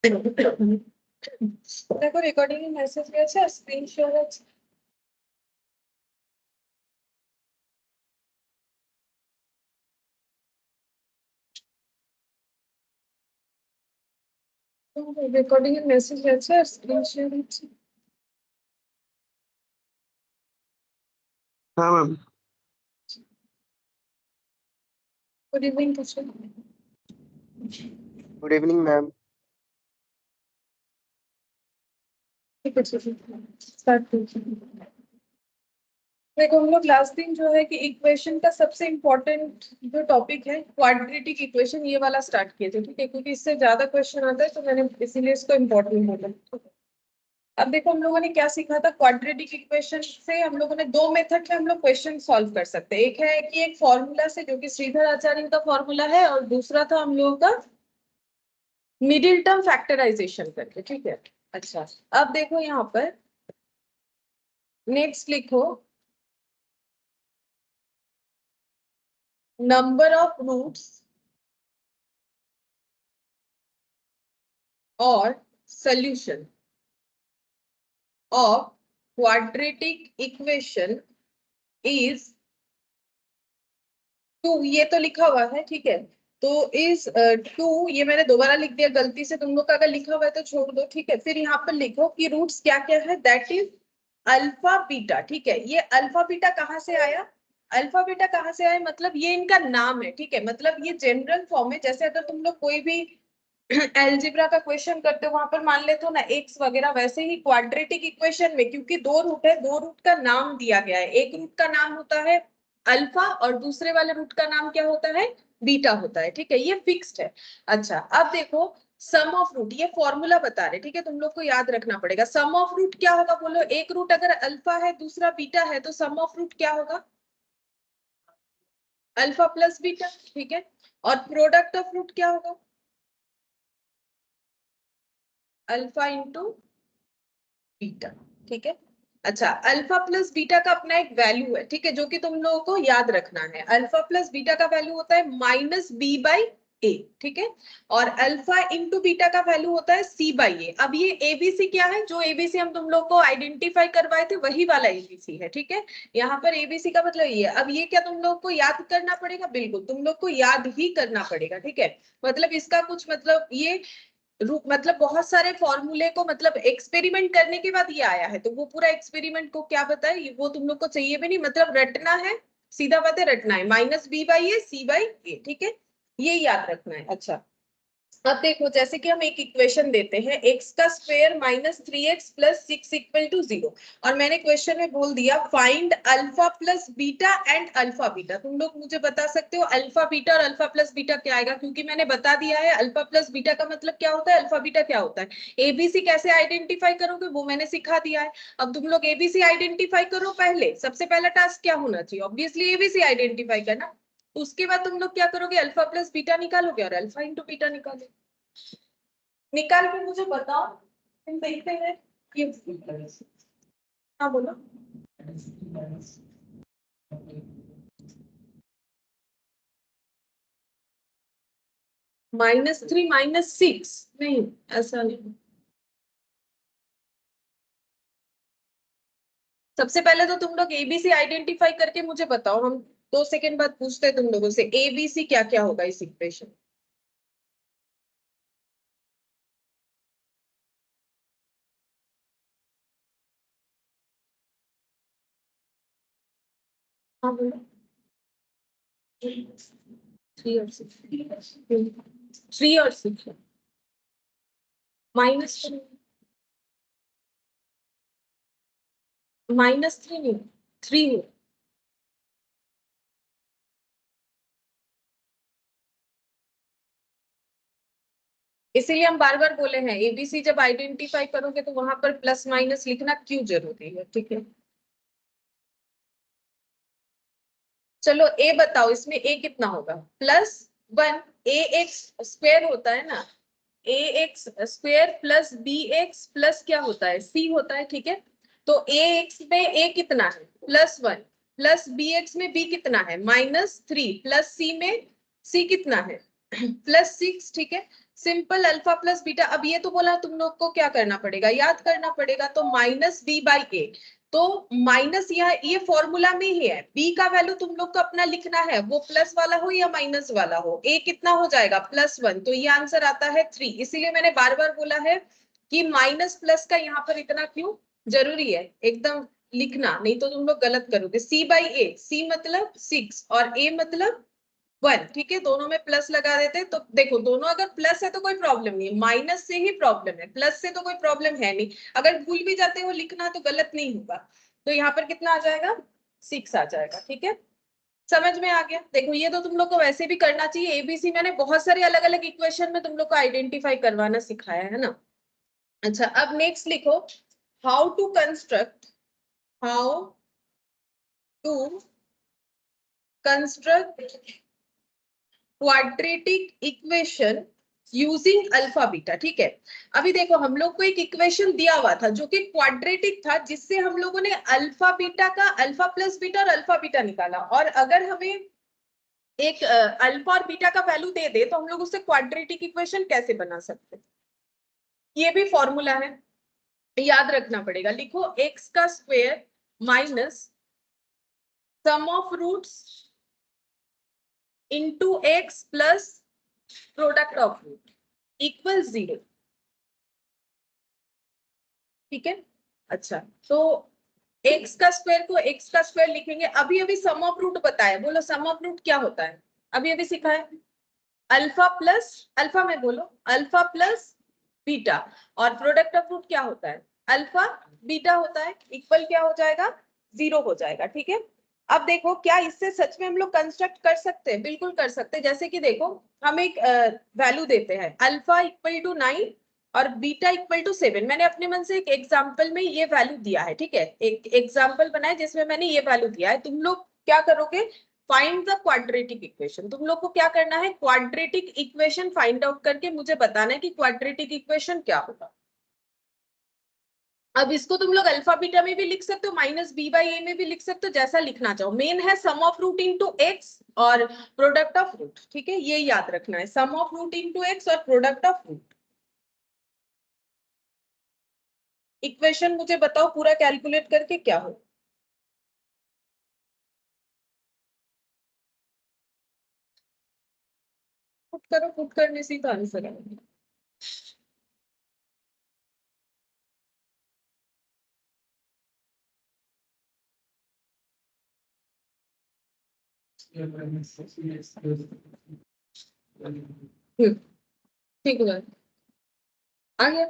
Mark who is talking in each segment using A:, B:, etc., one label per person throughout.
A: দেখো রেকর্ডিং এর মেসেজ গেছে, স্ক্রিন শেয়ার আছে। রেকর্ডিং এর মেসেজ গেছে আর স্ক্রিন শেয়ার আছে।
B: हाँ मैम।
A: गुड इवनिंग पूछो।
B: Good evening ma'am.
A: ठीक है स्टार्ट कीजिए। देखो हम लोग लास्ट दिन जो है कि इक्वेशन का सबसे इम्पोर्टेंट जो टॉपिक है क्वाड्रेटिक इक्वेशन, ये वाला स्टार्ट किए थे, ठीक है, क्योंकि इससे ज्यादा क्वेश्चन आता है तो मैंने इसीलिए इसको इम्पोर्टेंट बोला। अब देखो हम लोगों ने क्या सीखा था, क्वाड्रेटिक इक्वेशन से हम लोगों ने दो मेथड में हम लोग क्वेश्चन सॉल्व कर सकते हैं। एक है कि एक फॉर्मूला से, जो कि श्रीधर आचार्य का फॉर्मूला है, और दूसरा था हम लोगों का मिडिल टर्म फैक्टराइजेशन करके, ठीक है। अच्छा, अब देखो यहाँ पर नेक्स्ट लिखो, नंबर ऑफ रूट्स और solution of quadratic equation is 2। ये तो लिखा हुआ है, ठीक है, तो इज 2, ये मैंने दोबारा लिख दिया गलती से, तुम लोग का अगर लिखा हुआ है तो छोड़ दो, ठीक है। फिर यहाँ पर लिखो कि रूट्स क्या क्या है, दैट इज अल्फा बीटा, ठीक है। ये अल्फा बीटा कहाँ से आया, अल्फा बीटा कहाँ से आया, मतलब ये इनका नाम है, ठीक है, मतलब ये जनरल फॉर्म है। जैसे अगर तुम लोग कोई भी एल्जेब्रा का क्वेश्चन करते हो, वहां पर मान लेते हो ना एक्स वगैरह, वैसे ही क्वाड्रेटिक इक्वेशन में क्योंकि दो रूट है, दो रूट का नाम दिया गया है। एक रूट का नाम होता है अल्फा और दूसरे वाले रूट का नाम क्या होता है, बीटा होता है, ठीक है, ये फिक्स्ड है। अच्छा, अब देखो सम ऑफ रूट, ये फॉर्मूला बता रहे, ठीक है, तुम लोग को याद रखना पड़ेगा। सम ऑफ रूट क्या होगा, बोलो, एक रूट अगर अल्फा है दूसरा बीटा है तो सम ऑफ रूट क्या होगा, अल्फा प्लस बीटा, ठीक है। और प्रोडक्ट ऑफ रूट क्या होगा, अल्फा इंटू बीटा, ठीक है। अच्छा, अल्फा प्लस बीटा का अपना एक वैल्यू है, ठीक है, जो कि तुम लोगों को याद रखना है। अल्फा प्लस बीटा का वैल्यू होता है माइनस बी बाई ए, ठीक है, और अल्फा इंटू बीटा का वैल्यू होता है सी बाई ए। अब ये एबीसी क्या है, जो एबीसी हम तुम लोग को आइडेंटिफाई करवाए थे वही वाला एबीसी है, ठीक है। यहाँ पर एबीसी का मतलब ये है। अब ये क्या तुम लोग को याद करना पड़ेगा, बिल्कुल तुम लोग को याद ही करना पड़ेगा, ठीक है। मतलब इसका कुछ मतलब ये मतलब बहुत सारे फॉर्मूले को मतलब एक्सपेरिमेंट करने के बाद ये आया है, तो वो पूरा एक्सपेरिमेंट को क्या बताए वो तुम लोग को चाहिए भी नहीं, मतलब रटना है, सीधा बात है, रटना है, minus B by A C by A, ठीक है, ये याद रखना है। अच्छा, अब देखो जैसे कि हम एक इक्वेशन देते हैं, एक्स का square minus 3x plus 6 equal to 0, और मैंने क्वेश्चन में बोल दिया find alpha plus beta and alpha beta. तुम लोग मुझे बता सकते हो अल्फा बीटा और अल्फा प्लस बीटा क्या आएगा, क्योंकि मैंने बता दिया है अल्फा प्लस बीटा का मतलब क्या होता है, अल्फा बीटा क्या होता है। एबीसी कैसे आइडेंटिफाई करोगे वो मैंने सिखा दिया है। अब तुम लोग एबीसी आइडेंटिफाई करो, पहले सबसे पहला टास्क क्या होना चाहिए, ऑब्वियसली एबीसी आइडेंटिफाई करना। उसके बाद तुम लोग क्या करोगे, अल्फा प्लस बीटा निकालोगे और अल्फा इंटू बीटा निकालोगे। निकाल के मुझे बताओ, हम देखते हैं कि, हाँ बोलो। -3 -6 नहीं, ऐसा नहीं। सबसे पहले तो तुम लोग एबीसी आइडेंटिफाई करके मुझे बताओ, हम 2 सेकंड बाद पूछते हैं तुम लोगों से एबीसी क्या क्या होगा इस इक्वेशन। हाँ बोलो। 3 और 6, 3 और 6 -3, -3 नहीं, 3 है। इसीलिए हम बार बार बोले हैं एबीसी जब आइडेंटिफाई करोगे तो वहां पर प्लस माइनस लिखना क्यों जरूरी है, ठीक है। चलो ए बताओ, इसमें ए कितना होगा, +1, ए एक्स स्क्वेयर होता है ना, A X square plus B X plus क्या होता है, सी होता है, ठीक है। तो ए एक्स में ए कितना है, +1, प्लस बी एक्स में बी कितना है -3, प्लस सी में सी कितना है +6, ठीक है। सिंपल अल्फा प्लस बीटा, अब ये तो बोला तुम लोग को क्या करना पड़ेगा, याद करना पड़ेगा, तो -b/a, तो माइनस ये फॉर्मूला में ही है, b का वैल्यू तुम लोग को अपना लिखना है, वो प्लस वाला हो या माइनस वाला हो, a कितना हो जाएगा +1, तो ये आंसर आता है 3। इसीलिए मैंने बार बार बोला है कि माइनस प्लस का यहाँ पर इतना क्यों जरूरी है एकदम लिखना, नहीं तो तुम लोग गलत करोगे। c/a, c मतलब 6 और a मतलब 1, ठीक है, दोनों में प्लस लगा देते, तो देखो दोनों अगर प्लस है तो कोई प्रॉब्लम नहीं है, माइनस से ही प्रॉब्लम है, प्लस से तो कोई प्रॉब्लम है नहीं, अगर भूल भी जाते हो लिखना तो गलत नहीं होगा। तो यहाँ पर कितना आ जाएगा, 6 आ जाएगा, ठीक है। समझ में आ गया। देखो ये तो तुम लोग को वैसे भी करना चाहिए, एबीसी मैंने बहुत सारे अलग अलग इक्वेशन में तुम लोग को आइडेंटिफाई करवाना सिखाया है ना। अच्छा अब नेक्स्ट लिखो, how to construct, how to construct quadratic equation using alpha beta, ठीक है। अभी देखो हम लोग को एक इक्वेशन दिया हुआ था जो कि क्वाड्रेटिक था, जिससे हम लोगों ने अल्फा बीटा का अल्फा प्लस बीटा और अल्फा बीटा निकाला, और अगर हमें एक अल्फा और बीटा का वैल्यू दे दे तो हम लोग उससे क्वाड्रेटिक इक्वेशन कैसे बना सकते हैं, ये भी फॉर्मूला है, याद रखना पड़ेगा। लिखो एक्स का square minus sum of roots into x plus product of root equal 0, ठीक है। अच्छा तो एक्स का स्क्वायर को एक्स का स्क्वायर लिखेंगे, अभी अभी सम ऑफ रूट बताया, बोलो सम ऑफ रूट क्या होता है, अभी अभी सिखा है, अल्फा प्लस, अल्फा में बोलो अल्फा प्लस बीटा, और प्रोडक्ट ऑफ रूट क्या होता है, अल्फा बीटा होता है, इक्वल क्या हो जाएगा 0 हो जाएगा, ठीक है। अब देखो क्या इससे सच में हम लोग कंस्ट्रक्ट कर सकते हैं, बिल्कुल कर सकते हैं। जैसे कि देखो हम एक वैल्यू देते हैं अल्फा इक्वल टू 9 और बीटा इक्वल टू 7, मैंने अपने मन से एक एग्जाम्पल में ये वैल्यू दिया है, ठीक है, एक एग्जाम्पल बनाया जिसमें मैंने ये वैल्यू दिया है, तुम लोग क्या करोगे, फाइंड द क्वाड्रेटिक इक्वेशन, तुम लोग को क्या करना है, क्वाड्रेटिक इक्वेशन फाइंड आउट करके मुझे बताना है कि क्वाड्रेटिक इक्वेशन क्या होगा। अब इसको तुम लोग अल्फा बीटा में भी लिख सकते हो, -b/a में भी लिख सकते हो, जैसा लिखना चाहो, मेन है sum of root into x और प्रोडक्ट ऑफ रूट, ठीक है, ये याद रखना है, sum of root into x और प्रोडक्ट ऑफ रूट। इक्वेशन मुझे बताओ पूरा कैलकुलेट करके क्या हो, पुट करो, पुट करने से तो आंसर आएगा। ठीक है आ गया।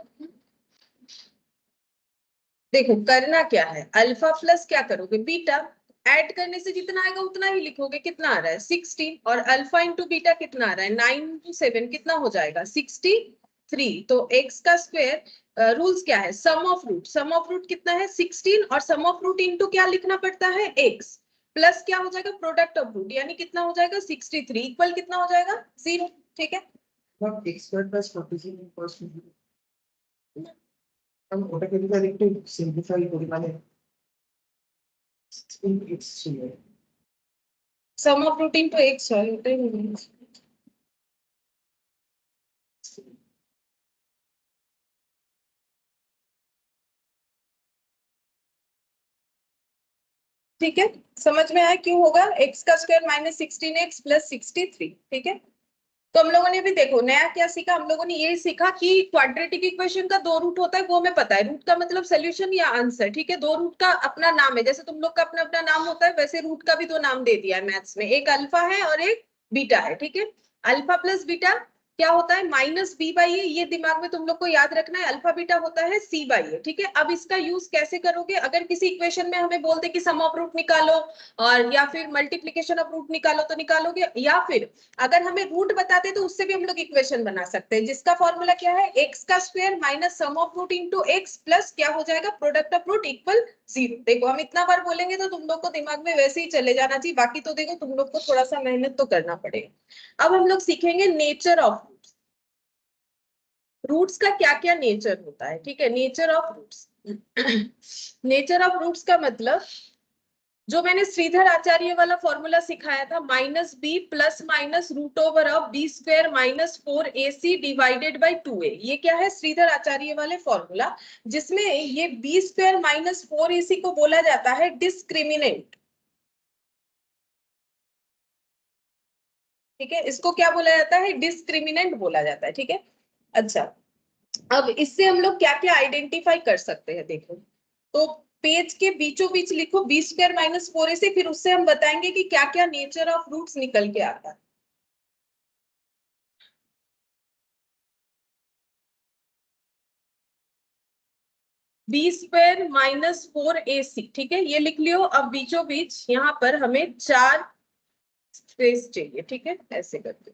A: देखो करना क्या है, अल्फा प्लस क्या करोगे बीटा, ऐड करने से जितना आएगा उतना ही लिखोगे, कितना आ रहा है 16, और अल्फा इंटू बीटा कितना आ रहा है 9 इंटू 7 कितना हो जाएगा 63, तो एक्स का स्क्वायर रूल्स क्या है, sum of root, sum of root कितना है 16, और सम ऑफ रूट इंटू क्या लिखना पड़ता है एक्स, प्लस क्या हो जाएगा प्रोडक्ट ऑफ रूट, यानी कितना हो जाएगा 63 इक्वल कितना हो जाएगा 0, ठीक है।
B: x square plus 47 equals to 0 हम ওটাকে যদি একটু সিম্পলিফাই করি মানে x ছিল
A: सम ऑफ रूट इंटू एक्स হয় ওটাই বলছি। ठीक है, समझ में आया क्यों होगा, एक्स का स्क्वायर -16x प्लस 63, ठीक है। तो हम लोगों ने भी देखो नया क्या सीखा, हम लोगों ने ये सीखा कि क्वाड्रेटिक इक्वेशन का 2 रूट होता है, वो हमें पता है, रूट का मतलब सोल्यूशन या आंसर, ठीक है, 2 रूट का अपना नाम है, जैसे तुम लोग का अपना अपना नाम होता है वैसे रूट का भी 2 नाम दे दिया है मैथ्स में, एक अल्फा है और एक बीटा है, ठीक है। अल्फा प्लस बीटा क्या होता है -b/a, ये दिमाग में तुम लोग को याद रखना है, अल्फा बीटा होता है c/a, ठीक है। अब इसका यूज कैसे करोगे, अगर किसी इक्वेशन में हमें बोल दे कि सम ऑफ रूट निकालो और या फिर मल्टीप्लीकेशन ऑफ रूट निकालो तो निकालोगे, या फिर अगर हमें रूट बताते तो उससे भी हम लोग इक्वेशन बना सकते हैं, जिसका फॉर्मूला क्या है एक्स का square minus sum of root into x plus क्या हो जाएगा प्रोडक्ट ऑफ रूट इक्वल 0। देखो हम इतना बार बोलेंगे तो तुम लोग को दिमाग में वैसे ही चले जाना चाहिए, बाकी तो देखो तुम लोग को थोड़ा सा मेहनत तो करना पड़ेगा। अब हम लोग सीखेंगे नेचर ऑफ रूट्स, रूट्स का क्या क्या नेचर होता है, ठीक है, nature of roots. Nature of roots का मतलब जो मैंने श्रीधर आचार्य वाला फॉर्मूला सिखाया था, -b plus minus root over of b square minus 4ac divided by 2a, ये क्या है? श्रीधर आचार्य वाले फॉर्मूला, जिसमें ये b स्क्वायर माइनस 4ac को बोला जाता है डिस्क्रिमिनेंट। ठीक है, इसको क्या बोला जाता है? डिस्क्रिमिनेंट बोला जाता है। ठीक है, अच्छा, अब इससे हम लोग क्या क्या आइडेंटिफाई कर सकते हैं, देखो तो पेज के बीचों बीच लिखो बी स्क्वायर माइनस 4ac, फिर उससे हम बताएंगे कि क्या क्या नेचर ऑफ रूट्स निकल के आता है। बी स्क्वायर माइनस 4ac, ठीक है, ये लिख लियो। अब बीचों बीच यहाँ पर हमें 4 स्पेस चाहिए। ठीक है, ऐसे करके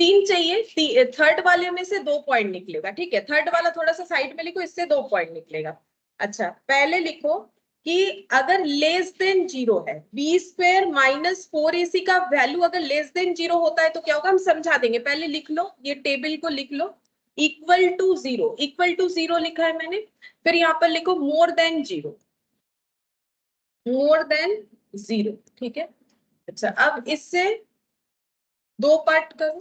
A: 3 चाहिए, थर्ड वाले में से 2 पॉइंट निकलेगा। ठीक है, थर्ड वाला थोड़ा सा साइड में लिखो, इससे 2 पॉइंट निकलेगा। अच्छा, पहले लिखो कि अगर लेस देन 0 है, बी स्क्वायर माइनस 4ac का वैल्यू अगर लेस देन 0 होता है तो क्या होगा, हम समझा देंगे। पहले लिख लो, ये टेबल को लिख लो, इक्वल टू 0, इक्वल टू 0 लिखा है मैंने। फिर यहाँ पर लिखो मोर देन 0, मोर देन 0। ठीक है, अच्छा, अब इससे 2 पार्ट करो।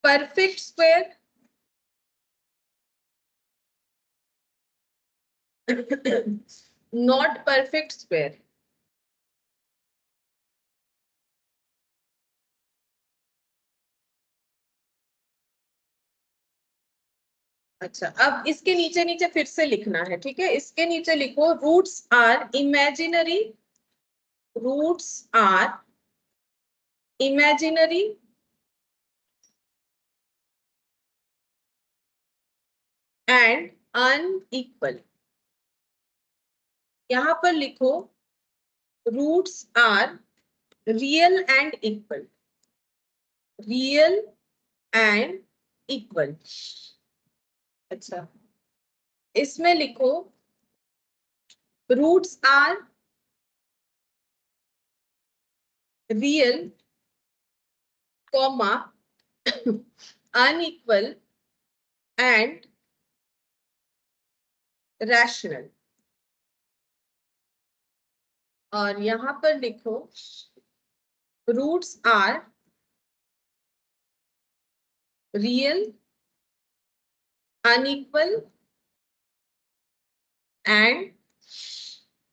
A: Perfect square not perfect square. अच्छा, अब इसके नीचे नीचे फिर से लिखना है। ठीक है, इसके नीचे लिखो roots are imaginary, roots are imaginary and unequal. यहां पर लिखो roots are real and equal, real and equal. अच्छा, इसमें लिखो roots are real comma unequal and rational. और यहां पर लिखो roots are real, unequal and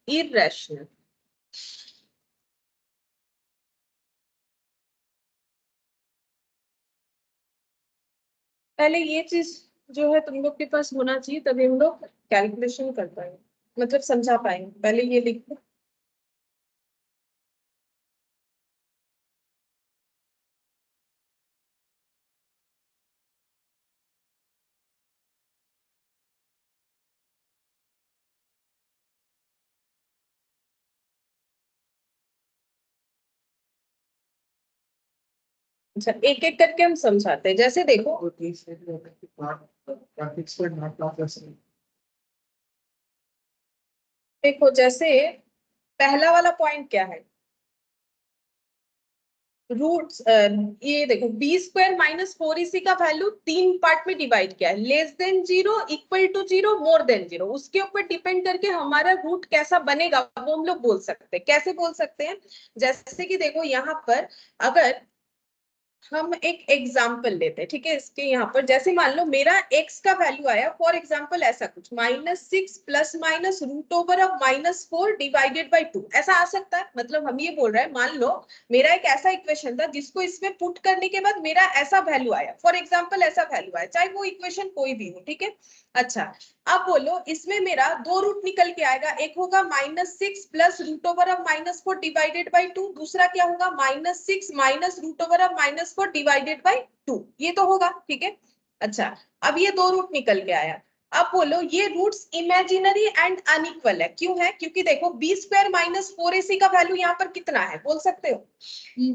A: irrational. पहले ये चीज जो है तुम लोग के पास होना चाहिए, तभी हम लोग कैलकुलेशन कर पाएंगे, मतलब समझा पाएंगे। पहले ये लिख लो। अच्छा, एक एक करके हम समझाते हैं। जैसे देखो,
B: तो तीस से भी होता है कि परफेक्ट स्क्वायर नॉट प्लस।
A: देखो जैसे पहला वाला पॉइंट क्या है, रूट्स, ये देखो बी स्क्वायर माइनस 4ac का वैल्यू 3 पार्ट में डिवाइड किया है, less than 0, equal to 0, more than 0। उसके ऊपर डिपेंड करके हमारा रूट कैसा बनेगा वो हम लोग बोल सकते हैं। कैसे बोल सकते हैं? जैसे कि देखो यहाँ पर अगर हम एक एग्जाम्पल लेते हैं, ठीक है, इसके यहाँ पर जैसे मान लो मेरा x का वैल्यू आया, फॉर एग्जाम्पल ऐसा कुछ -6 plus minus root over of -4 divided by 2, ऐसा आ सकता है। मतलब हम ये बोल रहे हैं, मान लो मेरा एक ऐसा इक्वेशन था जिसको इसमें पुट करने के बाद मेरा ऐसा वैल्यू आया, फॉर एग्जाम्पल ऐसा वैल्यू आया, चाहे वो इक्वेशन कोई भी हो। ठीक है, अच्छा, अब बोलो इसमें मेरा 2 रूट निकल के आएगा, एक होगा -6 plus root over of -4 divided by 2, दूसरा क्या होगा -6 minus root over of -4 divided by 2, ये तो होगा। ठीक है, अच्छा, अब ये 2 रूट निकल के आया। अब बोलो ये रूट्स इमेजिनरी एंड अनइक्वल है, क्यों है? क्योंकि देखो बी स्क्वायर माइनस 4ac का वैल्यू यहाँ पर कितना है, बोल सकते हो?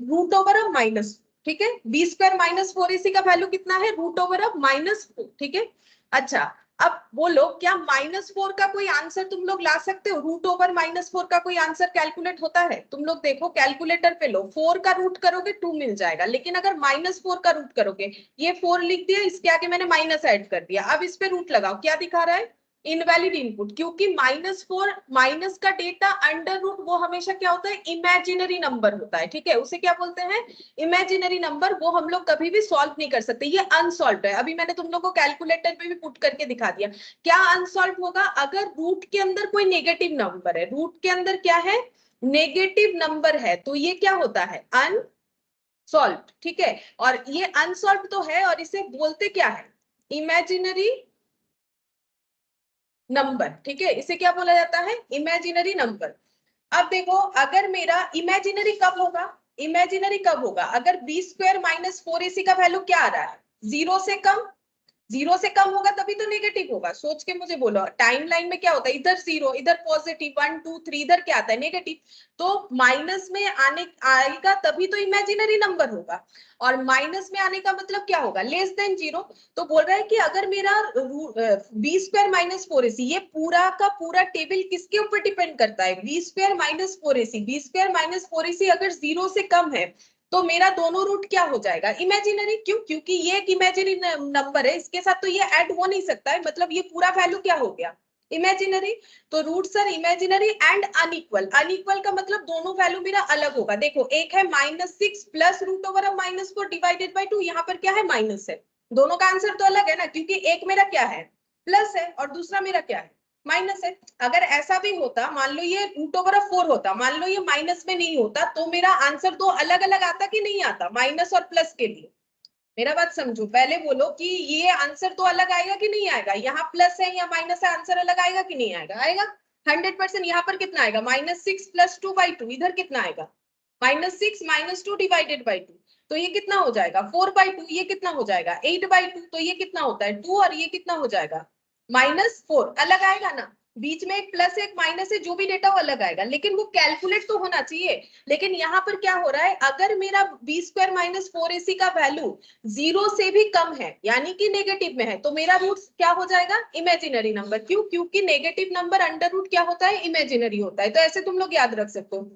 A: Root over of minus. ठीक है, बी स्क्वायर माइनस 4ac का वैल्यू कितना है? Root over of -4। ठीक है, अच्छा, अब बोलो क्या -4 का कोई आंसर तुम लोग ला सकते हो? रूट ओवर -4 का कोई आंसर कैलकुलेट होता है? तुम लोग देखो कैलकुलेटर पे लो, 4 का रूट करोगे 2 मिल जाएगा, लेकिन अगर -4 का रूट करोगे, ये 4 लिख दिया, इसके आगे मैंने माइनस ऐड कर दिया, अब इस पे रूट लगाओ, क्या दिखा रहा है? इनवैलिड इनपुट, क्योंकि -4 माइनस का डेटा अंडर रूट वो हमेशा क्या होता है, इमेजिनरी नंबर होता है, ठीक है, उसे क्या बोलते हैं, इमेजिनरी नंबर, वो हम लोग कभी भी सॉल्व नहीं कर सकते, ये अनसॉल्व है। अभी मैंने तुम लोग को कैलकुलेटर पे भी पुट करके दिखा दिया, क्या अनसॉल्व होगा, अगर रूट के अंदर कोई नेगेटिव नंबर है, रूट के अंदर क्या है, नेगेटिव नंबर है, तो ये क्या होता है, अनसॉल्व, ठीक है, और ये अनसॉल्व तो है, और इसे बोलते क्या है, इमेजिनरी नंबर, ठीक है, इसे क्या बोला जाता है, इमेजिनरी नंबर। अब देखो, अगर मेरा इमेजिनरी कब होगा, इमेजिनरी कब होगा, अगर b² - 4ac का वैल्यू क्या आ रहा है, 0 से कम, 0 से कम होगा तभी तो नेगेटिव होगा, सोच के मुझे बोलो, टाइम लाइन में क्या होता है, इधर 0, इधर पॉजिटिव 1 2 3, इधर क्या आता है, नेगेटिव, तो माइनस में आने आएगा तभी तो इमेजिनरी नंबर होगा, और माइनस में आने का मतलब क्या होगा, लेस देन 0। तो बोल रहा है कि अगर मेरा b² - 4ac, ये पूरा का पूरा टेबल किसके ऊपर डिपेंड करता है, b² - 4ac, b² - 4ac अगर 0 से कम है तो मेरा दोनों रूट क्या हो जाएगा, इमेजिनरी, क्यों, क्योंकि ये एक इमेजिनरी नंबर है, इसके साथ तो ये ऐड हो नहीं सकता है, मतलब ये पूरा वैल्यू क्या हो गया, इमेजिनरी। तो roots are imaginary and unequal, unequal का मतलब दोनों वैल्यू मेरा अलग होगा, देखो एक है -6 प्लस √/-4 डिवाइडेड बाय 2, यहाँ पर क्या है, माइनस है, दोनों का आंसर तो अलग है ना, क्योंकि एक मेरा क्या है, प्लस है, और दूसरा मेरा क्या है, माइनस है। अगर ऐसा भी होता, मान लो ये √4 होता, मान लो ये माइनस में नहीं होता, तो मेरा आंसर दो अलग अलग आता कि नहीं आता, माइनस और प्लस के लिए, मेरा बात समझो, पहले बोलो कि ये आंसर तो अलग आएगा कि नहीं आएगा, यहाँ प्लस है या माइनस है, आंसर अलग आएगा कि नहीं आएगा, आएगा 100%। यहाँ पर कितना आएगा, -6 + 2/2, इधर कितना आएगा, -6 - 2 डिवाइडेड बाई 2, तो ये कितना हो जाएगा, 4/2, ये कितना हो जाएगा, 8/2, तो ये कितना होता है 2, और ये कितना हो जाएगा, -4, अलग आएगा ना, बीच में एक प्लस एक माइनस है, जो भी डेटा वो अलग आएगा, लेकिन वो कैलकुलेट तो होना चाहिए। लेकिन यहाँ पर क्या हो रहा है, अगर मेरा b² - 4ac का वैल्यू 0 से भी कम है, यानी कि नेगेटिव में है, तो मेरा रूट क्या हो जाएगा, इमेजिनरी नंबर, क्यों, क्योंकि नेगेटिव नंबर अंडर रूट क्या होता है, इमेजिनरी होता है, तो ऐसे तुम लोग याद रख सकते हो।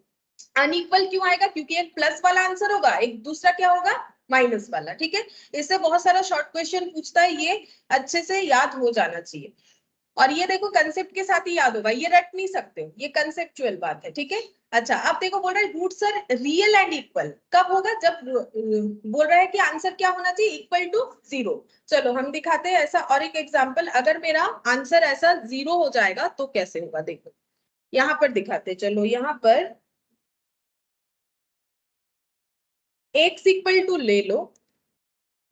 A: अनइक्वल क्यों आएगा, क्योंकि एक प्लस वाला आंसर होगा, एक दूसरा क्या होगा, माइनस वाला, ठीक है। इससे बहुत सारा शॉर्ट क्वेश्चन पूछता है, ये अच्छे से याद हो जाना चाहिए, और ये देखो कंसेप्ट के साथ ही याद होगा, ये रट नहीं सकते हो, ये कंसेप्चुअल बात है, ठीक है। अच्छा, अब देखो बोल रहा है roots are real and equal, कब होगा, जब बोल रहा है कि आंसर क्या होना चाहिए, इक्वल टू 0। चलो हम दिखाते हैं ऐसा, और एक एग्जांपल, अगर मेरा आंसर ऐसा 0 हो जाएगा तो कैसे होगा, देखो यहाँ पर दिखाते, चलो यहाँ पर x इक्वल टू ले लो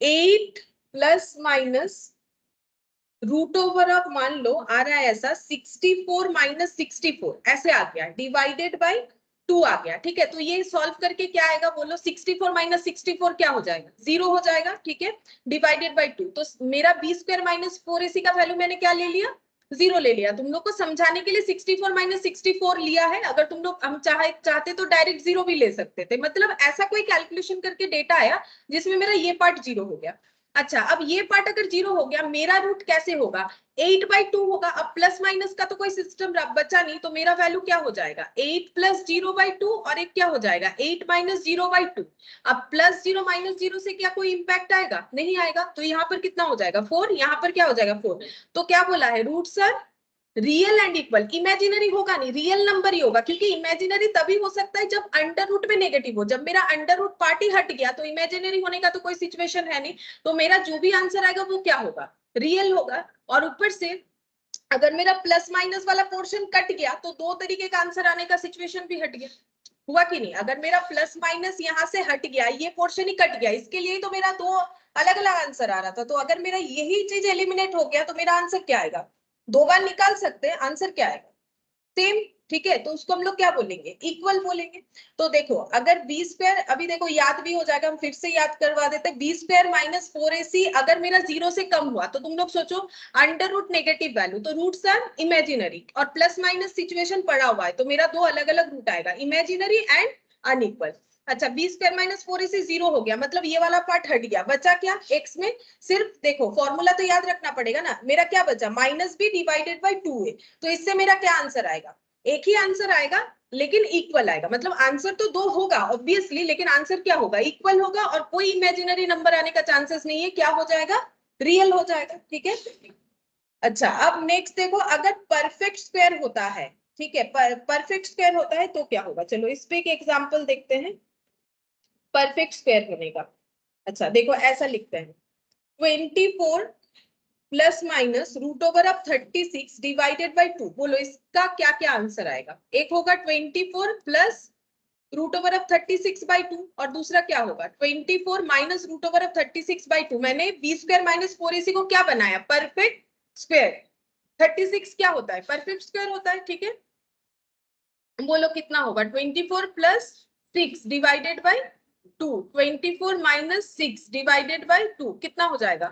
A: 8 ± √, मान लो आ रहा है ऐसा 64 - 64, ऐसे आ गया, डिवाइडेड बाय 2 आ गया, ठीक है। तो ये सॉल्व करके क्या आएगा, बोलो 64 - 64 क्या हो जाएगा, 0 हो जाएगा, ठीक है, डिवाइडेड बाय 2, तो मेरा b² - 4ac का वैल्यू मैंने क्या ले लिया, 0 ले लिया। तुम लोग को समझाने के लिए 64 - 64 लिया है, अगर तुम लोग हम चाहते तो डायरेक्ट 0 भी ले सकते थे, मतलब ऐसा कोई कैलकुलेशन करके डेटा आया जिसमें मेरा ये पार्ट 0 हो गया। अच्छा, अब ये पार्ट अगर 0 हो गया, मेरा रूट कैसे होगा, 8/2 होगा, अब प्लस माइनस का तो कोई सिस्टम बचा नहीं, तो मेरा वैल्यू क्या हो जाएगा, 8 + 0/2, और एक क्या हो जाएगा 8 - 0/2। अब +0 - 0 से क्या कोई इंपैक्ट आएगा, नहीं आएगा, तो यहाँ पर कितना हो जाएगा 4, यहाँ पर क्या हो जाएगा 4। तो क्या बोला है, roots are real and equal, imaginary होगा नहीं, रियल नंबर ही होगा, क्योंकि इमेजिनरी तभी हो सकता है जब अंडर रूट में नेगेटिव हो, जब मेरा अंडर रूट पार्ट ही हट गया तो इमेजिनरी होने का तो कोई सिचुएशन है नहीं, तो मेरा जो भी आंसर आएगा वो क्या होगा, रियल होगा। और ऊपर से अगर मेरा प्लस माइनस वाला पोर्शन कट गया तो दो तरीके का आंसर आने का सिचुएशन भी हट गया, हुआ कि नहीं, अगर मेरा प्लस माइनस यहाँ से हट गया, ये पोर्शन ही कट गया, इसके लिए तो मेरा दो अलग अलग आंसर आ रहा था, तो अगर मेरा यही चीज एलिमिनेट हो गया तो मेरा आंसर क्या आएगा, दो बार निकाल सकते हैं, आंसर क्या आएगा, सेम, ठीक है, तो उसको हम लोग क्या बोलेंगे, इक्वल बोलेंगे। तो देखो अगर b², अभी देखो याद भी हो जाएगा, हम फिर से याद करवा देते हैं, b² - 4ac अगर मेरा 0 से कम हुआ तो तुम लोग सोचो अंडर रूट नेगेटिव वैल्यू, तो रूट्स आर इमेजिनरी, और प्लस माइनस सिचुएशन पड़ा हुआ है, तो मेरा दो अलग अलग रूट आएगा, इमेजिनरी एंड अनइक्वल। अच्छा, b² - 4ac 0 हो गया, मतलब ये वाला पार्ट हट गया, बचा क्या x में, सिर्फ देखो फॉर्मूला तो याद रखना पड़ेगा ना, मेरा क्या बचा, -b डिवाइडेड बाई 2a, तो इससे मेरा क्या आंसर आएगा, एक ही आंसर आएगा लेकिन इक्वल आएगा, मतलब आंसर तो दो होगा ऑब्वियसली, लेकिन आंसर क्या होगा, इक्वल होगा, और कोई इमेजिनरी नंबर आने का चांसेस नहीं है, क्या हो जाएगा, रियल हो जाएगा, ठीक है। अच्छा अब नेक्स्ट देखो, अगर परफेक्ट स्क्वायर होता है, ठीक है, परफेक्ट स्क्वायर होता है तो क्या होगा, चलो इस पे एक एग्जांपल देखते हैं परफेक्ट स्क्वायर होने का। अच्छा देखो ऐसा लिखते हैं 24 plus minus root over of 36 divided by 2। बोलो इसका क्या क्या आंसर आएगा। एक होगा 24 plus root over of 36 by 2 और दूसरा क्या होगा 24 minus root over of 36 by 2। मैंने बी स्क्वायर माइनस 4ac को क्या बनाया, परफेक्ट स्क्वायर। 36 क्या होता है, परफेक्ट स्क्वायर होता है, ठीक है। बोलो कितना होगा 24 plus 6 divided by 2, 24 minus 6 divided by 2 कितना हो जाएगा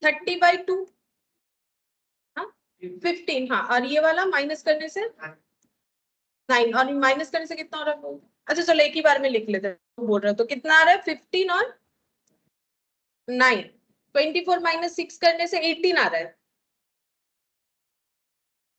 A: 30 बाई 2, हाँ 15, हाँ और ये वाला माइनस करने से 9 और माइनस करने से कितना हो रहा है। अच्छा चलो एक ही बार में लिख लेते हैं, बोल रहे हो तो कितना आ रहा है 15 और 9, 24 माइनस 6 करने से 18 आ रहा है,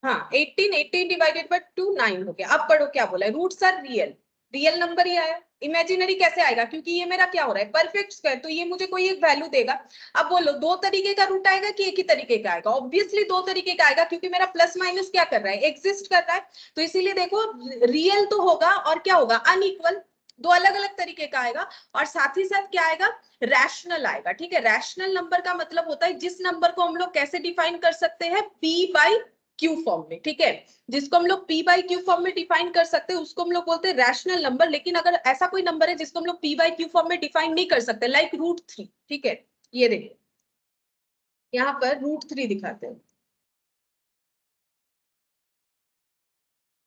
A: हाँ 18 डिवाइडेड बाय 2 9 हो गया। अब पढ़ो क्या बोला है, roots are real, real number ही आया, इमेजिनरी कैसे आएगा क्योंकि ये मेरा क्या हो रहा है परफेक्ट स्क्वायर, तो ये मुझे कोई एक वैल्यू देगा। अब बोलो दो तरीके का रूट आएगा कि एक ही तरीके का आएगा, ऑब्वियसली दो तरीके का आएगा क्योंकि मेरा प्लस माइनस क्या कर रहा है एग्जिस्ट कर रहा है, तो इसीलिए देखो रियल तो होगा और क्या होगा अनइक्वल, दो अलग अलग तरीके का आएगा। और साथ ही साथ क्या आएगा रैशनल आएगा, ठीक है। रैशनल नंबर का मतलब होता है जिस नंबर को हम लोग कैसे डिफाइन कर सकते हैं पी बाई क्यू फॉर्म में, ठीक है। जिसको हम लोग पी बाई क्यू फॉर्म में डिफाइन कर सकते हैं उसको हम लोग बोलते हैं रैशनल नंबर। लेकिन अगर ऐसा कोई नंबर है जिसको हम लोग पी बाई क्यू फॉर्म में डिफाइन नहीं कर सकते, लाइक √3, ठीक है। ये देखिए यहाँ पर √3 दिखाते हैं,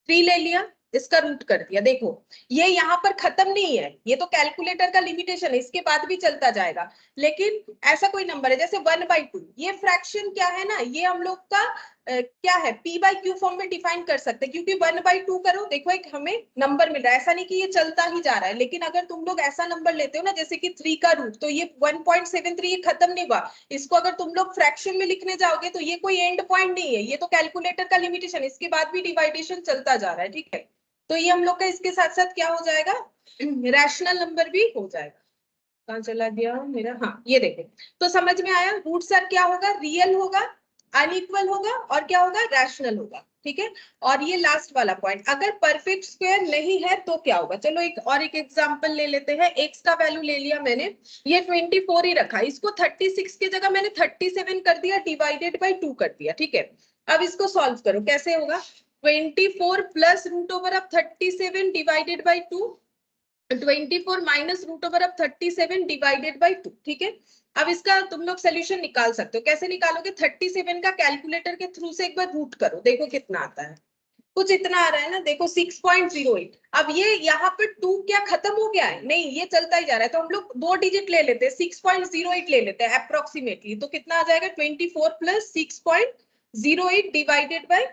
A: 3 ले लिया इसका रूट कर दिया, देखो ये यहाँ पर खत्म नहीं है, ये तो कैलकुलेटर का लिमिटेशन है, इसके बाद भी चलता जाएगा। लेकिन ऐसा कोई नंबर है जैसे 1/2, ये फ्रैक्शन क्या है ना, ये हम लोग का क्या है पी बाई क्यू फॉर्म में डिफाइन कर सकते हैं क्योंकि 1/2 करो देखो एक हमें नंबर मिल रहा है, ऐसा नहीं कि ये चलता ही जा रहा है। लेकिन अगर तुम लोग ऐसा नंबर लेते हो ना जैसे कि 3 का रूट, तो ये 1.73 ये खत्म नहीं हुआ, इसको अगर तुम लोग फ्रैक्शन में लिखने जाओगे तो ये कोई एंड पॉइंट नहीं है, ये तो कैलकुलेटर का लिमिटेशन, इसके बाद भी डिवाइडेशन चलता जा रहा है, ठीक है। तो ये हम लोग का इसके साथ साथ क्या हो जाएगा रैशनल नंबर भी हो जाएगा। कहाँ चला गया मेरा, हाँ ये देखो, तो समझ में आया रूट सर क्या होगा रियल होगा, अनइक्वल होगा और क्या होगा रैशनल होगा, ठीक है। और ये लास्ट वाला पॉइंट अगर परफेक्ट स्क्वायर नहीं है तो क्या होगा, चलो एक एग्जांपल ले लेते हैं। एक्स का वैल्यू ले लिया मैंने, ये 24 ही रखा, इसको 36 की जगह मैंने 37 कर दिया डिवाइडेड बाई 2 कर दिया, ठीक है। अब इसको सॉल्व करो कैसे होगा 24 plus root over of 37 divided by 2, 24 minus root over of 37 divided by 2, ठीक है। अब इसका तुम लोग सोल्यूशन निकाल सकते हो, कैसे निकालोगे 37 का कैलकुलेटर के थ्रू से एक बार रूट करो देखो कितना आता है, कुछ इतना आ रहा है ना देखो 6.08। अब ये यहाँ पे 2 क्या खत्म हो गया है, नहीं ये चलता ही जा रहा है, तो हम लोग 2 डिजिट ले लेते हैं 6.08 ले लेते हैं अप्रोक्सीमेटली, तो कितना आ जाएगा 24 प्लस 6.08 डिवाइडेड बाई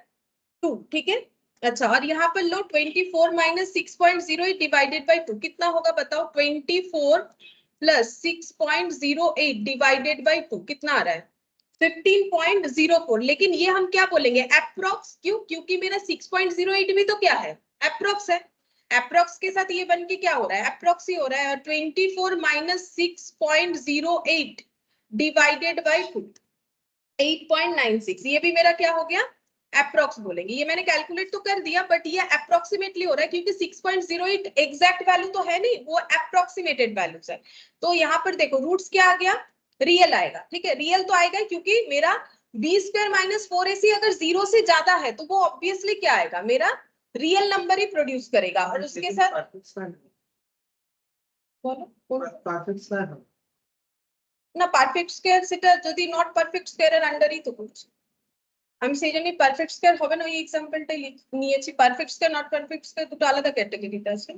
A: 2, ठीक है। अच्छा और यहाँ पर लो 24 माइनस 6.08 डिवाइडेड बाई 2 कितना होगा बताओ 24 प्लस 6.08 डिवाइडेड बाई 2 कितना आ रहा है 15.04। लेकिन ये हम क्या बोलेंगे अप्रोक्स, क्यों क्योंकि मेरा 6.08 भी तो क्या है अप्रोक्स है, अप्रोक्स के साथ ये बन के क्या हो रहा है अप्रोक्स ही हो रहा है। और 24 माइनस 6.08 डिवाइडेड बाई 2 8.96, ये भी मेरा क्या हो गया अप्रोक्स बोलेंगे। ये मैंने कैलकुलेट तो कर दिया बट ये अप्रोक्सीमेटली हो रहा है क्योंकि 6.08 एग्जैक्ट वैल्यू तो है नहीं, वो अप्रोक्सीमेटेड वैल्यूज है। तो यहाँ पर देखो रूट्स क्या आ गया रियल आएगा, ठीक है। रियल तो आएगा क्योंकि मेरा बी स्क्वायर माइनस 4ac अगर 0 से ज्यादा है तो वो ऑब्वियसली क्या आएगा मेरा रियल नंबर ही प्रोड्यूस करेगा। और उसके साथ बोलो না পারফেক্ট স্কয়ার সেটা যদি নট পারফেক্ট স্কয়ারের আন্ডারই তো করছি আমি, সেই জন্যই পারফেক্ট স্কয়ার হবে না ওই এক্সাম্পলটাই নিয়েছি। Perfect square not perfect square দুটো আলাদা ক্যাটাগরিতে আছে।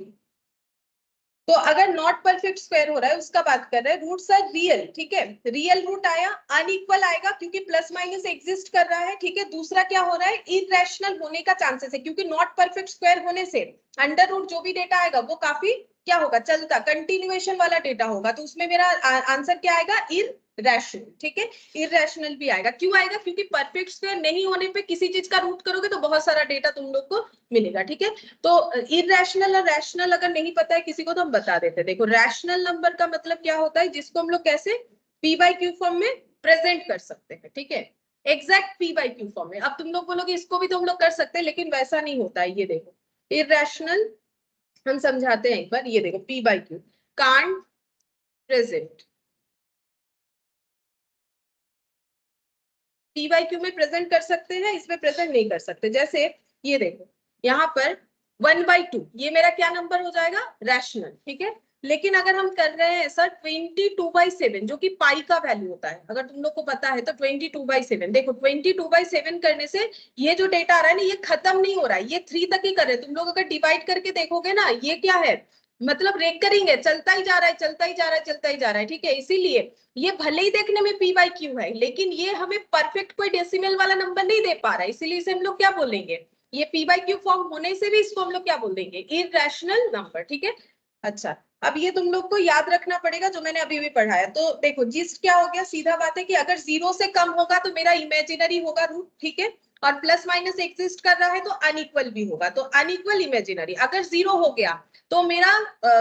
A: तो अगर नॉट परफेक्ट स्क्वायर हो रहा है उसका बात कर रहे हैं, रूट्स आर रियल, ठीक है। रियल रूट आया, अनइक्वल आएगा क्योंकि प्लस माइनस एग्जिस्ट कर रहा है, ठीक है। दूसरा क्या हो रहा है इरेशनल होने का चांसेस है क्योंकि नॉट परफेक्ट स्क्वायर होने से अंडर रूट जो भी डेटा आएगा वो काफी क्या होगा चलता कंटिन्यूएशन वाला डेटा होगा, तो उसमें मेरा आंसर क्या आएगा इरेशनल, ठीक है। इरेशनल भी आएगा, क्यों आएगा क्योंकि परफेक्ट स्क्वायर नहीं होने पे किसी चीज का रूट करोगे तो बहुत सारा डेटा तुम लोग को मिलेगा, ठीक है। तो इरेशनल और रैशनल अगर नहीं पता है किसी को तो हम बता देते हैं। देखो रैशनल नंबर का मतलब क्या होता है जिसको हम लोग कैसे पी बाई क्यू फॉर्म में प्रेजेंट कर सकते हैं, ठीक है। Exact P by Q form में। अब तुम लोग बोलोगे इसको भी तुम लोग कर सकते हैं, लेकिन वैसा नहीं होता है। ये देखो इररेशनल, हम समझाते हैं एक बार। ये देखो P by Q can't present, P by Q में प्रेजेंट कर सकते हैं, इसमें प्रेजेंट नहीं कर सकते। जैसे ये देखो यहाँ पर 1/2, ये मेरा क्या नंबर हो जाएगा, रैशनल, ठीक है। लेकिन अगर हम कर रहे हैं ऐसा 22/7 जो कि पाई का वैल्यू होता है, अगर तुम लोग को पता है तो 22/7, देखो 22/7 करने से ये जो डेटा आ रहा है ना, ये खत्म नहीं हो रहा है, ये 3 तक ही कर रहे हैं। तुम लोग अगर डिवाइड करके देखोगे ना, ये क्या है, मतलब रेकरिंग है, चलता ही जा रहा है, चलता ही जा रहा है, चलता ही जा रहा है, ठीक है। इसीलिए ये भले ही देखने में पी बाई क्यू है, लेकिन ये हमें परफेक्ट कोई डेसिमल वाला नंबर नहीं दे पा रहा है, इसीलिए इसे हम लोग क्या बोलेंगे, ये पी बाई क्यू फॉर्म होने से भी इसको हम लोग क्या बोल देंगे, इररेशनल नंबर, ठीक है। अच्छा, अब ये तुम लोग को याद रखना पड़ेगा जो मैंने अभी भी पढ़ाया। तो देखो जिस क्या हो गया, सीधा बात है कि अगर 0 से कम होगा तो मेरा इमेजिनरी होगा रूट, ठीक है। और प्लस माइनस एग्जिस्ट कर रहा है तो अनइक्वल भी होगा, तो अनइक्वल इमेजिनरी। अगर 0 हो गया तो मेरा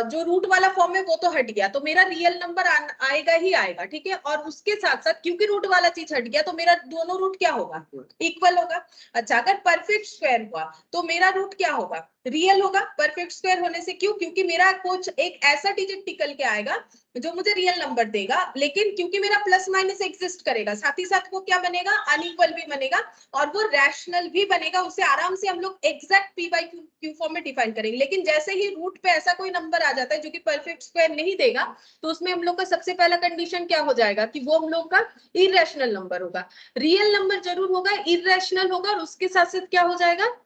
A: जो रूट वाला फॉर्म है वो तो हट गया, तो मेरा रियल नंबर आएगा ही आएगा, ठीक है। और उसके साथ साथ क्योंकि रूट वाला चीज हट गया तो मेरा दोनों रूट क्या होगा, इक्वल होगा। अच्छा, अगर परफेक्ट स्क्वायर हुआ तो मेरा रूट क्या होगा, रियल होगा। परफेक्ट स्क्वायर होने से क्यों, क्योंकि मेरा कुछ एक ऐसा डिजिट निकल के आएगा जो मुझे रियल नंबर देगा, लेकिन क्योंकि मेरा प्लस माइनस एग्जिस्ट करेगा, साथ ही साथ वो क्या बनेगा, अनइक्वल भी बनेगा और वो रैशनल भी बनेगा। उसे आराम से हम लोग exact P by Q form में डिफाइन करेंगे। लेकिन जैसे ही रूट पे ऐसा कोई नंबर आ जाता है जो कि परफेक्ट स्क्वायर नहीं देगा, तो उसमें हम लोग का सबसे पहला कंडीशन क्या हो जाएगा कि वो हम लोग का इररेशनल नंबर होगा। रियल नंबर जरूर होगा, इररेशनल होगा, और उसके साथ साथ क्या हो जाएगा,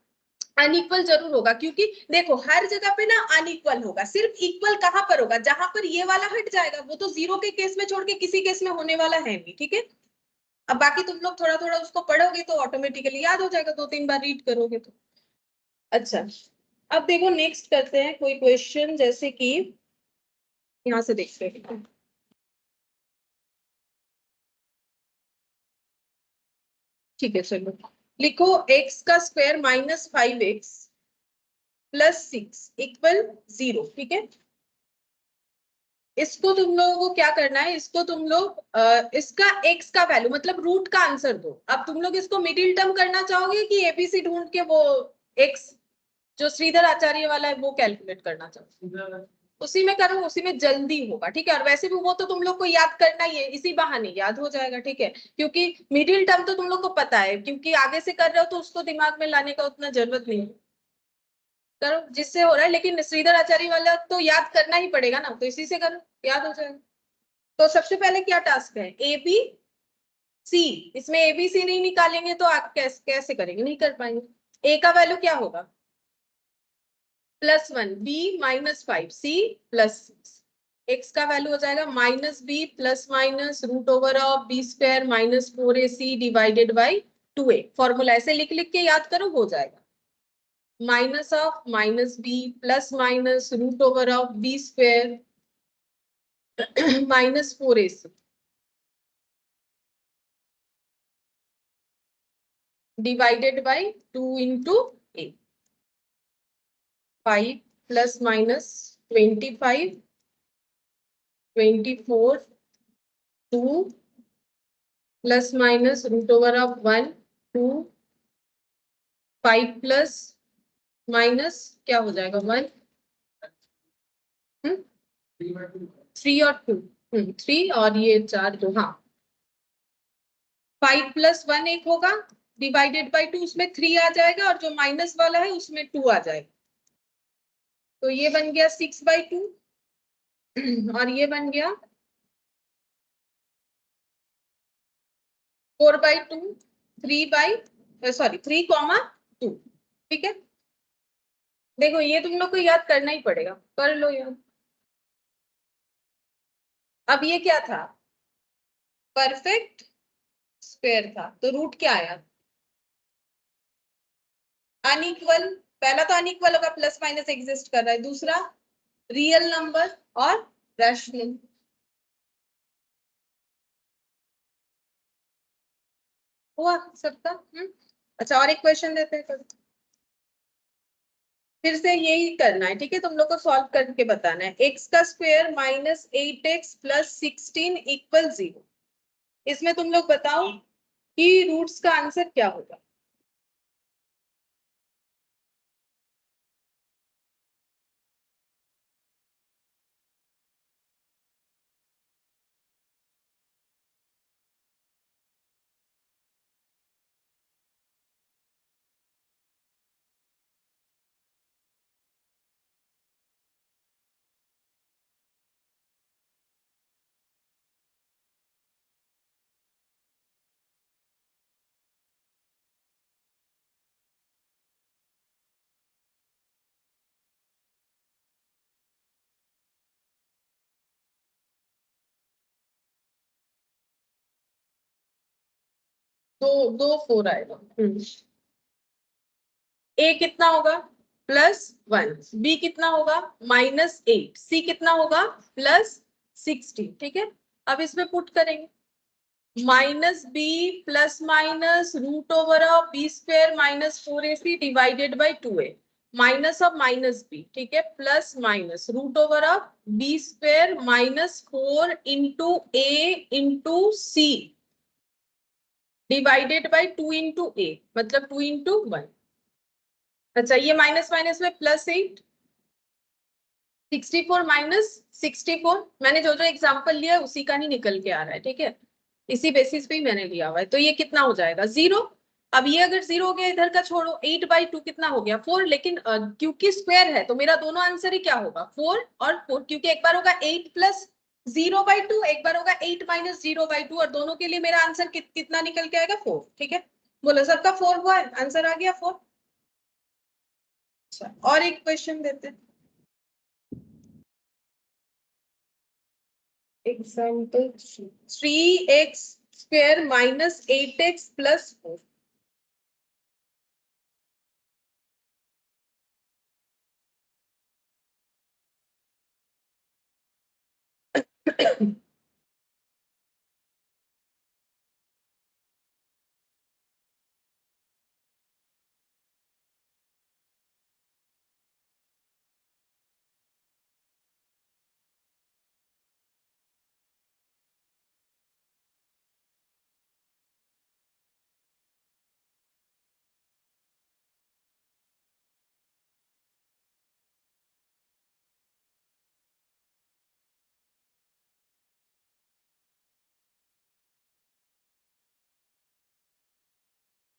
A: अनइक्वल जरूर होगा। क्योंकि देखो हर जगह पे ना अनइक्वल होगा, सिर्फ इक्वल कहां पर होगा, जहां पर ये वाला हट जाएगा, वो तो 0 के केस में छोड़ के किसी केस में होने वाला है नहीं, ठीक है। अब बाकी तुम लोग थोड़ा थोड़ा उसको पढ़ोगे तो ऑटोमेटिकली याद हो जाएगा, 2-3 बार रीड करोगे तो। अच्छा, अब देखो नेक्स्ट करते हैं कोई क्वेश्चन, जैसे कि यहां से देखते हैं। ठीक है, चलो लिखो x का स्क्वायर -5x + 6 = 0, ठीक है। इसको तुम लोगों को क्या करना है, इसको तुम लोग इसका x का वैल्यू मतलब रूट का आंसर दो। अब तुम लोग इसको मिडिल टर्म करना चाहोगे कि एबीसी ढूंढ के वो x जो श्रीधर आचार्य वाला है वो कैलकुलेट करना चाहोगे, उसी में करो, उसी में जल्दी होगा, ठीक है। और वैसे भी वो तो तुम लोग को याद करना ही है, इसी बहाने याद हो जाएगा, ठीक है। क्योंकि मिडिल टर्म तो तुम लोग को पता है, क्योंकि आगे से कर रहे हो तो उसको दिमाग में लाने का उतना जरूरत नहीं है, करो जिससे हो रहा है। लेकिन श्रीधर आचार्य वाला तो याद करना ही पड़ेगा ना, तो इसी से करो, याद हो जाएगा। तो सबसे पहले क्या टास्क है, ए बी सी, इसमें ए बी सी नहीं निकालेंगे तो आप कैसे करेंगे, नहीं कर पाएंगे। ए का वैल्यू क्या होगा, +1, बी -5, सी +6, एक्स का वैल्यू हो जाएगा -b ±√b² -4ac divided by 2a। Formula ऐसे लिख लिख के याद करो, हो जाएगा। -b ±√b² -4ac divided by 2 into a। 5 ± 25 24 2 ±√1 2 5 plus minus क्या हो जाएगा 1 3 और 2 3 और ये 4 2, हाँ 5 + 1 एक होगा डिवाइडेड बाई 2, उसमें 3 आ जाएगा और जो माइनस वाला है उसमें 2 आ जाएगा। तो ये बन गया 6/2 और ये बन गया 4/2 3,2, ठीक है। देखो ये तुम लोग को याद करना ही पड़ेगा, कर लो यार। अब ये क्या था, परफेक्ट स्क्वायर था, तो रूट क्या आया, अनइक्वल। पहला तो अनइक्वल होगा, प्लस माइनस एग्जिस्ट कर रहा है, दूसरा रियल नंबर और रैशनल। हुआ सबका। अच्छा, और एक क्वेश्चन देते हैं, फिर से यही करना है, ठीक है। तुम लोग को सॉल्व करके बताना है। x का स्क्वायर -8x + 16 = 0। इसमें तुम लोग बताओ कि रूट्स का आंसर क्या होगा। दो दो 4 आएगा। ए कितना होगा +1, बी कितना होगा -8, सी कितना होगा +16। ठीक है, अब इसमें पुट करेंगे -b ±√बी² -4ac divided by 2a, minus of -b। ठीक है, plus minus √b² -4 into a into c divided by 2 into a, मतलब 2 इंटू 1। अच्छा, ये माइनस माइनस में +8, 64 -64। मैंने जो जो एग्जांपल लिया है उसी का ही निकल के आ रहा है। ठीक है, इसी बेसिस पे ही मैंने लिया हुआ है। तो ये कितना हो जाएगा 0। अब ये अगर 0 हो गया, इधर का छोड़ो, 8/2 कितना हो गया 4। लेकिन क्योंकि स्क्वायर है तो मेरा दोनों आंसर ही क्या होगा 4 और 4, क्योंकि एक बार होगा 8 + 0/2, एक बार होगा 8 - 0/2, और दोनों के लिए मेरा आंसर कितना निकल के आएगा 4। ठीक है, बोलो सबका 4 हुआ है, आंसर आ गया 4। अच्छा, और एक क्वेश्चन देते हैं। Example 3x² -8x + 4।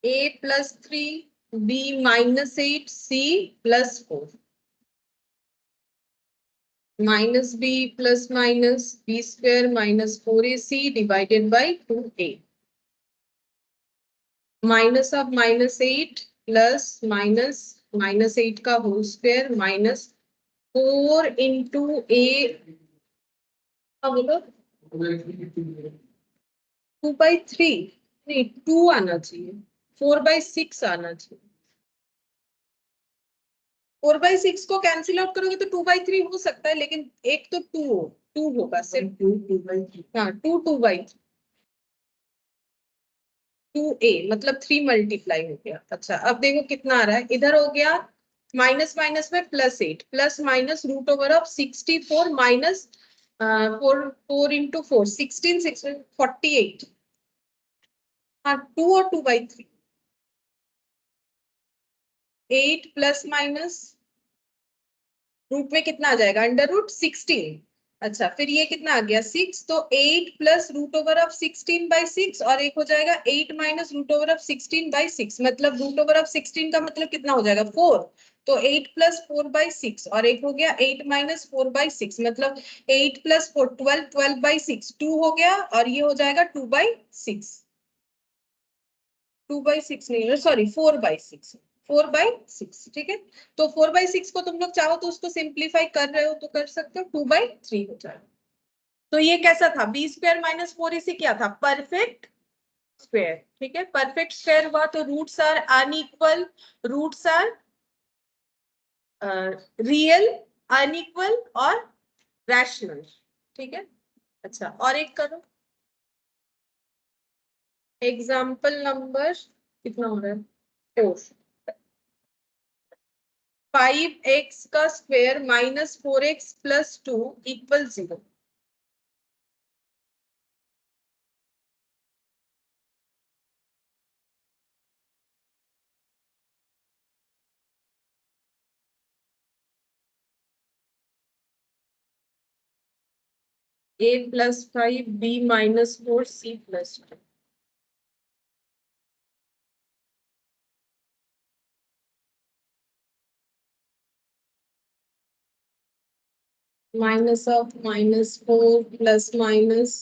A: a + 3 b -8 c +4 -b ± b² -4ac divided by 2a, minus of -8 plus minus -8 का होल स्क्वायर -4 इंटू a, बोलो 2/3, नहीं 2 आना चाहिए, 4/6 आना चाहिए। 4/6 को कैंसिल आउट करोगे तो 2/3 हो सकता है, लेकिन एक तो 2 होगा सिर्फ। 2 2/3 2a मतलब 3 मल्टीप्लाई हो गया। अच्छा, अब देखो कितना आ रहा है, इधर हो गया माइनस माइनस में +8 प्लस माइनस √64 माइनस 4 इंटू 4 16 6 48। हाँ, 2 और 2/3 8 प्लस माइनस रूट में कितना आ जाएगा √16। अच्छा, फिर ये कितना आ गया 6, तो 8 प्लस √16/6, और एक हो जाएगा 8 माइनस √16/6, मतलब √16 का मतलब कितना हो जाएगा 4। तो 8 + 4/6, और एक हो गया 8 माइनस 4/6, मतलब 8 + 4 12 12/6 2 हो गया, और ये हो जाएगा 2/6। 2/6 नहीं, सॉरी 4/6, 4/6। ठीक है, तो 4/6 को तुम लोग चाहो तो उसको सिंप्लीफाई कर रहे हो तो कर सकते हो, 2/3 हो जाएगा। तो ये कैसा था, b² -4ac क्या था, परफेक्ट स्क्वायर। ठीक है, परफेक्ट स्क्वायर हुआ तो roots are unequal, roots are real, unequal और रैशनल। ठीक है, अच्छा और एक करो, एग्जाम्पल नंबर कितना हो रहा है 4। 5x² -4x + 2 = 0। a plus 5 b minus 4 c plus 2 minus of minus 4 plus minus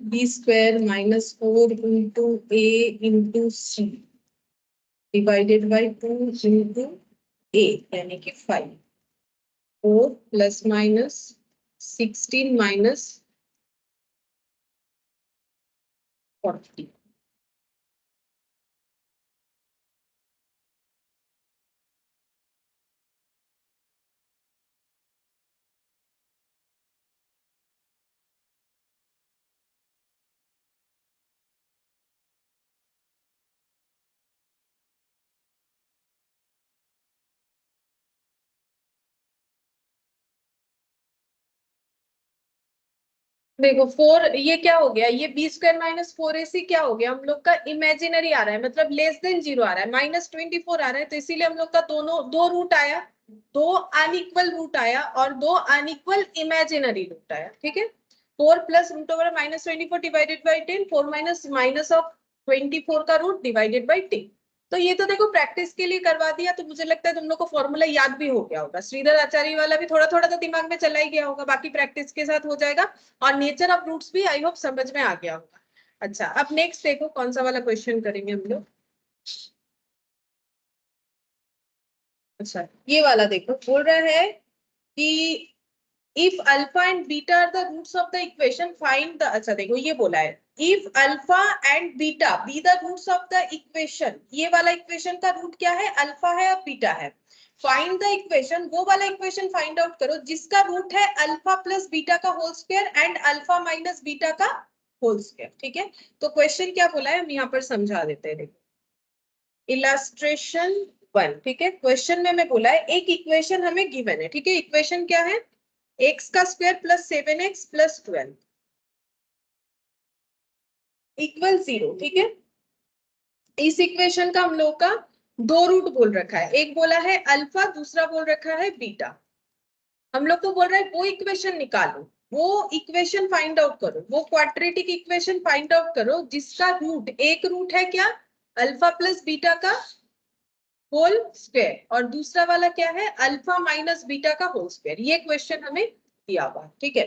A: b square minus 4 into a into c divided by 2 into a यानी कि 5 4 plus minus 16 minus 40 देखो 4 ये क्या हो गया, ये बी स्क्वायर माइनस 4ac क्या हो गया हम लोग का इमेजिनरी आ रहा है, मतलब लेस देन 0 आ रहा है, -24 आ रहा है, तो इसीलिए हम लोग का दोनों दो रूट आया, दो अनइक्वल रूट आया और दो अनइक्वल इमेजिनरी रूट आया। ठीक है, 4 plus root over -24 divided by 10, 4 minus minus of 24 का रूट डिवाइडेड बाई 10। तो ये तो देखो प्रैक्टिस के लिए करवा दिया, तो मुझे लगता है तुम लोग को फॉर्मूला याद भी हो गया होगा, श्रीधर आचार्य वाला भी थोड़ा थोड़ा तो दिमाग में चला ही गया होगा, बाकी प्रैक्टिस के साथ हो जाएगा। और नेचर ऑफ रूट्स भी आई होप समझ में आ गया होगा। अच्छा, अब नेक्स्ट देखो कौन सा वाला क्वेश्चन करेंगे हम लोग। अच्छा, ये वाला देखो, बोल रहा है कि if alpha and beta are the roots of the equation find the, अच्छा देखो ये बोला है if alpha and beta be the roots of the equation, ये वाला इक्वेशन का रूट क्या है, अल्फा है और बीटा है, फाइंड द इक्वेशन, वो वाला इक्वेशन फाइंड आउट करो जिसका रूट है अल्फा प्लस बीटा का whole square and alpha minus beta का होल स्क्वायर। ठीक है, तो क्वेश्चन क्या बोला है हम यहाँ पर समझा देते हैं। देखो इलास्ट्रेशन 1, ठीक है, क्वेश्चन में मैं बोला है एक इक्वेशन हमें गिवन है। ठीक है, इक्वेशन क्या है, एक्स का स्क्वायर प्लस 7x प्लस 12 इक्वल 0। ठीक है, इस इक्वेशन का हम लोग का दो रूट बोल रखा है, एक बोला है अल्फा, दूसरा बोल रखा है बीटा। हम लोग को बोल रहा है वो इक्वेशन निकालो, वो इक्वेशन फाइंड आउट करो, वो क्वाड्रेटिक इक्वेशन फाइंड आउट करो जिसका रूट, एक रूट है क्या, अल्फा प्लस बीटा का होल स्क्वायर और दूसरा वाला क्या है, अल्फा माइनस बीटा का होल स्क्वायर। ये क्वेश्चन हमें दिया हुआ। ठीक है,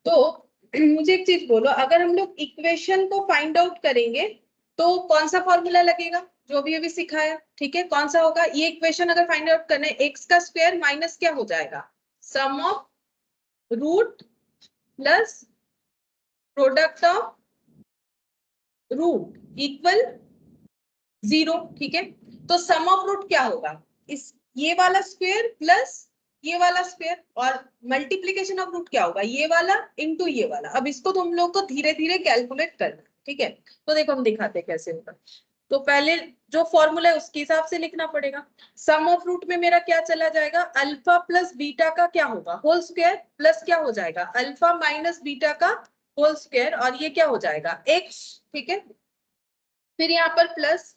A: तो मुझे एक चीज बोलो, अगर हम लोग इक्वेशन को फाइंड आउट करेंगे तो कौन सा फॉर्मूला लगेगा, जो भी अभी सिखाया। ठीक है, कौन सा होगा, ये इक्वेशन अगर फाइंड आउट करना है, एक्स का स्क्वायर माइनस क्या हो जाएगा, sum of root plus product of root equal 0। ठीक है, तो सम ऑफ रूट क्या होगा, इस ये वाला स्क्वायर प्लस ये वाला स्क्वायर, और मल्टीप्लीकेशन ऑफ रूट क्या होगा, ये वाला इंटू ये वाला। अब इसको तुम लोग को धीरे धीरे कैलकुलेट करना। ठीक है, तो देखो हम दिखाते हैं कैसे होगा। तो पहले जो फॉर्मूला है उसके हिसाब से लिखना पड़ेगा। सम ऑफ रूट में मेरा क्या चला जाएगा, अल्फा प्लस बीटा का क्या होगा होल स्क्वायर प्लस क्या हो जाएगा, अल्फा माइनस बीटा का होल स्क्वायर, और ये क्या हो जाएगा एक्स। ठीक है, फिर यहाँ पर प्लस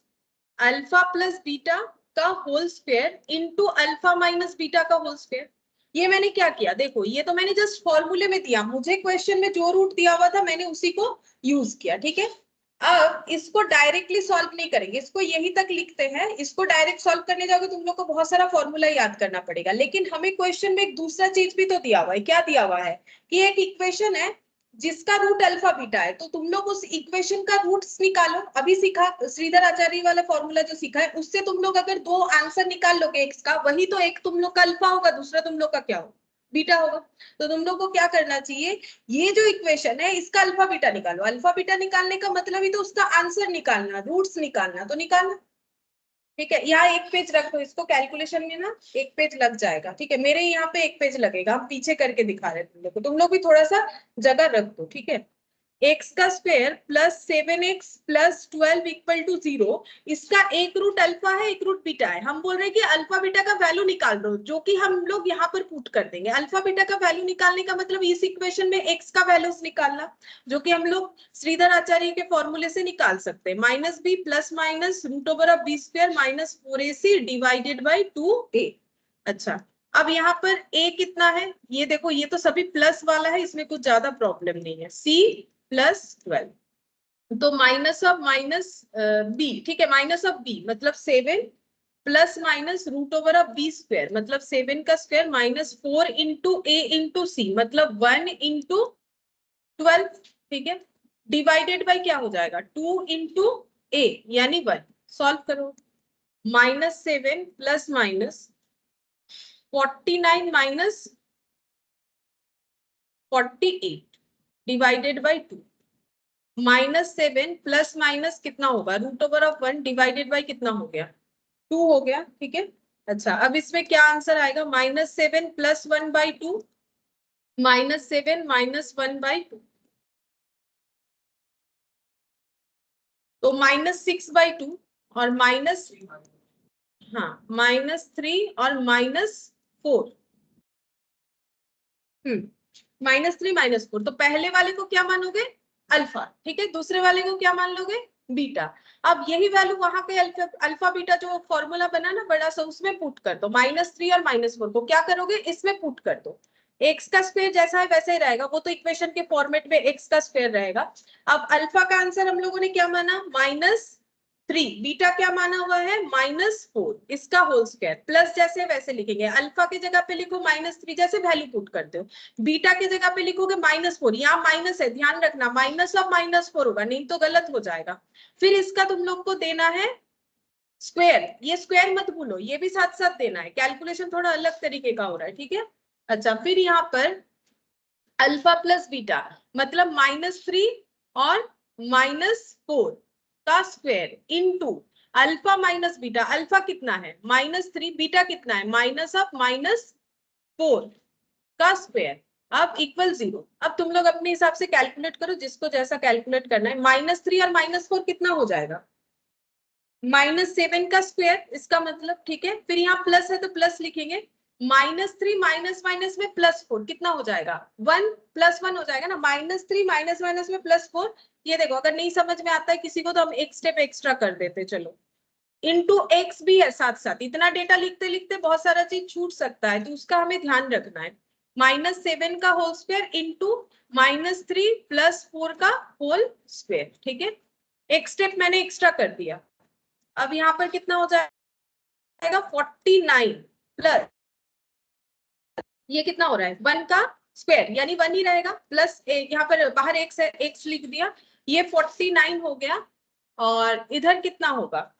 A: अल्फा प्लस बीटा का whole square into alpha minus beta का होल स्क्वायर। ये मैंने क्या किया, देखो ये तो मैंने जस्ट फॉर्मूले में दिया, मुझे क्वेश्चन में जो रूट दिया हुआ था मैंने उसी को यूज किया। ठीक है, अब इसको डायरेक्टली सॉल्व नहीं करेंगे, इसको यहीं तक लिखते हैं, इसको डायरेक्ट सॉल्व करने जाओगे तुम लोग को बहुत सारा फॉर्मूला याद करना पड़ेगा। लेकिन हमें क्वेश्चन में एक दूसरा चीज भी तो दिया हुआ है, क्या दिया हुआ है कि एक इक्वेशन है जिसका रूट अल्फा बीटा है, तो तुम लोग उस इक्वेशन का रूट्स निकालो। अभी सीखा श्रीधर आचार्य वाला फॉर्मूला जो सीखा है उससे तुम लोग अगर दो आंसर निकाल लोगे एक्स का, वही तो एक तुम लोग का अल्फा होगा, दूसरा तुम लोग का क्या होगा, बीटा होगा। तो तुम लोग को क्या करना चाहिए, ये जो इक्वेशन है इसका अल्फा बीटा निकालो। अल्फा बीटा निकालने का मतलब ही तो उसका आंसर निकालना, रूट्स निकालना, तो निकालना। ठीक है, यहाँ एक पेज रख दो, इसको कैलकुलेशन में ना एक पेज लग जाएगा। ठीक है, मेरे यहाँ पे एक पेज लगेगा, हम पीछे करके दिखा रहे हैं तुम लोग को, तुम लोग भी थोड़ा सा जगह रख दो। ठीक है, एक्स का स्क्वायर प्लस 7x प्लस 12 इक्वल टू 0, इसका एक रूट अल्फा है एक रूट बीटा है। हम बोल रहे हैं कि अल्फा बीटा का वैल्यू निकाल दो, जो कि हम लोग यहाँ पर पुट कर देंगे। अल्फा बीटा का वैल्यू निकालने का मतलब इस इक्वेशन में एक्स का वैल्यूज निकालना, जो कि हम लोग श्रीधर आचार्य के फॉर्मूले से निकाल सकते हैं, minus b plus minus root over of b square minus 4ac divided by 2a। अच्छा, अब यहाँ पर a कितना है, ये देखो ये तो सभी प्लस वाला है, इसमें कुछ ज्यादा प्रॉब्लम नहीं है, c प्लस 12, तो माइनस ऑफ माइनस b, ठीक है, माइनस ऑफ b मतलब 7 plus minus root over of b square मतलब 7 का square minus 4 into a into c मतलब 1 इंटू 12, ठीक है, डिवाइडेड बाय क्या हो जाएगा 2 इंटू a यानी 1, सॉल्व करो, -7 plus minus 49 minus 48 divided by 2, -7 plus minus कितना होगा root over of 1 divided by कितना हो गया 2 हो गया, ठीक है। अच्छा अब इसमें क्या आंसर आएगा, -7 प्लस 1 बाई 2, -7 माइनस 1 बाई 2, तो -6 बाई 2 और माइनस, हाँ -3 और -4, -3 -4, तो पहले वाले को क्या मानोगे अल्फा, ठीक है, दूसरे वाले को क्या मान लोगे बीटा। अब यही वैल्यू वहां पे अल्फा बीटा जो फॉर्मूला बना ना बड़ा सा उसमें पुट कर दो, -3 और -4 को क्या करोगे इसमें पुट कर दो, एक्स का स्क्वायर जैसा है वैसा ही रहेगा, वो तो इक्वेशन के फॉर्मेट में एक्स का स्क्वायर रहेगा। अब अल्फा का आंसर हम लोगों ने क्या माना -3, बीटा क्या माना हुआ है -4, इसका होल स्क्वायर प्लस जैसे वैसे लिखेंगे, अल्फा की जगह पे लिखो -3 जैसे वैल्यू पुट करते हो, बीटा की जगह पे लिखोगे -4, यहाँ माइनस है ध्यान रखना, माइनस ऑफ -4 होगा नहीं तो गलत हो जाएगा। फिर इसका तुम लोग को देना है स्क्वायर, ये स्क्वायर मत भूलो, ये भी साथ साथ देना है, कैलकुलेशन थोड़ा अलग तरीके का हो रहा है, ठीक है। अच्छा फिर यहाँ पर अल्फा प्लस बीटा मतलब -3 और -4 का square into alpha minus beta, alpha कितना है -3, बीटा कितना है -4 का स्क्वायर, अब इक्वल 0। अब तुम लोग अपने हिसाब से कैलकुलेट करो, जिसको जैसा कैलकुलेट करना है, -3 और -4 कितना हो जाएगा -7 का स्क्वायर, इसका मतलब, ठीक है, फिर यहाँ प्लस है तो प्लस लिखेंगे, -3 माइनस माइनस में +4 कितना हो जाएगा 1 + 1 हो जाएगा ना, -3 माइनस माइनस में +4, ये देखो अगर नहीं समझ में आता है किसी को तो हम एक स्टेप एक्स्ट्रा कर देते, चलो इंटू एक्स भी है साथ साथ, इतना डेटा लिखते लिखते बहुत सारा चीज छूट सकता है तो उसका हमें ध्यान रखना है, -7 का होल स्क्वायर इंटू -3 + 4 का होल स्क्वायर, ठीक है, एक स्टेप मैंने एक्स्ट्रा कर दिया। अब यहाँ पर कितना हो जाएगा 49 प्लस, ये कितना हो रहा है 1 का स्क्वायर यानी 1 ही रहेगा, प्लस यहाँ पर बाहर एक्स लिख दिया, ये 49 हो गया, और इधर कितना होगा,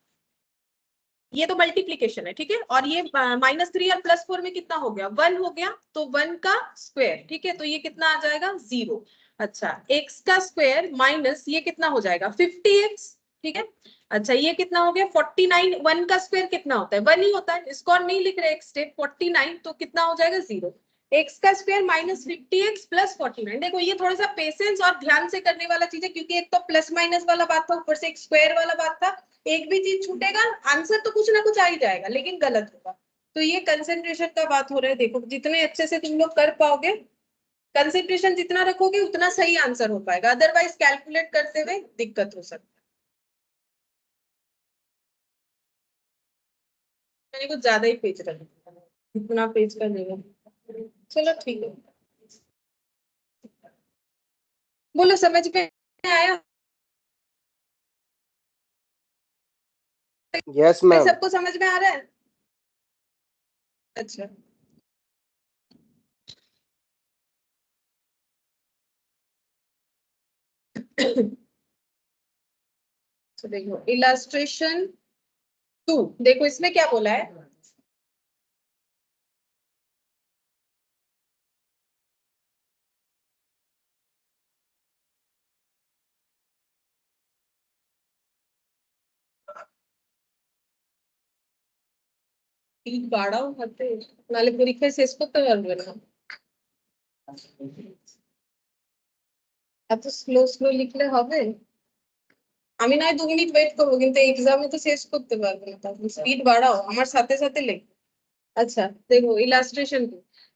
A: ये तो मल्टीप्लीकेशन है, ठीक है, और ये -3 और +4 में कितना हो गया 1 हो गया, तो 1 का स्क्वायर, ठीक है, तो ये कितना आ जाएगा 0। अच्छा x का स्क्वायर माइनस ये कितना हो जाएगा 50x, ठीक है। अच्छा ये कितना हो गया 49, 1 का स्क्वायर कितना होता है 1 ही होता है, इसको और नहीं लिख रहे एक स्टेप 49, तो कितना हो जाएगा 0, x का स्क्वायर -50x + 49, देखो ये थोड़ा सा पेशेंस और ध्यान से करने वाला चीज है, क्योंकि एक तो प्लस माइनस वाला बात था, ऊपर से एक स्क्वायर वाला बात था, एक भी चीज छूटेगा आंसर तो कुछ ना कुछ आ ही जाएगा लेकिन गलत होगा, तो ये कंसेंट्रेशन का बात हो रहा है, देखो जितने अच्छे से तुम लोग कर पाओगे, कंसेंट्रेशन जितना रखोगे उतना सही आंसर हो पाएगा, अदरवाइज कैलकुलेट करते हुए दिक्कत हो सकती है। मैंने कुछ ज्यादा ही पेज रख दिया, इतना पेज का देगा, चलो ठीक है, बोलो समझ में आया,
C: यस मैम।
A: सबको समझ में आ रहा है, अच्छा तो देखो इलास्ट्रेशन 2, देखो इसमें क्या बोला है, ಈಗ ಬಾಡ ಮತ್ತೆ ನಾಳೆ ಪರೀಕ್ಷೆ ಸೇರಿಸ್ಕೊತೇವಲ್ವೇನೋ, এত স্লো স্লো লিখলে হবে, আমি নয় 2 মিনিট ওয়েট করবো কিন্তু এক্সামে তো শেষ করতে পারবো না, তাহলে স্পিড বাড়াও আমার সাথে সাথে লেখো। अच्छा देखो illustration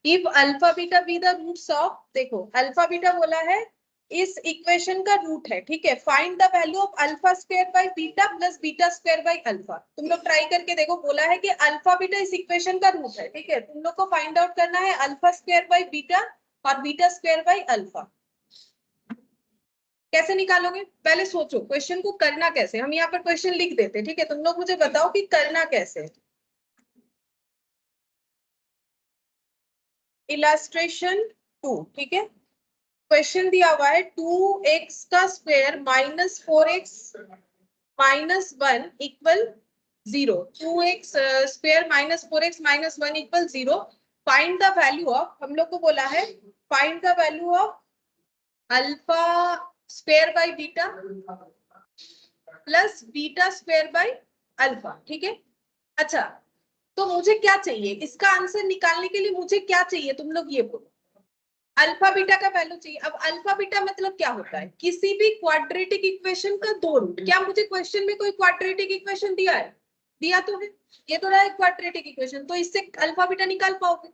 A: if alpha beta be the roots of, देखो अल्फा बीटा बोला है इस इक्वेशन का रूट है, ठीक है। Find the value of alpha square by beta plus beta square by alpha. तुम लोग ट्राई करके देखो, बोला है कि अल्फा बीटा इस इक्वेशन का रूट है, ठीक है। तुम लोग को फाइंड आउट करना है अल्फा स्क्वायर बाय बीटा और बीटा स्क्वायर बाय अल्फा। कैसे निकालोगे, पहले सोचो क्वेश्चन को करना कैसे। हम यहाँ पर क्वेश्चन लिख देते, ठीक है। तुम लोग मुझे बताओ कि करना कैसे। इलास्ट्रेशन 2, ठीक है। क्वेश्चन दिया हुआ है 2x का square minus 4x minus 1 equal 0। 2x square minus 4x minus 1 equal 0। Find the value of, हम लोग को बोला है find the value of alpha square by beta plus beta square by alpha, ठीक है। अच्छा, तो मुझे क्या चाहिए इसका आंसर निकालने के लिए, मुझे क्या चाहिए तुम लोग ये बोलो। अल्फा बीटा का वैल्यू चाहिए। अब अल्फा बीटा मतलब क्या होता है, किसी भी क्वाड्रेटिक इक्वेशन का दो रूट। क्या मुझे क्वेश्चन में कोई क्वाड्रेटिक इक्वेशन दिया है? दिया तो है, ये तो रहा है क्वाड्रेटिक इक्वेशन, तो इससे अल्फा बीटा निकाल पाओगे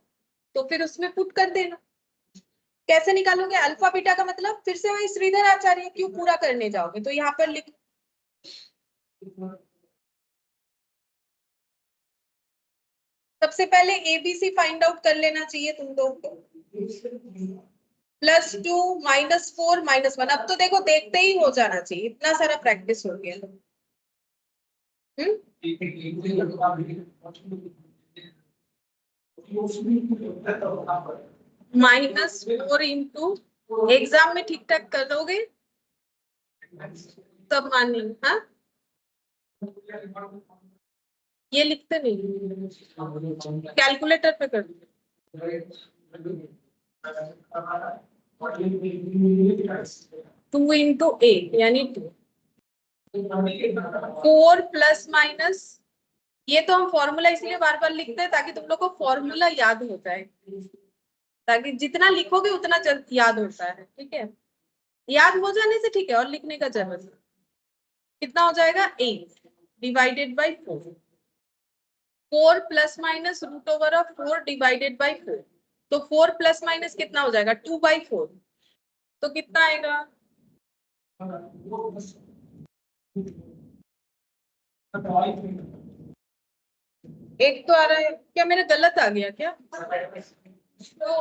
A: तो फिर उसमें पुट कर देना। कैसे निकालोगे अल्फा बीटा का मतलब, फिर से वही श्रीधर आचार्य क्यों पूरा करने जाओगे, तो यहाँ पर लिख, सबसे पहले एबीसी फाइंड आउट कर लेना चाहिए तुम लोग को। +2 -4 -1। अब तो देखो देखते ही हो जाना चाहिए, इतना सारा प्रैक्टिस हो गया। -4 इंटू, एग्जाम में ठीक ठाक कर दोगे तब मानिए। हाँ, ये लिखते नहीं, कैलकुलेटर पे कर दो। 2 इंटू 8 यानी 2। 4 प्लस माइनस, ये तो हम फॉर्मूला इसलिए बार बार लिखते हैं ताकि तुम लोग को फॉर्मूला याद होता है, ताकि जितना लिखोगे उतना जल्द याद होता है, ठीक है। याद हो जाने से ठीक है, और लिखने का जरूरत नहीं। कितना हो जाएगा 8 divided by 4। 4 plus minus root over of 4 divided by 4। तो 4 प्लस माइनस कितना हो जाएगा 2/4। तो कितना आएगा, एक तो आ रहा है क्या, मेरा गलत आ गया क्या? ओ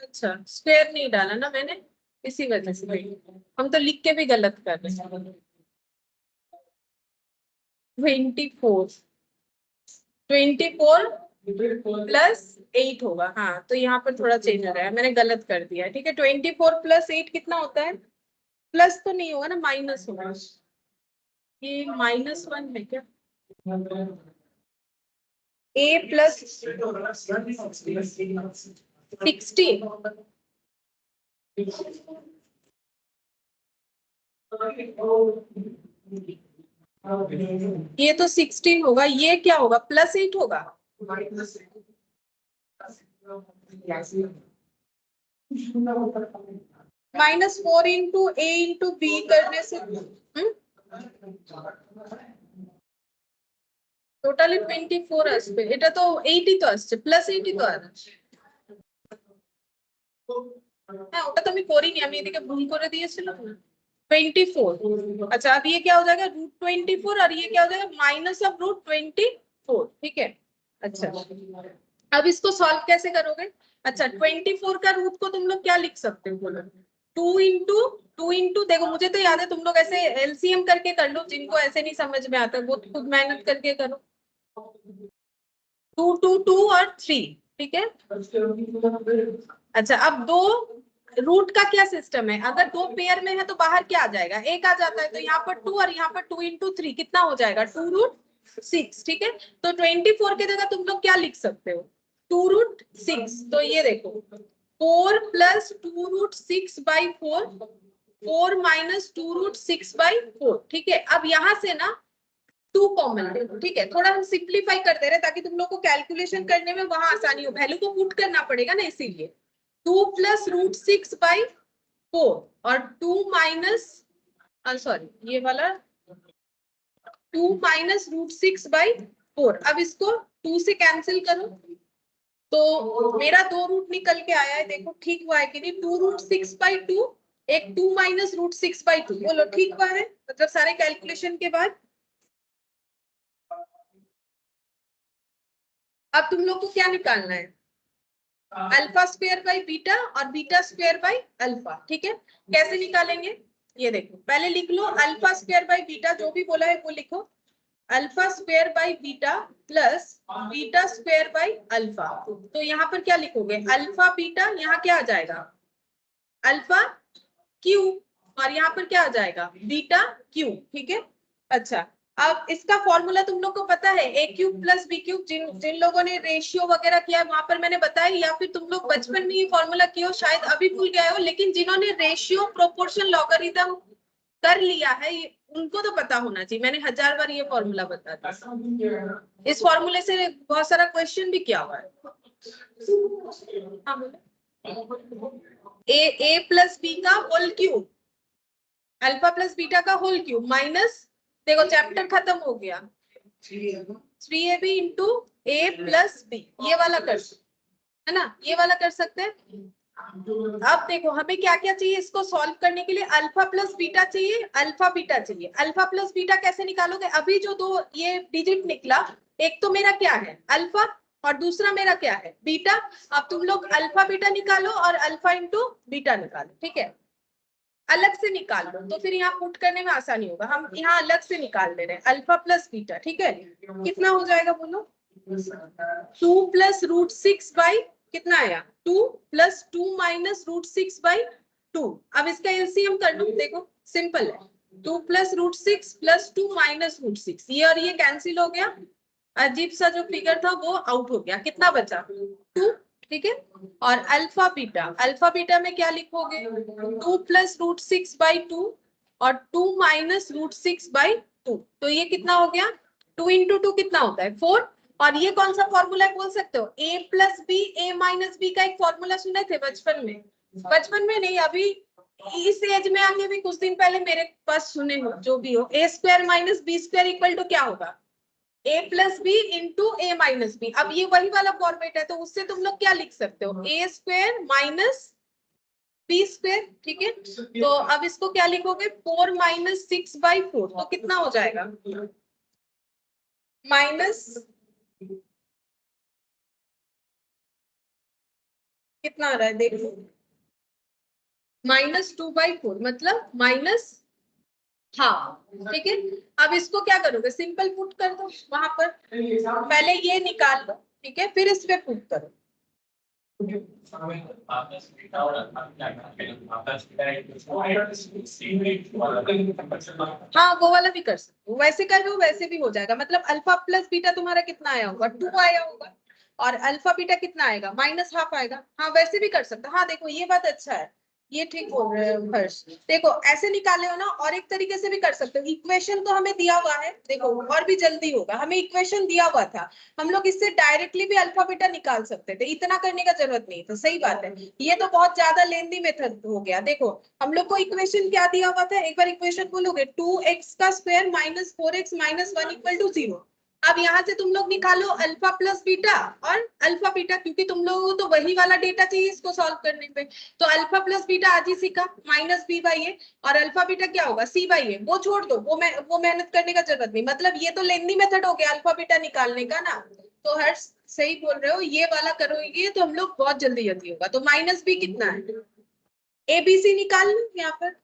A: अच्छा, स्क्वायर नहीं डाला ना मैंने, इसी वजह से। हम तो लिख के भी गलत कर रहे हैं। 24 प्लस 8 होगा। हाँ, तो यहाँ पर थोड़ा चेंज हो रहा है, मैंने गलत कर दिया है, ठीक है। 24 प्लस 8 कितना होता है, प्लस तो नहीं होगा ना, माइनस होगा। ये -1 है क्या, a प्लस 16। ये तो 16 होगा, ये क्या होगा +8 होगा। -4 इंटू a इंटू बी करने से টোটালি 24 আসবে, এটা তো 80 তো আসছে, +80 তো আসছে। হ্যাঁ, ওটা তো আমি করিনি, আমি এদিকে ভুল করে দিয়েছিলাম না। 24। अच्छा, अब ये क्या हो जाएगा √24 और ये क्या हो जाएगा -√24, ठीक है। अच्छा, अब इसको सॉल्व कैसे करोगे। अच्छा, 24 का रूट को तुम लोग क्या लिख सकते हो बोलो। 2 इंटू देखो, मुझे तो याद है, तुम लोग ऐसे एलसीएम करके कर लो, जिनको ऐसे नहीं समझ में आता वो खुद मेहनत करके करो। 2 2 2 और 3, ठीक है। अच्छा, अब दो रूट का क्या सिस्टम है, अगर दो पेयर में है तो बाहर क्या आ जाएगा, एक आ जाता है। तो यहाँ पर 2 और यहाँ पर 2 इंटू 3 कितना हो जाएगा 2√6, ठीक है। तो 24 की जगह तुम लोग क्या लिख सकते हो 2√6। तो ये देखो 4 प्लस 2√6/4, 4 माइनस 2√6/4, ठीक है। अब यहाँ से ना 2 कॉमन ले लो, ठीक है। थोड़ा हम सिंप्लीफाई कर दे रहे ताकि तुम लोग को कैलकुलेशन करने में वहां आसानी हो, वैल्यू को पुट करना पड़ेगा ना, इसीलिए 2 प्लस √6/4 और 2 माइनस, सॉरी ये वाला 2 माइनस √6/4। अब इसको 2 से कैंसिल करो तो मेरा 2 रूट निकल के आया है, देखो ठीक हुआ है कि नहीं। 2√6/2 एक 2 माइनस रूट 6/2। बोलो ठीक हुआ है, मतलब सारे कैलकुलेशन के बाद। अब तुम लोग को क्या निकालना है, अल्फा स्क्वायर बाई बीटा और बीटा स्क्वायर बाई अल्फा। ठीक है, कैसे निकालेंगे ये देखो, पहले लिख लो अल्फा स्क्वायर बाई बीटा, जो भी बोला है वो लिखो, alpha square by beta plus beta square by alpha. तो यहाँ पर क्या लिखोगे, अल्फा बीटा, यहाँ क्या आ जाएगा अल्फा क्यू, और यहाँ पर क्या आ जाएगा बीटा क्यू। ठीक है, अच्छा अब इसका फॉर्मूला तुम लोग को पता है, ए क्यूब प्लस बी क्यूब। जिन लोगों ने रेशियो वगैरह किया है वहां पर मैंने बताया, या फिर तुम लोग बचपन में ये फॉर्मूला किए हो, शायद अभी भूल गए हो, लेकिन जिन्होंने रेशियो प्रोपोर्शन लॉगरिथम कर लिया है उनको तो पता होना चाहिए, मैंने 1000 बार ये फॉर्मूला बता दिया। इस फॉर्मूले से बहुत सारा क्वेश्चन भी किया हुआ है। ए प्लस बी का whole cube, alpha plus beta का होल क्यूब माइनस, देखो चैप्टर खत्म हो गया, 3ab into A plus B, ये वाला कर है ना, ये वाला कर सकते हैं। अब देखो हमें क्या क्या चाहिए इसको सॉल्व करने के लिए, अल्फा प्लस बीटा चाहिए, अल्फा बीटा चाहिए। अल्फा प्लस बीटा कैसे निकालोगे, अभी जो दो ये डिजिट निकला, एक तो मेरा क्या है अल्फा और दूसरा मेरा क्या है बीटा। अब तुम लोग अल्फा बीटा निकालो और अल्फा इंटू बीटा निकालो। ठीक है, अलग से निकाल लो तो फिर यहाँ पुट करने में आसानी होगा, हम यहाँ अलग से निकाल ले रहे हैं अल्फा प्लस बीटा। ठीक है, कितना हो जाएगा बोलो, 2 प्लस रूट 6 बाई कितना आया 2 प्लस 2 माइनस रूट 6/2। अब इसका एलसीएम कर लो, देखो सिंपल है, 2 plus root 6 plus 2 minus root 6, ये और ये कैंसिल हो गया, अजीब सा जो फिगर था वो आउट हो गया, कितना बचा 2। ठीक है, और अल्फा बीटा में क्या लिखोगे, 2 प्लस रूट 6/2 और 2 माइनस रूट 6/2। तो ये कितना हो गया, 2 इंटू 2 कितना होता है 4। और ये कौन सा फॉर्मूला है बोल सकते हो, ए प्लस बी ए माइनस बी का एक फॉर्मूला सुने थे बचपन में, बचपन में नहीं अभी इस एज में आके भी कुछ दिन पहले मेरे पास सुने हो, जो भी हो, A square minus B square equal to क्या होगा A plus B into A minus B. अब ये वही वाला फॉर्मेट है, तो उससे तुम लोग क्या लिख सकते हो, A square minus B square. ठीक है, तो अब इसको क्या लिखोगे 4 माइनस 6/4, तो कितना हो जाएगा माइनस कितना आ रहा है देखो, -2/4 मतलब माइनस हाफ। ठीक है, अब इसको क्या करोगे सिंपल पुट कर दो वहां पर, पहले ये निकाल लो। ठीक है, फिर इस पे पुट करो, हाँ वो वाला भी कर सकते हो, वैसे कर रहे हो वैसे भी हो जाएगा। मतलब अल्फा प्लस बीटा तुम्हारा कितना आया होगा 2 आया होगा, और अल्फा बीटा कितना आएगा -हाफ आएगा। हाँ वैसे भी कर सकते हो, हाँ देखो ये बात अच्छा है, ये ठीक बोल रहे हो हर्ष। देखो ऐसे निकाले हो ना, और एक तरीके से भी कर सकते हो, इक्वेशन तो हमें दिया हुआ है, देखो और भी जल्दी होगा, हमें इक्वेशन दिया हुआ था, हम लोग इससे डायरेक्टली भी अल्फा बीटा निकाल सकते थे, इतना करने का जरूरत नहीं था। सही बात है, ये तो बहुत ज्यादा लेंदी मेथड हो गया। देखो हम लोग को इक्वेशन क्या दिया हुआ था, एक बार इक्वेशन बोलोगे 2x का square minus 4x minus 1 equal to 0। अब यहाँ से तुम लोग निकालो अल्फा प्लस बीटा और अल्फा बीटा, क्योंकि तुम लोगों को तो वही वाला डेटा चाहिए इसको सॉल्व करने पे। तो अल्फा प्लस बीटा आज ही सीखा, माइनस b/a, और अल्फा बीटा क्या होगा c/a, वो छोड़ दो, वो मेहनत करने का जरूरत नहीं, मतलब ये तो लेंदी मेथड हो गया अल्फा बीटा निकालने का ना। तो हर सही बोल रहे हो, ये वाला करोगे तो हम लोग बहुत जल्दी जल्दी होगा। तो माइनस b कितना है, abc निकाल लो यहाँ पर,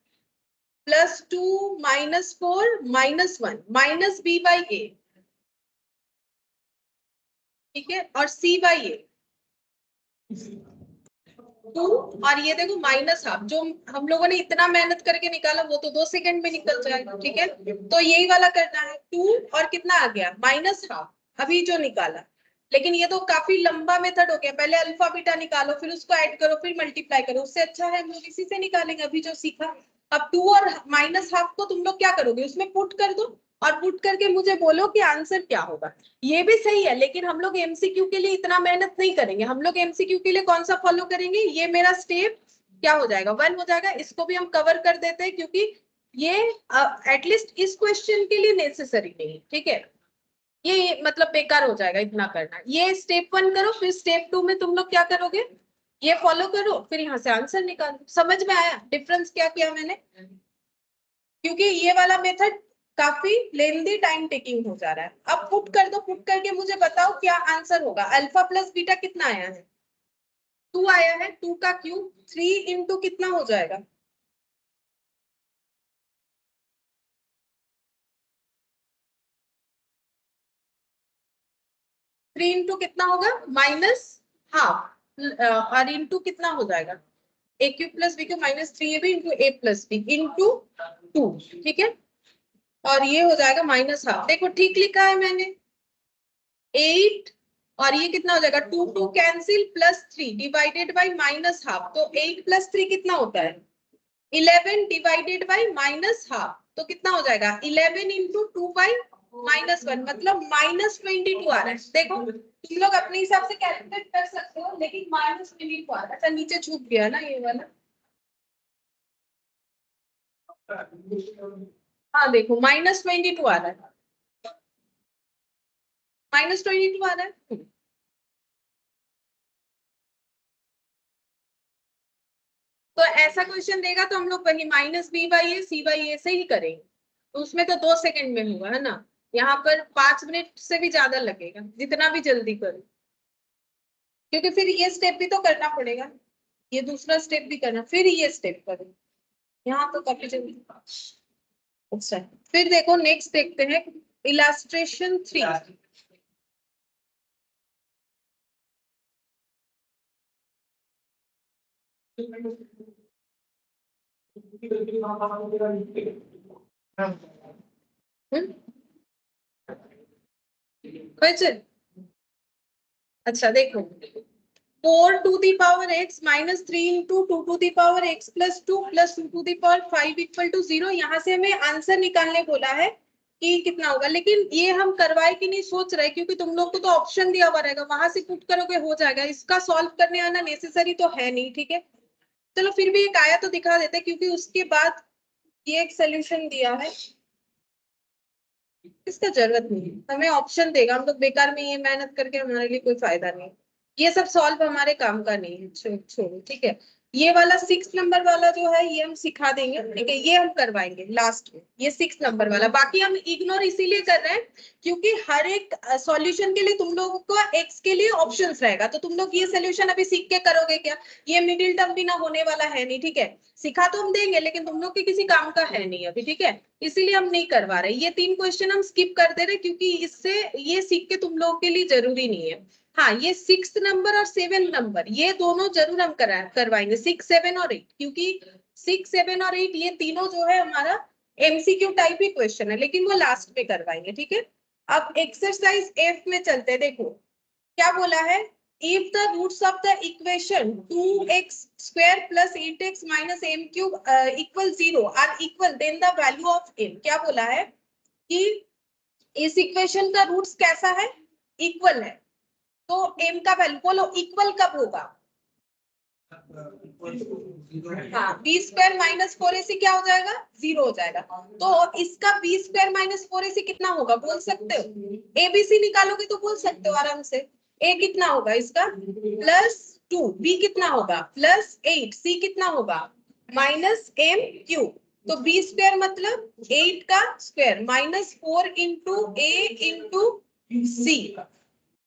A: +2 -4 -1 माइनस b/a। ठीक है, और c/a 2, और ये देखो -हाफ, जो हम लोगों ने इतना मेहनत करके निकाला वो तो 2 सेकंड में निकल जाएगा। ठीक है, तो यही वाला करना है 2, और कितना आ गया -हाफ अभी जो निकाला। लेकिन ये तो काफी लंबा मेथड हो गया, पहले अल्फा बीटा निकालो फिर उसको ऐड करो फिर मल्टीप्लाई करो, उससे अच्छा है हम लोग इसी से निकालेंगे अभी जो सीखा। अब 2 और -हाफ को तुम लोग क्या करोगे, उसमें पुट कर दो, और पुट करके मुझे बोलो कि आंसर क्या होगा। ये भी सही है, लेकिन हम लोग एमसीक्यू के लिए इतना मेहनत नहीं करेंगे, हम लोग एमसीक्यू के लिए कौन सा फॉलो करेंगे, ये मेरा स्टेप क्या हो जाएगा 1 हो जाएगा, इसको भी हम कवर कर देते हैं क्योंकि ये एटलीस्ट इस क्वेश्चन के लिए नेसेसरी नहीं। ठीक है, ये मतलब बेकार हो जाएगा इतना करना। ये स्टेप 1 करो, फिर स्टेप 2 में तुम लोग क्या करोगे, ये फॉलो करो, फिर यहाँ से आंसर निकालो। समझ में आया डिफरेंस क्या किया मैंने? क्योंकि ये वाला मेथड काफी लेंदी टाइम टेकिंग हो जा रहा है। अब पुट कर दो, पुट करके मुझे बताओ क्या आंसर होगा। अल्फा प्लस बीटा कितना आया है? 2 आया है। 2 का क्यूब 3 इंटू कितना हो जाएगा? 3 इंटू कितना होगा? Minus half. और इंटू कितना हो जाएगा? A cube plus B cube minus 3ab into A plus B into 2। ठीक है, और ये हो जाएगा माइनस हाफ। देखो ठीक लिखा है मैंने, 8 और ये कितना हो जाएगा? 2 2 cancel plus 3 divided by minus half. तो 8 प्लस 3 कितना होता है? 11 डिवाइडेड बाई माइनस हाफ। तो कितना हो जाएगा? 11 इंटू 2 बाई -1, मतलब -22 आ रहा है। देखो तुम लोग अपने हिसाब से कैलकुलेट कर सकते हो, लेकिन -22 आ रहा है। अच्छा नीचे छूट गया ना ये वाला। हाँ देखो -22 आ रहा है, -22 आ रहा है। तो ऐसा क्वेश्चन देगा तो हम लोग वही -b/a c/a से ही करेंगे। तो उसमें तो 2 सेकंड में हुआ है ना, यहाँ पर 5 मिनट से भी ज्यादा लगेगा जितना भी जल्दी करो, क्योंकि फिर ये स्टेप भी तो करना पड़ेगा, ये दूसरा स्टेप भी करना, फिर ये स्टेप करो। यहाँ तो काफी जल्दी। अच्छा फिर देखो नेक्स्ट देखते हैं इलास्ट्रेशन 3। क्वेश्चन, अच्छा देखो 4 to the power x minus 3 into 2 to the power x plus 2 plus 2 to the power 5 equal to 0। यहाँ से हमें आंसर निकालने बोला है कि कितना होगा, लेकिन ये हम करवाए कि नहीं सोच रहे, क्योंकि तुम लोग को तो ऑप्शन दिया हुआ रहेगा, वहां से पुट करोगे हो जाएगा। इसका सॉल्व करने आना नेसेसरी तो है नहीं, ठीक है। चलो फिर भी एक आया तो दिखा देते, क्योंकि उसके बाद ये एक सोल्यूशन दिया है, इसका जरूरत नहीं है, हमें ऑप्शन देगा, हम लोग बेकार में ये मेहनत करके हमारे लिए कोई फायदा नहीं। ये सब सॉल्व हमारे काम का नहीं है, छोड़ो ठीक है। ये वाला 6 नंबर वाला जो है ये हम सिखा देंगे, ठीक है, ये हम करवाएंगे लास्ट में, ये 6 नंबर वाला। बाकी हम इग्नोर इसीलिए कर रहे हैं क्योंकि हर एक सॉल्यूशन के लिए तुम लोगों को एक्स के लिए ऑप्शंस रहेगा, तो तुम लोग ये सोल्यूशन अभी सीख के करोगे क्या? ये मिडिल टर्म भी ना होने वाला है नहीं, ठीक है। सिखा तो हम देंगे लेकिन तुम लोग के किसी काम का है नहीं अभी, ठीक है, इसीलिए हम नहीं करवा रहे। ये 3 क्वेश्चन हम स्किप कर दे रहे क्योंकि इससे ये सीख के तुम लोगों के लिए जरूरी नहीं है। हाँ ये 6 नंबर और 7 नंबर ये दोनों जरूर हम करवाएंगे, 6 7 और 8, क्योंकि 6 7 और 8 ये तीनों जो है हमारा एमसीक्यू टाइप ही क्वेश्चन है, लेकिन वो लास्ट में करवाएंगे, ठीक है। अब एक्सरसाइज एफ में चलते हैं। देखो क्या बोला है, if the roots of the equation 2x square plus 8x minus m cube equal 0 are equal, then the value of m। क्या बोला है कि इस इक्वेशन का रूट्स कैसा है? इक्वल है, तो m का वैल्यू बोलो इक्वल कब होगा? हाँ बी स्क्वायर माइनस 4ac क्या हो जाएगा? 0 हो जाएगा। तो इसका बी स्क्वायर माइनस 4ac कितना होगा बोल सकते हो? एबीसी निकालोगे तो बोल सकते हो आराम से। ए कितना होगा इसका? +2। बी कितना होगा? +8। सी कितना होगा? -m³। तो बी स्क्वायर मतलब 8 का square -4 into A into C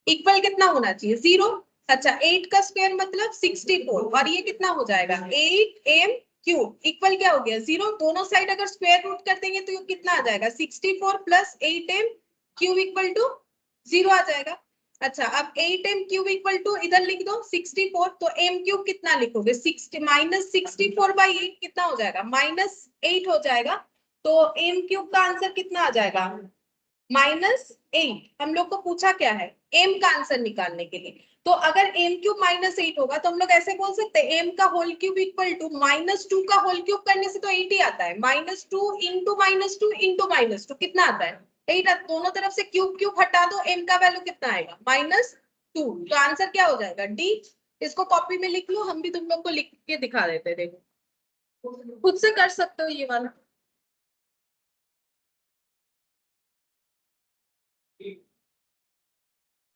A: equal कितना होना चाहिए? 0। अच्छा 8 का स्क्वायर मतलब 64 और ये कितना हो जाएगा? 8m³ इक्वल क्या हो गया? 0। दोनों साइड अगर स्क्वायर रूट कर देंगे तो ये कितना आ जाएगा? 64 + 8m³ इक्वल टू 0 आ जाएगा। अच्छा अब 8m³ इक्वल टू इधर लिख दो 64, तो m³ कितना लिखोगे? -64/8 कितना हो जाएगा? -8 हो जाएगा। तो m³ का आंसर कितना आ जाएगा? -8। हम लोग को पूछा क्या है? m का आंसर निकालने के लिए। तो अगर m³ -8 होगा तो हम लोग ऐसे बोल सकते हैं m का होल क्यूब इक्वल टू -2 का होल क्यूब करने से तो 8 ही आता है। -2 इंटू -2 इंटू -2 कितना आता है? 8। दोनों तरफ से क्यूब क्यूब हटा दो, m का वैल्यू कितना आएगा? -2। तो आंसर क्या हो जाएगा? डी। इसको कॉपी में लिख लो, हम भी तुम लोग को लिख के दिखा देते हैं। देखो खुद से कर सकते हो ये वाला।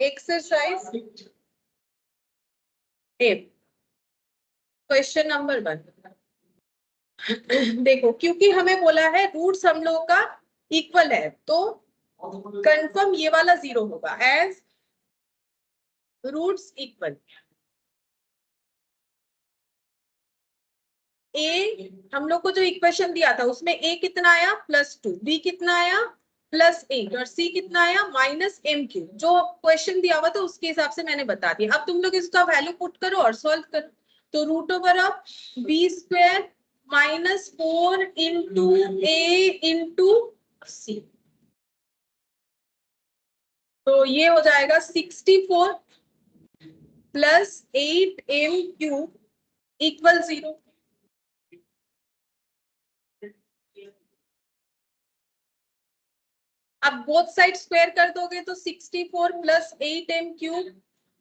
A: एक्सरसाइज 8 क्वेश्चन नंबर 1 देखो, क्योंकि हमें बोला है रूट्स हम लोगों का इक्वल है, तो कंफर्म ये वाला 0 होगा, एज रूट्स इक्वल। ए हम लोग को जो इक्वेशन दिया था उसमें ए कितना आया +2, बी कितना आया +8 और सी कितना आया -m3। जो क्वेश्चन दिया हुआ था उसके हिसाब से मैंने बता दिया। अब तुम लोग इसका वैल्यू पुट करो और सॉल्व करो। तो √b² -4 इंटू ए इंटू सी, तो ये हो जाएगा 64 + 8m³ = 0। अब बोथ साइड स्क्वायर कर दोगे तो 64 + 8m³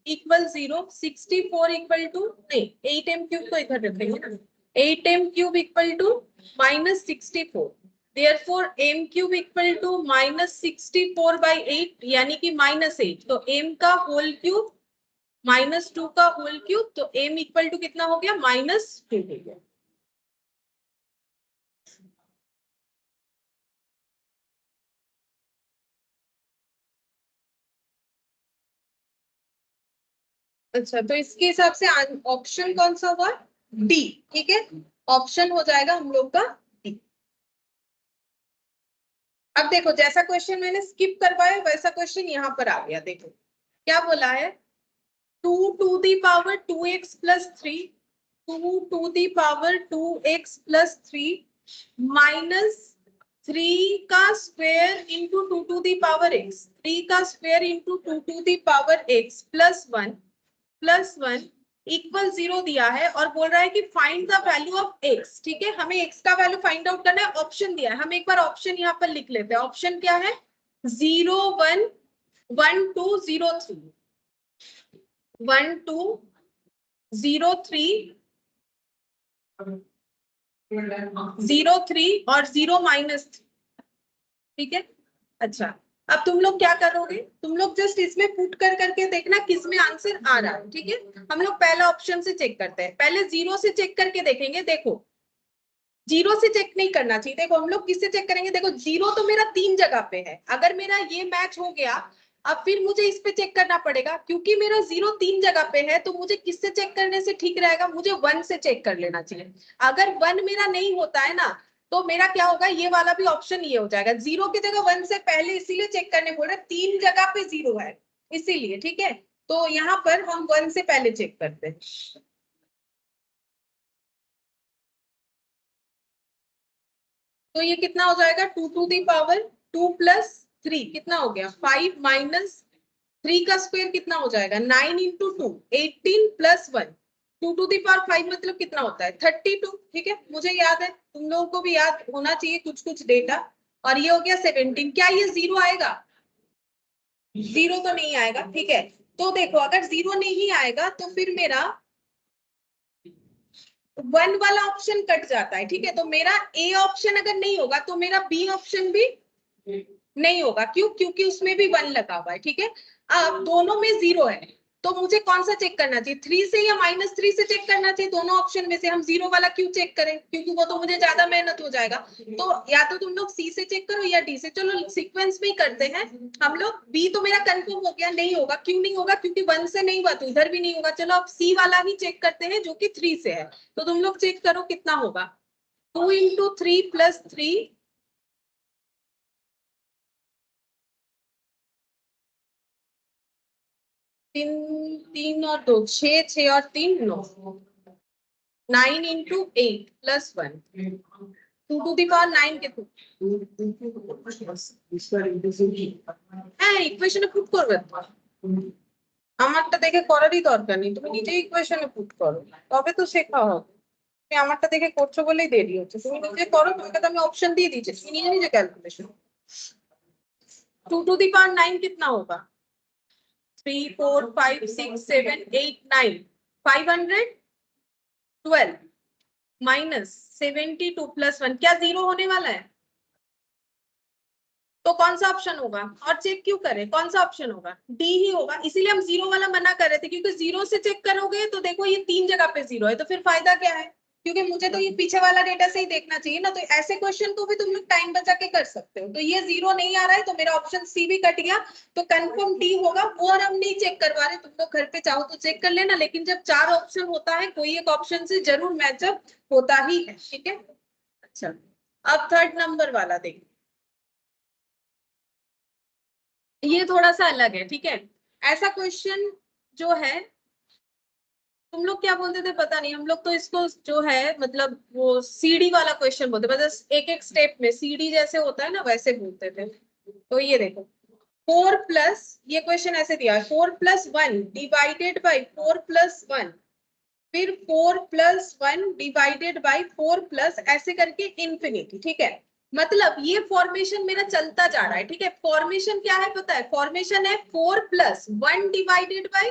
A: = 0। 64 इक्वल टू नहीं, 8m³ को इधर रखेंगे ना, 8m³ equal to -64। Therefore m³ equal to -64/8 यानी कि -8। तो m का होल क्यूब -2 का होल क्यूब, तो m इक्वल टू कितना हो गया -2 हो गया। अच्छा, तो इसके हिसाब से ऑप्शन कौन सा हुआ, डी। ठीक है, ऑप्शन हो जाएगा हम लोग का डी। अब देखो, जैसा क्वेश्चन मैंने स्किप करवाया वैसा क्वेश्चन यहाँ पर आ गया। देखो क्या बोला है, 2 to the power 2x + 3, 2 to the power 2x + 3 minus 3 का square into 2 to the power x, 3 का square into 2 to the power x +1 equal 0 दिया है और बोल रहा है कि find the value of x। ठीक है, हमें x का वैल्यू फाइंड आउट करना है। ऑप्शन दिया है, हम एक बार ऑप्शन यहाँ पर लिख लेते हैं। ऑप्शन क्या है, 0 1 1 2 0 3, 1 2 0 3 0 3 और 0 -3। ठीक है, अच्छा अब तुम लोग क्या करोगे, तुम लोग जस्ट इसमें पुट कर करके देखना किस में आंसर आ रहा है। ठीक है, हम लोग पहला ऑप्शन से चेक करते हैं, पहले 0 से चेक करके देखेंगे। देखो 0 से चेक नहीं करना चाहिए। देखो हम लोग किससे चेक करेंगे, देखो 0 तो मेरा 3 जगह पे है, अगर मेरा ये मैच हो गया अब फिर मुझे इस पे चेक करना पड़ेगा, क्योंकि मेरा 0 3 जगह पे है तो मुझे किससे चेक करने से ठीक रहेगा, मुझे 1 से चेक कर लेना चाहिए। अगर 1 मेरा नहीं होता है ना, तो मेरा क्या होगा, ये वाला भी ऑप्शन ये हो जाएगा, 0 की जगह 1 से पहले इसीलिए चेक करने बोल रहे, 3 जगह पे 0 है इसीलिए। ठीक है, तो यहाँ पर हम 1 से पहले चेक करते हैं। तो ये कितना हो जाएगा, 2 to the power 2 + 3 कितना हो गया 5 - 3 का स्क्वायर कितना हो जाएगा 9 × 2 18 + 1 2 to the power 5 मतलब कितना होता है 32। ठीक है, मुझे याद है, तुम लोगों को भी याद होना चाहिए कुछ कुछ डेटा। और ये हो गया 17। क्या ये 0 आएगा, 0 तो नहीं आएगा। ठीक है, तो देखो अगर 0 नहीं आएगा तो फिर मेरा 1 वाला ऑप्शन कट जाता है। ठीक है, तो मेरा ए ऑप्शन अगर नहीं होगा तो मेरा बी ऑप्शन भी नहीं होगा। क्यों, क्योंकि उसमें भी 1 लगा हुआ है। ठीक है, अब दोनों में 0 है, तो मुझे कौन सा चेक करना चाहिए, 3 से या -3 से चेक करना चाहिए। दोनों ऑप्शन में से हम 0 वाला क्यों चेक करें, क्योंकि वो तो मुझे ज्यादा मेहनत हो जाएगा। तो या तो तुम लोग सी से चेक करो या डी से। चलो सीक्वेंस में ही करते हैं हम लोग। बी तो मेरा कंफर्म हो गया नहीं होगा, क्यों नहीं होगा, क्योंकि 1 से नहीं हुआ तो इधर भी नहीं होगा। चलो अब सी वाला ही चेक करते हैं जो कि 3 से है। तो तुम लोग चेक करो कितना होगा, 2 × 3 + 3 3 और 2 6 6 और 3 9 9 × 8 + 1 2 to the power 9 कितना হ্যাঁ ইকুয়েশনে পুট করবে তো, আমারটা দেখে করারই দরকার নেই, তুমি নিজে ইকুয়েশনে পুট করো তবে তো শেখা হবে। তুমি আমারটা দেখে করছো বলেই দেরি হচ্ছে, তুমি নিজে করো, তোমাকে তো আমি ऑप्शन দিয়ে দিয়েছি, তুমি নিজে নিজে ক্যালকুলেशन। 2 to the power 9 कितना होगा 3 4 5 6 7 8 9 512 -72 + 1 क्या 0 होने वाला है, तो कौन सा ऑप्शन होगा? और चेक क्यों करें, कौन सा ऑप्शन होगा? डी ही होगा। इसीलिए हम जीरो वाला मना कर रहे थे, क्योंकि जीरो से चेक करोगे तो देखो ये 3 जगह पे जीरो है, तो फिर फायदा क्या है? क्योंकि मुझे तो ये पीछे वाला डेटा से ही देखना चाहिए ना, तो ऐसे क्वेश्चन को भी तुम लोग टाइम बचा के कर सकते हो। तो ये जीरो नहीं आ रहा है, तो मेरा ऑप्शन सी भी कट गया, तो कंफर्म डी होगा। वो और हम नहीं चेक करवा रहे, तुम लोग घर पे चाहो तो चेक कर लेना, लेकिन जब 4 ऑप्शन होता है कोई एक ऑप्शन से जरूर मैचअप होता ही है, ठीक है। अच्छा, अब थर्ड नंबर वाला देखिए, ये थोड़ा सा अलग है, ठीक है। ऐसा क्वेश्चन जो है, तुम लोग क्या बोलते थे पता नहीं, हम लोग तो इसको जो है मतलब वो सीडी वाला क्वेश्चन बोलते, मतलब एक एक स्टेप में सीडी जैसे होता है ना, वैसे बोलते थे। तो ये देखो, 4 प्लस, ये क्वेश्चन ऐसे दिया है, 4 प्लस 1 डिवाइडेड बाई 4 प्लस 1, फिर 4 प्लस 1 डिवाइडेड बाई 4 प्लस, ऐसे करके इंफिनिटी, ठीक है। मतलब ये फॉर्मेशन मेरा चलता जा रहा है, ठीक है। फॉर्मेशन क्या है पता है? फॉर्मेशन है 4 प्लस 1 डिवाइडेड बाई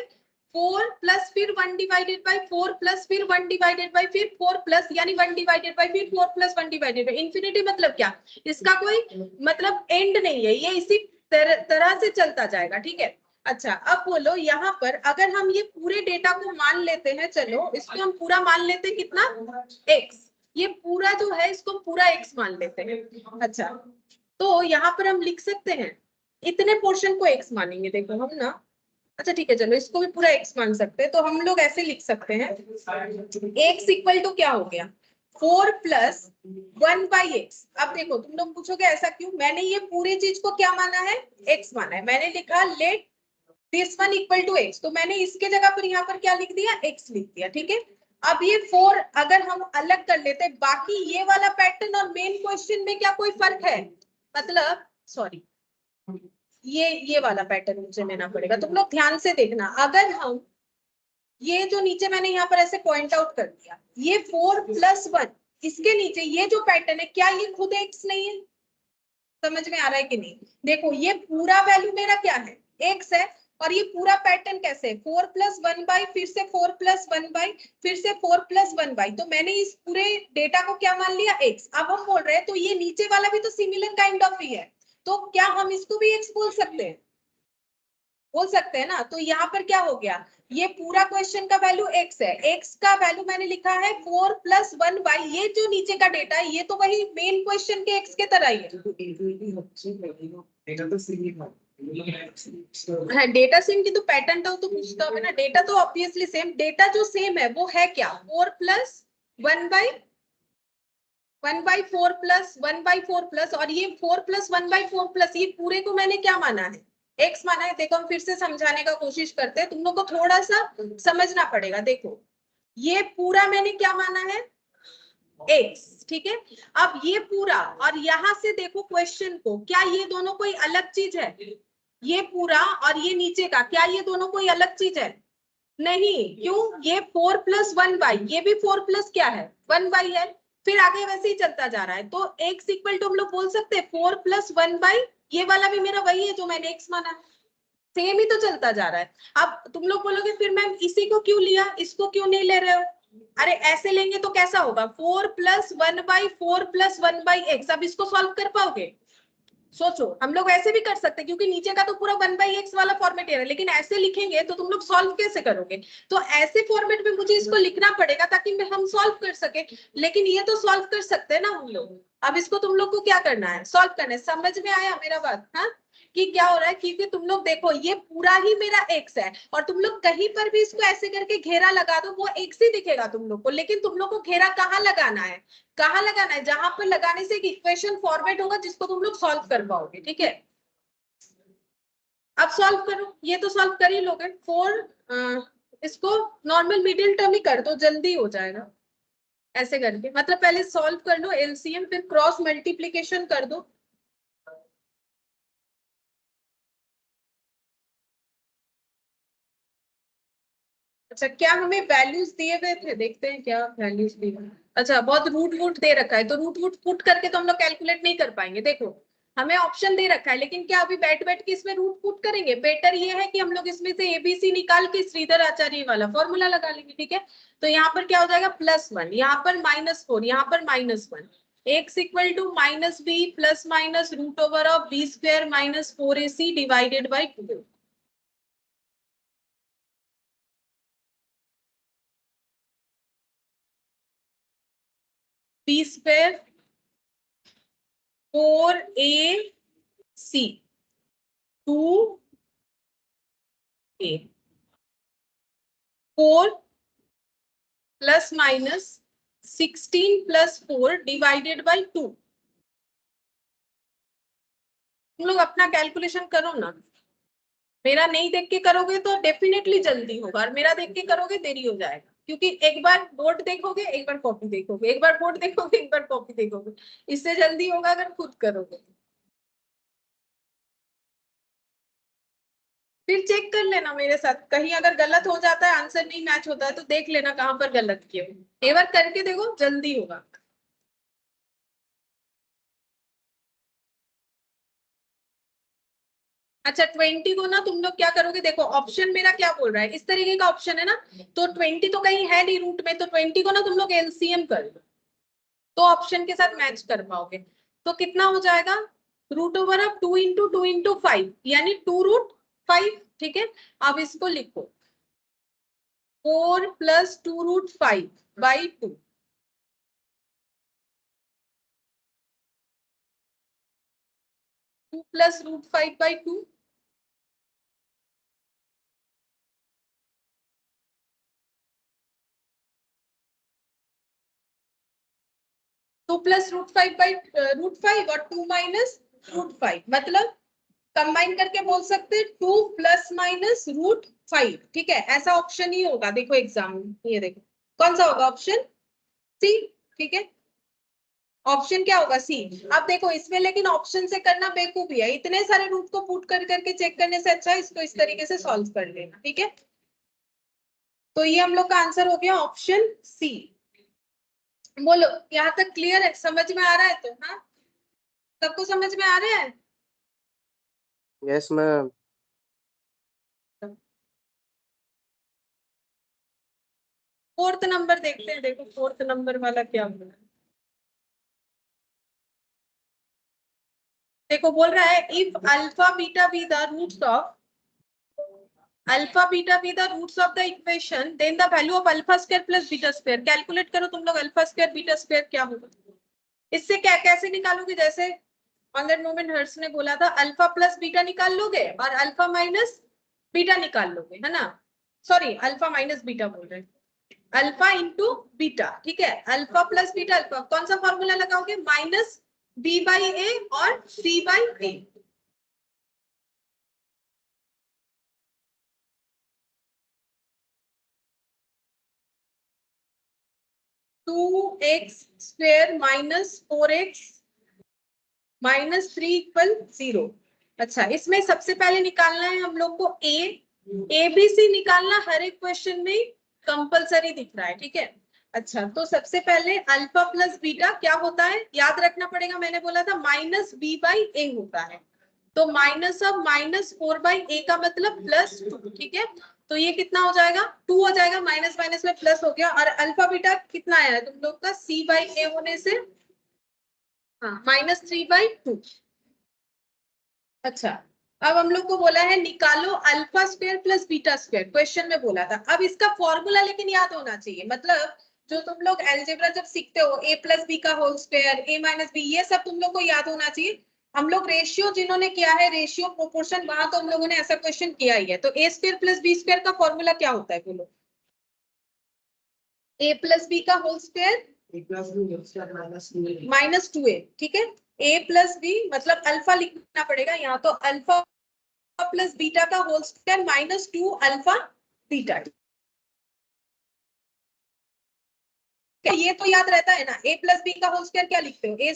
A: 4 प्लस फिर 1 डिवाइडेड बाई 4 प्लस फिर 1 डिवाइडेड बाई फिर 4 प्लस, यानी 1 डिवाइडेड बाई फिर 4 प्लस 1 डिवाइडेड बाई इंफिनिटी। मतलब क्या? इसका कोई मतलब एंड नहीं है, ये इसी तरह से चलता जाएगा, ठीक है। अच्छा, अब बोलो यहाँ पर अगर हम ये पूरे डेटा को मान लेते हैं, चलो इसको हम पूरा मान लेते हैं, कितना? x। ये पूरा जो है इसको पूरा x मान लेते हैं। अच्छा, तो यहाँ पर हम लिख सकते हैं, इतने पोर्शन को x मानेंगे, देखो हम ना। अच्छा ठीक है, चलो इसको भी पूरा x मान सकते हैं, तो हम लोग ऐसे लिख सकते हैं, x इक्वल टू क्या हो गया? 4 प्लस 1 बाई एक्स। अब देखो तुम लोग पूछोगे ऐसा क्यों, मैंने ये पूरी चीज को क्या माना है? x माना है। मैंने लिखा let this one equal to x, तो मैंने इसके जगह पर यहाँ पर क्या लिख दिया? एक्स लिख दिया, ठीक है। अब ये 4 अगर हम अलग कर लेते, बाकी ये वाला पैटर्न और मेन क्वेश्चन में क्या कोई फर्क है? मतलब सॉरी, ये वाला पैटर्न मुझे लेना पड़ेगा, तुम लोग ध्यान से देखना। अगर हम ये जो नीचे मैंने यहाँ पर ऐसे पॉइंट आउट कर दिया, ये 4 प्लस 1, इसके नीचे ये जो पैटर्न है, क्या ये खुद एक्स नहीं है? समझ में आ रहा है कि नहीं? देखो ये पूरा वैल्यू मेरा क्या है? एक्स है। और ये पूरा पैटर्न कैसे है? 4 प्लस 1 बाई, फिर से 4 प्लस 1 बाई, फिर से 4 प्लस 1 बाई। तो मैंने इस पूरे डेटा को क्या मान लिया? एक्स। अब हम बोल रहे हैं तो ये नीचे वाला भी तो सिमिलर काइंड ऑफ ही है, तो क्या हम इसको भी एक्स बोल सकते हैं? बोल सकते हैं ना। तो यहाँ पर क्या हो गया? ये पूरा क्वेश्चन का वैल्यू x है, x का वैल्यू मैंने लिखा है 4 प्लस 1 बाई, ये जो नीचे का डेटा है ये तो वही मेन क्वेश्चन के x के तरह ही है। हाँ, डेटा सेम की तो पैटर्न तो पूछता होगा ना, डेटा तो ऑब्वियसली सेम, डेटा जो सेम है वो है क्या? 4 plus 1 by 1 by 4 plus 1 by 4 plus, और ये 4 प्लस 1 बाई 4 प्लस, ये पूरे को मैंने क्या माना है? एक्स माना है। देखो हम फिर से समझाने का कोशिश करते हैं, तुम लोग को थोड़ा सा समझना पड़ेगा। देखो ये पूरा मैंने क्या माना है? एक्स, ठीक है। अब ये पूरा और यहां से देखो क्वेश्चन को, क्या ये दोनों कोई अलग चीज है? ये पूरा और ये नीचे का, क्या ये दोनों कोई अलग चीज है? नहीं, क्यों? ये 4 प्लस 1 बाई, ये भी 4 प्लस क्या है? 1 बाई है। फिर आगे वैसे ही चलता जा रहा है, तो x इक्वल टू हम लोग बोल सकते हैं 4 प्लस 1 बाई, ये वाला भी मेरा वही है जो मैंने x माना, सेम ही तो चलता जा रहा है। अब तुम लोग बोलोगे फिर मैम इसी को क्यों लिया, इसको क्यों नहीं ले रहे हो? अरे ऐसे लेंगे तो कैसा होगा? 4 plus 1 by 4 plus 1 by x. अब इसको सॉल्व कर पाओगे? सोचो, हम लोग ऐसे भी कर सकते हैं, क्योंकि नीचे का तो पूरा 1 बाई एक्स वाला फॉर्मेट है, लेकिन ऐसे लिखेंगे तो तुम लोग सॉल्व कैसे करोगे? तो ऐसे फॉर्मेट में मुझे इसको लिखना पड़ेगा ताकि हम सॉल्व कर सके, लेकिन ये तो सॉल्व कर सकते हैं ना हम लोग। अब इसको तुम लोग को क्या करना है? सॉल्व करना है। समझ में आया मेरा बात? हाँ, कि क्या हो रहा है? क्योंकि तुम लोग देखो ये पूरा ही मेरा एक्स है, और तुम लोग कहीं पर भी इसको ऐसे करके घेरा लगा दो वो एक्स ही दिखेगा तुम लोग को, लेकिन तुम लोग को घेरा कहाँ लगाना है? कहाँ लगाना है? जहां पर लगाने से एक इक्वेशन फॉर्मेट होगा जिसको तुम लोग सॉल्व कर पाओगे, ठीक है। अब सॉल्व करो, ये तो सॉल्व कर ही लोगे। 4, इसको नॉर्मल मिडिल टर्म ही कर दो, जल्दी हो जाएगा ऐसे करके। मतलब पहले सॉल्व कर लो एलसीएम, फिर क्रॉस मल्टीप्लीकेशन कर दो। अच्छा, क्या हमें वैल्यूज दिए हुए थे? देखते हैं क्या वैल्यूज दिए हुए। अच्छा, बहुत रूट वूट दे रखा है, तो रूट वूट पुट करके तो हम लोग कैलकुलेट नहीं कर पाएंगे। देखो हमें ऑप्शन दे रखा है, लेकिन क्या अभी बैठ बैठ के इसमें रूट पुट करेंगे? बेटर ये है कि हम लोग इसमें से एबीसी निकाल के श्रीधर आचार्य वाला फॉर्मूला लगा लेंगे, ठीक है। तो यहाँ पर क्या हो जाएगा? +1, यहाँ पर -4, यहाँ पर -1, x equal to minus b plus minus root over of b square minus 4ac divided by 2। B square 4ac 2a 4 plus minus 16 plus 4 divided by 2। तुम लोग अपना कैलकुलेशन करो ना, मेरा नहीं देख के करोगे तो डेफिनेटली जल्दी होगा, और मेरा देख के करोगे देरी हो जाएगा, क्योंकि एक बार बोर्ड देखोगे, एक बार कॉपी देखोगे, एक बार बोर्ड देखोगे, एक बार कॉपी देखोगे, इससे जल्दी होगा अगर खुद करोगे। फिर चेक कर लेना मेरे साथ, कहीं अगर गलत हो जाता है, आंसर नहीं मैच होता है, तो देख लेना कहां पर गलत किए हो, एक बार करके देखो, जल्दी होगा। अच्छा 20 को ना तुम लोग क्या करोगे, देखो ऑप्शन मेरा क्या बोल रहा है, इस तरीके का ऑप्शन है ना, तो 20 तो कहीं है नहीं रूट में, तो 20 को ना तुम लोग एलसीएम कर लो, तो ऑप्शन के साथ मैच कर पाओगे। तो कितना हो जाएगा, रूट ओवर ऑफ 2 × 2 × 5 यानी 2√5, ठीक है। अब इसको लिखो 4 + 2√5/2, 2 + √5/2, टू प्लस √5/√5 और 2 - √5, मतलब कंबाइन करके बोल सकते हैं 2 ± √5, ठीक है। ऐसा ऑप्शन ही होगा, देखो एग्जाम में, ये देखो कौन सा होगा, ऑप्शन सी, ठीक है। ऑप्शन क्या होगा, सी। अब देखो इसमें लेकिन ऑप्शन से करना बेवकूफी है, इतने सारे रूट को पुट कर करके चेक करने से अच्छा है इसको इस तरीके से सॉल्व कर लेना, ठीक है। तो ये हम लोग का आंसर हो गया ऑप्शन सी। बोलो यहाँ तक क्लियर है, समझ में आ रहा है? तो हाँ, सबको समझ में आ रहा है?
C: Yes ma'am.
A: फोर्थ नंबर देखते हैं, देखो फोर्थ नंबर वाला क्या बोल रहा है। देखो बोल रहा है if alpha beta be the roots of alpha beta be the roots of the equation, then the value of alpha square plus beta square. Calculate करो तुम लोग, अल्फा स्क्वायर बीटा स्क्वायर क्या होगा। इससे क्या कैसे निकालोगे, जैसे ऑन दैट मोमेंट हर्ष ने बोला था, अल्फा प्लस बीटा निकाल लोगे और अल्फा माइनस बीटा निकाल लोगे, है ना। सॉरी अल्फा माइनस बीटा बोल रहे हैं, अल्फा इंटू बीटा, ठीक है। अल्फा प्लस बीटा, अल्फा कौन सा फॉर्मूला लगाओगे, -b/a और c/a। 2x² - 4x - 3 = 0। अच्छा इसमें सबसे पहले निकालना है हम लोग को ABC निकालना, हर एक क्वेश्चन में कंपलसरी दिख रहा है, ठीक है। अच्छा तो सबसे पहले अल्फा प्लस बीटा क्या होता है, याद रखना पड़ेगा, मैंने बोला था -b/a होता है, तो -4/a का मतलब +2, ठीक है। तो ये कितना हो जाएगा, 2 हो जाएगा, माइनस माइनस में प्लस हो गया, और अल्फा बीटा कितना आया है तुम लोग का, c/a होने से हाँ -3/2। अच्छा अब हम लोग को बोला है निकालो alpha square plus beta square, question में बोला था। अब इसका फॉर्मूला लेकिन याद होना चाहिए, मतलब जो तुम लोग अलजेब्रा जब सीखते हो, a+b का होल स्क्वायर, a-b, ये सब तुम लोग को याद होना चाहिए। हम लोग रेशियो जिन्होंने किया है, रेशियो प्रोपोर्शन, वहां तो हम लोगों ने ऐसा क्वेश्चन किया ही है। तो a² + b² का फॉर्मूला क्या होता है बोलो, a+b का होल स्क्वायर -2a, ठीक है। a+b मतलब अल्फा लिखना पड़ेगा यहाँ, तो अल्फा प्लस बीटा का होल स्क्वायर -2 अल्फा बीटा, ये तो याद रहता है ना। a+b का होल स्क्वायर क्या लिखते हो, a²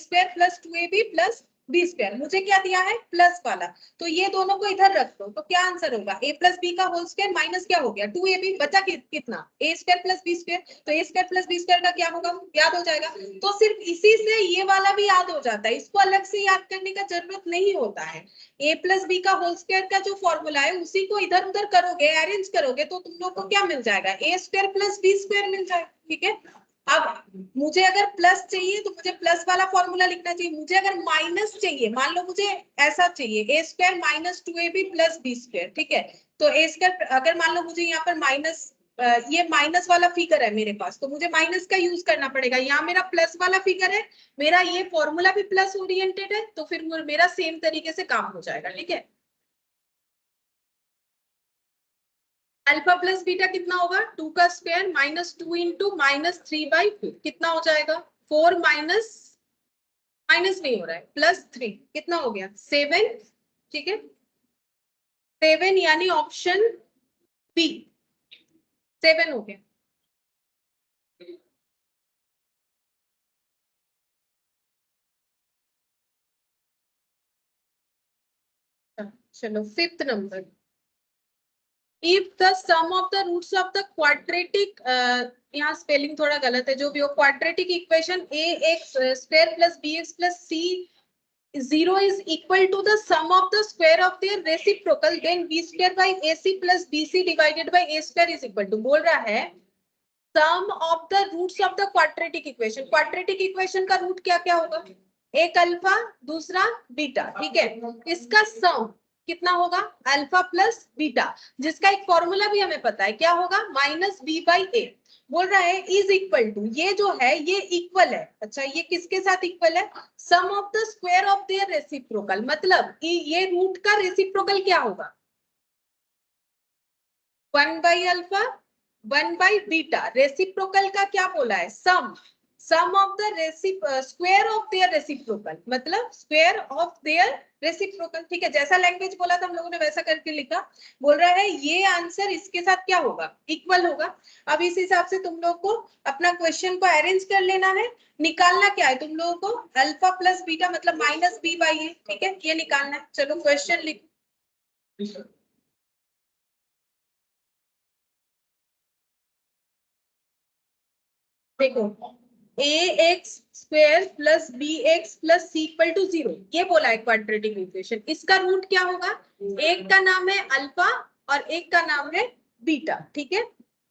A: + 2ab + b², मुझे क्या दिया है प्लस वाला, तो ये दोनों को इधर रख दो, तो क्या आंसर होगा, a+b का होल स्क्वायर माइनस क्या हो गया 2ab, बचा कितना a² + b², तो a² + b² का क्या होगा, याद हो जाएगा। तो सिर्फ इसी से ये वाला भी याद हो जाता है, इसको अलग से याद करने का जरूरत नहीं होता है। a+b का होल स्क्वायर का जो फॉर्मूला है उसी को इधर उधर करोगे, अरेंज करोगे, तो तुम लोग को क्या मिल जाएगा, a² + b² मिल जाएगा, ठीक है। अब मुझे अगर प्लस चाहिए तो मुझे प्लस वाला फॉर्मूला लिखना चाहिए, मुझे अगर माइनस चाहिए, मान लो मुझे ऐसा चाहिए a square minus 2ab plus b square, ठीक है, तो a स्क्वायर अगर मान लो मुझे यहाँ पर माइनस, ये माइनस वाला फिगर है मेरे पास, तो मुझे माइनस का यूज करना पड़ेगा। यहाँ मेरा प्लस वाला फिगर है, मेरा ये फॉर्मूला भी प्लस ओरिएंटेड है, तो फिर मेरा सेम तरीके से काम हो जाएगा, ठीक है। अल्फा प्लस बीटा कितना होगा, 2 का स्क्वायर माइनस 2 इंटू माइनस 3/4, कितना हो जाएगा 4 माइनस, माइनस नहीं हो रहा है, +3, कितना हो गया 7, ठीक है 7, यानी ऑप्शन बी 7 हो गया। चलो 5th number, if the sum of the roots of the quadratic, यहाँ स्पेलिंग थोड़ा गलत है, जो भी हो, quadratic equation ax square plus bx plus c 0 is equal to the sum of the square of their reciprocal, then b square by ac plus bc divided by a square is equal to, बोल रहा है sum of the roots of the quadratic equation। quadratic equation का root क्या क्या होगा, एक alpha दूसरा beta, ठीक है, इसका सम कितना होगा अल्फा प्लस बीटा, जिसका एक फॉर्मूला भी हमें पता है, क्या होगा माइनस बी बाई ए। बोल रहा है इज इक्वल टू, ये जो है ये इक्वल है, अच्छा ये किसके साथ इक्वल है, sum of the square of their reciprocal, मतलब ये रूट का रेसिप्रोकल क्या होगा 1 by alpha 1 by beta, reciprocal का क्या बोला है sum of the square of their reciprocal, मतलब स्क्वायर ऑफ देयर रेसिप्रोकल, ठीक है, जैसा लैंग्वेज बोला था हम लोगों ने वैसा करके लिखा। बोल रहा है ये आंसर इसके साथ क्या होगा इक्वल होगा। अब इस हिसाब से तुम लोग को अपना क्वेश्चन को अरेंज कर लेना है, निकालना क्या है तुम लोगों को, अल्फा प्लस बीटा मतलब माइनस बी बाई ए, ठीक है, ये निकालना है। चलो क्वेश्चन लिखो, देखो A X square plus B X plus C equal to 0, ये बोला है क्वाड्रेटिक इक्वेशन, इसका रूट क्या होगा, एक का नाम है अल्फा और एक का नाम है बीटा, ठीक है।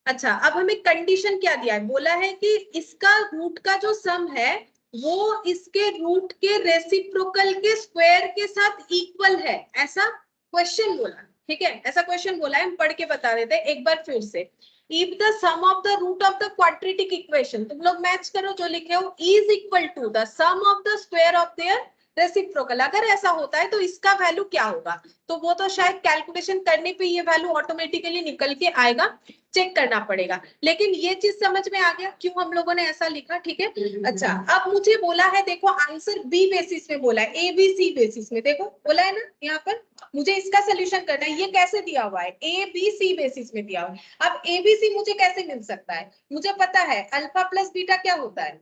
A: अच्छा अब हमें कंडीशन क्या दिया है, बोला है कि इसका रूट का जो सम है वो इसके रूट के रेसिप्रोकल के स्क्वायर के साथ इक्वल है, ऐसा क्वेश्चन बोला, ठीक है, ऐसा क्वेश्चन बोला है। हम पढ़ के बता देते हैं एक बार फिर से, if the sum of the root of the quadratic equation, तुम लोग मैच करो जो लिखे हो, is equal to the sum of the square of their reciprocal, अगर ऐसा होता है तो इसका वैल्यू क्या होगा, तो वो तो शायद कैलकुलेशन करने पे ये वैल्यू ऑटोमेटिकली निकल के आएगा, चेक करना पड़ेगा, लेकिन ये चीज समझ में आ गया क्यों हम लोगों ने ऐसा लिखा, ठीक है। अच्छा अब मुझे बोला है, देखो आंसर बी बेसिस में बोला है, ए बी सी बेसिस में, देखो बोला है ना यहाँ पर, मुझे इसका सोल्यूशन करना है, ये कैसे दिया हुआ है ए बी सी बेसिस में दिया हुआ है। अब ए बी सी मुझे कैसे मिल सकता है, मुझे पता है अल्फा प्लस बीटा क्या होता है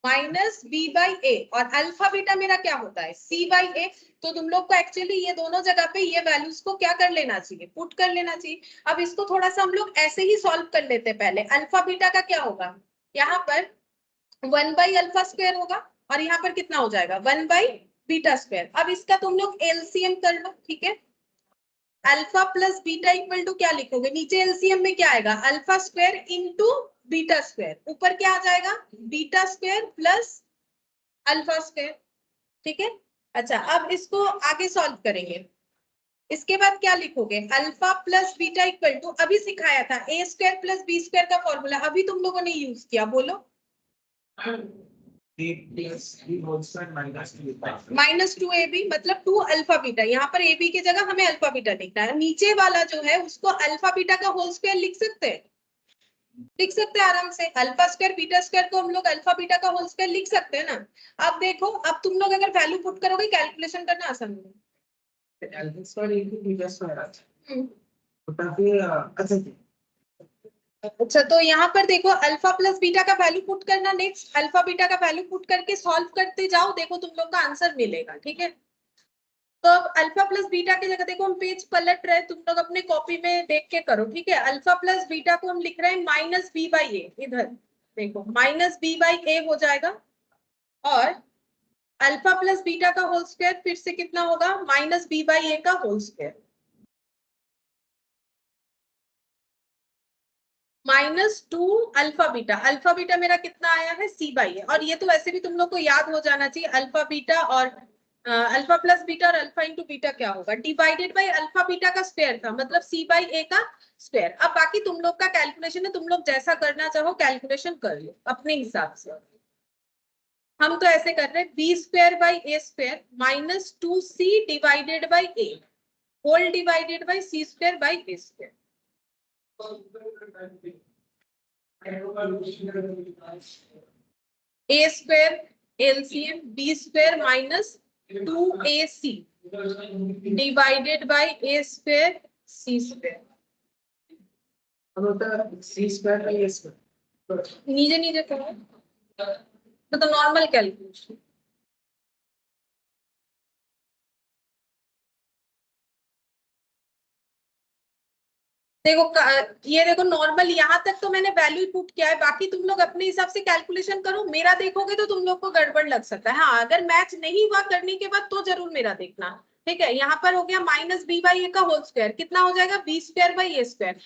A: माइनस बी बाई ए, और अल्फा बीटा मेरा क्या होता है सी बाई ए, तो तुम लोग को एक्चुअली ये दोनों जगह पे ये वैल्यूज को क्या कर लेना चाहिए, पुट कर लेना चाहिए। अब इसको थोड़ा सा हम लोग ऐसे ही सॉल्व कर लेते हैं, पहले अल्फा बीटा का क्या होगा, यहाँ पर 1 बाई अल्फा स्क्वायर होगा और यहाँ पर कितना हो जाएगा 1 बाई बीटा स्क्वायर। अब इसका तुम लोग एलसीएम कर लो, ठीक है, alpha plus beta equal to क्या लिखोगे, नीचे एलसीएम में क्या आएगा alpha square into beta square, ऊपर क्या आ जाएगा beta square plus alpha square, ठीक है। अच्छा अब इसको आगे सॉल्व करेंगे, इसके बाद क्या लिखोगे alpha plus beta equal to, अभी सिखाया था a square plus B square का फॉर्मूला, अभी तुम लोगों ने यूज किया, बोलो माइनस 2ab मतलब 2 अल्फा बीटा, यहाँ पर ab की जगह हमें अल्फा बीटा लिखना है, नीचे वाला जो है उसको अल्फा बीटा का होल स्क्वायर लिख सकते हैं, लिख सकते हैं आराम से, अल्फा स्क्वायर बीटा स्क्वायर को हम लोग अल्फा बीटा का होल स्क्वायर लिख सकते हैं ना। अब देखो अब तुम लोग अगर वैल्यू पुट करोगे कैलकुलेशन करना आसान होगा। अच्छा तो यहाँ पर देखो अल्फा प्लस बीटा का वैल्यू पुट करना, नेक्स्ट अल्फा बीटा का वैल्यू पुट करके सॉल्व करते जाओ, देखो तुम लोग का आंसर मिलेगा, ठीक है। तो अब अल्फा प्लस बीटा की जगह देखो हम पेज पलट रहे हैं, तुम लोग अपने कॉपी में देख के करो, ठीक है। अल्फा प्लस बीटा को हम लिख रहे हैं माइनस बी बाई ए, इधर देखो माइनस बी बाई ए हो जाएगा, और अल्फा प्लस बीटा का होल स्क्वायर फिर से कितना होगा माइनस बी बाई ए का whole square. -2 alpha beta. Alpha beta मेरा कितना आया है, c बाई है। और ये तो वैसे भी तुम लोग को याद हो जाना चाहिए, अल्फा बीटा और अल्फा प्लस बीटा और अल्फा इंटू बीटा क्या होगा, डिवाइडेड बाई अल्फा बीटा का स्क्वायर था, मतलब c बाई a का स्क्वायर। अब बाकी तुम लोग का कैलकुलेशन है, तुम लोग जैसा करना चाहो कैलकुलेशन कर लो अपने हिसाब से। हम तो ऐसे कर रहे हैं, b square by A square minus 2c divided by a whole divided by c square by a square. a square LCM b square minus 2ac divided by a square c square.
B: C square by A square.
A: नीचे नीचे करो तो normal calculation. देखो ये देखो normal, यहाँ तक तो मैंने वैल्यू पुट किया है, बाकी तुम लोग अपने हिसाब से कैलकुलेशन करो। मेरा देखोगे तो तुम लोग को गड़बड़ लग सकता है। हाँ, अगर मैच नहीं हुआ करने के बाद तो जरूर मेरा देखना, ठीक है। यहाँ पर हो गया माइनस बी बाई ए का होल स्क्वायर, कितना हो जाएगा, b square by A square.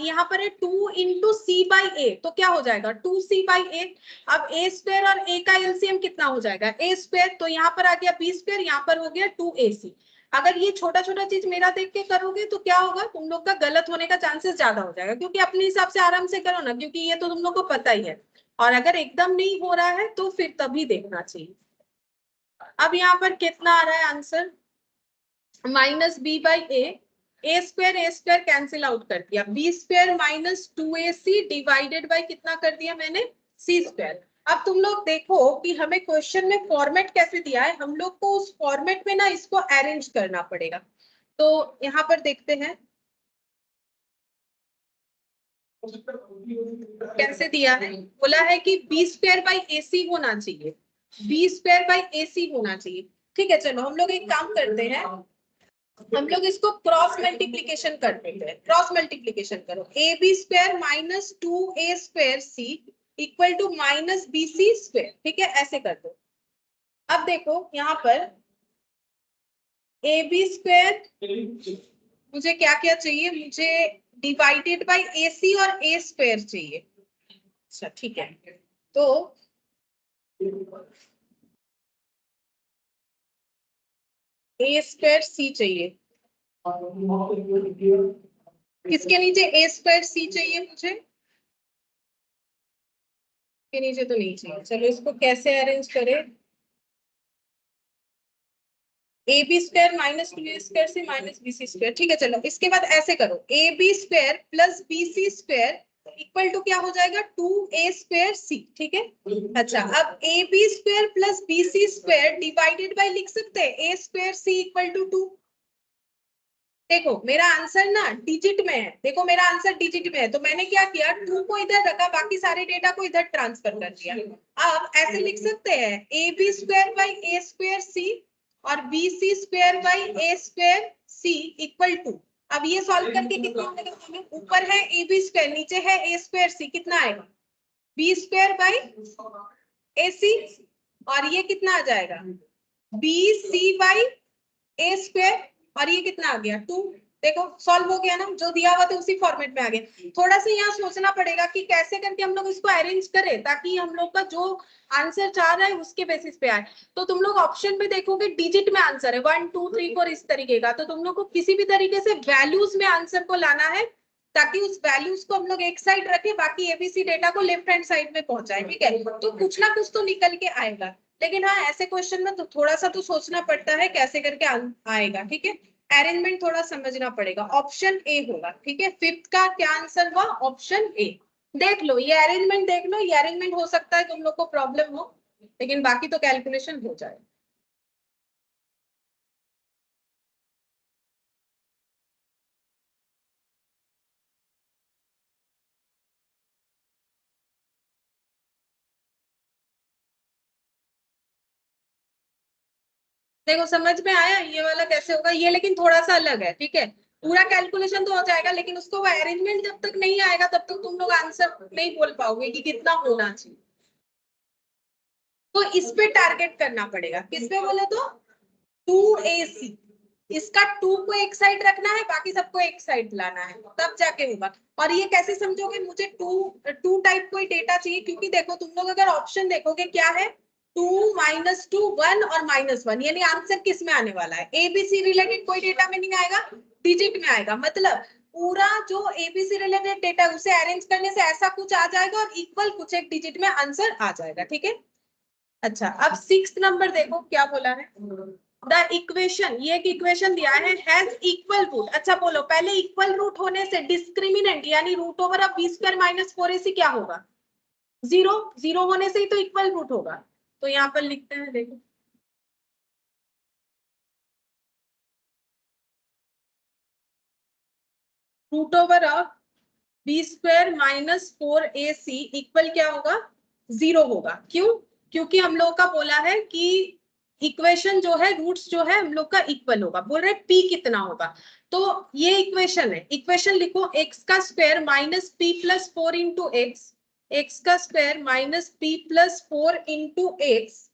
A: यहाँ पर है 2 इंटू सी बाई ए, तो क्या हो जाएगा 2c बाई ए। अब ए स्क्वायर और ए का एलसीएम कितना हो जाएगा, ए स्क्वायर, तो यहाँ पर आ गया बी स्क्वायर, यहाँ पर हो गया 2ac। अगर ये छोटा छोटा चीज मेरा देख के करोगे तो क्या होगा, तुम लोग का गलत होने का चांसेस ज्यादा हो जाएगा, क्योंकि अपने हिसाब से आराम से करो ना, क्योंकि ये तो तुम लोग को पता ही है। और अगर एकदम नहीं हो रहा है तो फिर तभी देखना चाहिए। अब यहाँ पर कितना आ रहा है answer, minus B by A square cancel out कर दिया, b square minus 2ac divided by कितना कर दिया मैंने, सी स्क्वायर। अब तुम लोग देखो कि हमें क्वेश्चन में फॉर्मेट कैसे दिया है, हम लोग को उस फॉर्मेट में ना इसको अरेंज करना पड़ेगा। तो यहाँ पर देखते हैं कैसे दिया है। बोला है कि बी स्क्वायर बाई ए सी होना चाहिए, बी स्क्वायर बाई ए सी होना चाहिए। ठीक है, चलो हम लोग एक काम करते हैं, हम लोग इसको क्रॉस मल्टीप्लीकेशन कर देते हैं। क्रॉस मल्टीप्लीकेशन करो, a B square minus 2a square C equal to minus b C square, ठीक है, ऐसे कर दो। अब देखो यहाँ पर ए बी स्क्वायर मुझे क्या क्या चाहिए, मुझे डिवाइडेड बाई ए सी और ए स्क्वायर चाहिए। अच्छा ठीक है, तो ए स्क्वायर सी चाहिए, किसके नीचे ए स्क्वायर सी चाहिए मुझे, के नीचे तो नहीं चाहिए। चलो इसको कैसे अरेंज करें, a B square minus 2a square से माइनस बी सी स्क्वायर, ठीक है। चलो इसके बाद ऐसे करो, a B square plus b C square equal to क्या हो जाएगा, 2a स्क्वायर सी, ठीक है। अच्छा, अब a B square plus b C square divided by लिख सकते हैं a square C equal to 2। देखो मेरा आंसर ना डिजिट में है, देखो मेरा आंसर डिजिट में है, तो मैंने क्या किया, 2 को इधर रखा, बाकी सारे डेटा को इधर ट्रांसफर कर दिया। अब ऐसे लिख सकते हैं, A B square by A square C और B C square by A square C equal to. अब ये सॉल्व करके कितना आएगा हमें, ऊपर है ए बी स्क्वायर, नीचे है ए स्क्वायर सी, कितना आएगा b square by A c, और ये कितना आ जाएगा b c by A square, और ये कितना आ गया 2। देखो सॉल्व हो गया ना, जो दिया हुआ था उसी फॉर्मेट में आ गया। थोड़ा सा यहाँ सोचना पड़ेगा कि कैसे करके हम लोग इसको अरेंज करें, ताकि हम लोग का जो आंसर चाह रहा है उसके बेसिस पे आए। तो तुम लोग ऑप्शन में देखोगे डिजिट में आंसर है 1 2 3 4 इस तरीके का, तो तुम लोग को किसी भी तरीके से वैल्यूज में आंसर को लाना है, ताकि उस वैल्यूज को हम लोग एक साइड रखें, बाकी एबीसी डेटा को लेफ्ट हैंड साइड में पहुंचाए, ठीक है। तो कुछ ना कुछ तो निकल के आएगा, लेकिन हाँ ऐसे क्वेश्चन में तो थोड़ा सा तो सोचना पड़ता है कैसे करके आएगा, ठीक है। अरेंजमेंट थोड़ा समझना पड़ेगा, ऑप्शन ए होगा, ठीक है। फिफ्थ का क्या आंसर हुआ, ऑप्शन ए। देख लो ये अरेंजमेंट, देख लो ये अरेंजमेंट हो सकता है तुम लोग को प्रॉब्लम हो, लेकिन बाकी तो कैलकुलेशन हो जाए। देखो समझ में आया ये वाला कैसे होगा, ये लेकिन थोड़ा सा अलग है, ठीक है। पूरा कैलकुलेशन तो हो जाएगा, लेकिन उसको वो अरेंजमेंट जब तक नहीं आएगा तब तक तुम लोग आंसर नहीं बोल पाओगे कि कितना होना चाहिए। तो इस पे टारगेट करना पड़ेगा, किस पे बोले तो 2ac, इसका 2 को एक साइड रखना है, बाकी सबको एक साइड लाना है, तब जाके होगा। और ये कैसे समझोगे, मुझे टू टाइप कोई डेटा चाहिए, क्योंकि देखो तुम लोग अगर ऑप्शन देखोगे क्या है, 2 -2 1 और -1, यानी आंसर किस में आने वाला है, एबीसी रिलेटेड कोई डेटा में नहीं आएगा, डिजिट में आएगा। मतलब पूरा जो एबीसी रिलेटेड डेटा उसे अरेंज करने से ऐसा कुछ आ जाएगा और इक्वल कुछ एक डिजिट में आंसर आ जाएगा, ठीक है। अच्छा, अब 6th नंबर देखो क्या बोला है, द इक्वेशन, ये एक इक्वेशन दिया है, हैज इक्वल रूट। अच्छा बोलो, पहले इक्वल रूट होने से डिस्क्रिमिनेंट यानी root over of b square minus 4ac क्या होगा, 0, 0 होने से ही तो इक्वल रूट होगा। तो यहाँ पर लिखते हैं, देखो root over of b square minus 4ac equal क्या होगा, 0 होगा। क्यों, क्योंकि हम लोग का बोला है कि इक्वेशन जो है, रूट्स जो है हम लोग का इक्वल होगा, बोल रहे p कितना होगा। तो ये इक्वेशन है, इक्वेशन लिखो, x का square minus p plus 4 into X, X का square minus p plus 4 into x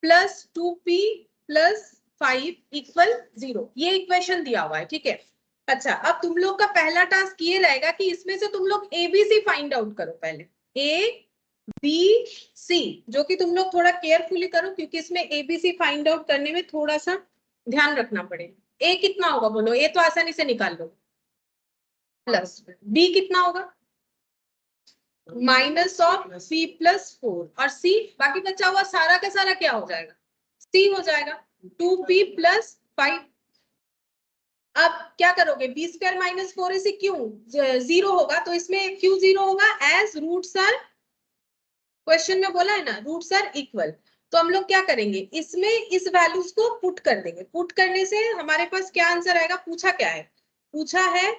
A: plus 2p plus 5 equal 0, ये इक्वेशन दिया हुआ है, ठीक है। अच्छा, अब तुम लोग का पहला टास्क ये रहेगा कि इसमें से तुम लोग एबीसी फाइंड आउट करो, पहले ए बी सी, जो कि तुम लोग थोड़ा केयरफुली करो, क्योंकि इसमें एबीसी फाइंड आउट करने में थोड़ा सा ध्यान रखना पड़ेगा। ए कितना होगा बोलो, ए तो आसानी से निकाल लो, प्लस बी कितना होगा, माइनस ऑफ सी प्लस 4, और सी बाकी बचा हुआ सारा का सारा क्या हो जाएगा, सी हो जाएगा, 2p प्लस 5। अब क्या करोगे, बी स्क्वायर माइनस 4ac क्यों 0 होगा, तो इसमें क्यों 0 होगा, एज रूट्स आर, क्वेश्चन में बोला है ना रूट्स आर इक्वल। तो हम लोग क्या करेंगे, इसमें इस वैल्यूज को पुट कर देंगे, पुट करने से हमारे पास क्या आंसर आएगा, पूछा क्या है, पूछा है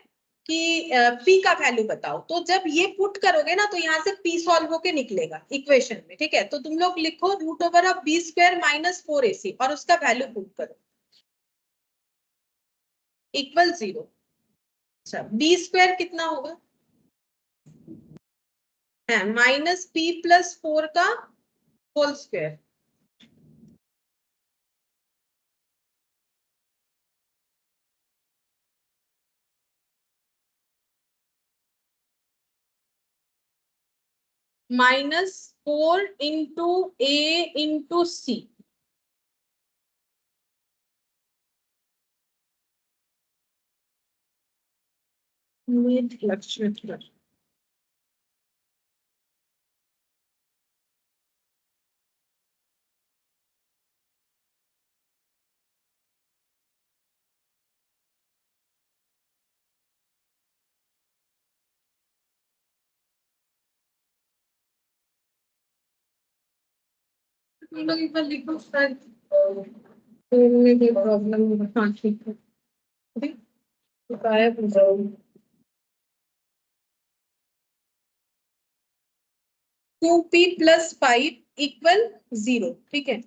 A: कि p का वैल्यू बताओ। तो जब ये पुट करोगे ना, तो यहाँ से p सॉल्व होके निकलेगा इक्वेशन में, ठीक है। तो तुम लोग लिखो root over of b square minus 4ac और उसका वैल्यू पुट करो, इक्वल 0। अच्छा, बी स्क्वायर कितना होगा, है माइनस p प्लस 4 का whole square, -4 into A into सी, लक्ष्य, लोग एक बार लिखो सर, में कोई प्रॉब्लम, हाँ ठीक है, ठीक, तो गायब हो जाओ। 2p प्लस 5 इक्वल 0, ठीक है।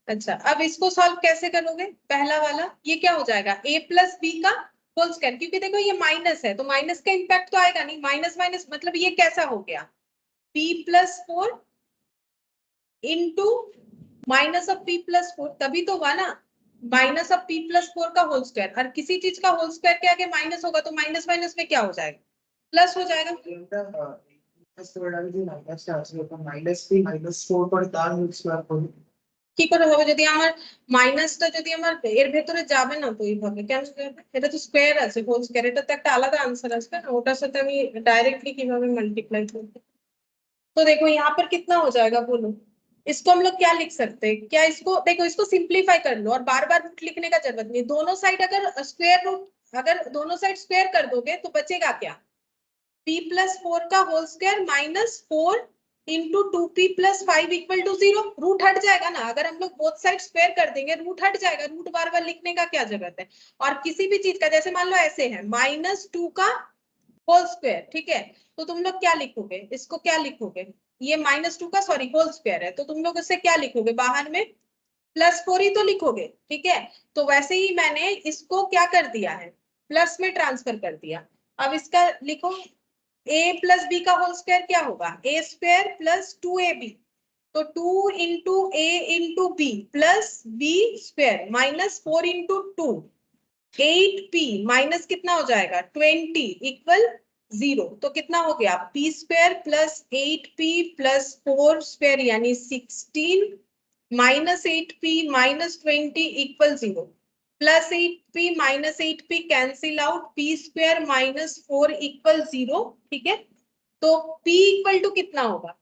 A: अच्छा, अब इसको सॉल्व कैसे करोगे, पहला वाला ये क्या हो जाएगा, a प्लस बी का होल स्क्वायर, क्योंकि देखो ये माइनस है तो माइनस का इम्पैक्ट तो आएगा नहीं, माइनस माइनस मतलब ये कैसा हो गया, p plus 4 into minus of p plus 4, तभी तो हुआ ना, माइनस ऑफ p प्लस 4 का होल स्क्वायर, और किसी चीज का होल स्क्वायर के आगे माइनस होगा तो माइनस माइनस में क्या हो जाएगा, प्लस हो जाएगा।
B: -4 पर তার রুট স্কয়ার করব
A: কি করে হবে, যদি আমার মাইনাসটা যদি আমার এর ভেতরে যাবে না, তো এইভাবে কেন যাবে, এটা তো স্কয়ার আছে, হোল স্কয়ার, এটা তো একটা আলাদা आंसर আসবে না, ওটার সাথে আমি डायरेक्टली কিভাবে মাল্টিপ্লাই করব। तो देखो यहाँ पर कितना हो जाएगा बोलो, इसको हम लोग क्या लिख सकते हैं, क्या इसको देखो, इसको सिंप्लीफाई कर लो और बार बार रूट लिखने का जरूरत नहीं, दोनों साइड अगर स्क्वायर रूट, अगर दोनों साइड स्क्वायर कर दोगे तो बचेगा क्या, p प्लस 4 का whole square minus 4 into 2p plus 5 equal to 0, root हट जाएगा ना, अगर हम लोग बोथ साइड स्क्वायर कर देंगे रूट हट जाएगा, रूट बार बार लिखने का क्या जरूरत है। और किसी भी चीज का, जैसे मान लो ऐसे है -2 का होल स्क्वायर, ठीक है, तो तुम लोग क्या लिखोगे, इसको क्या लिखोगे, ये -2 का सॉरी होल स्क्वायर है, तो तुम लोग इससे क्या लिखोगे, बाहर में +4 ही तो लिखोगे, ठीक है। तो वैसे ही मैंने इसको क्या कर दिया है, प्लस में ट्रांसफर कर दिया। अब इसका लिखो, a प्लस बी का होल स्क्वायर क्या होगा, a स्क्वायर प्लस 2ab, तो 2 into A into B plus B square minus 4 into 2 8p minus कितना हो जाएगा 20 इक्वल 0। तो कितना हो गया p square plus 8p plus 4 square यानी 16 minus 8p minus 20 equal 0 plus 8p minus 8p cancel out p square minus 4 equal 0। ठीक है, तो p इक्वल टू कितना होगा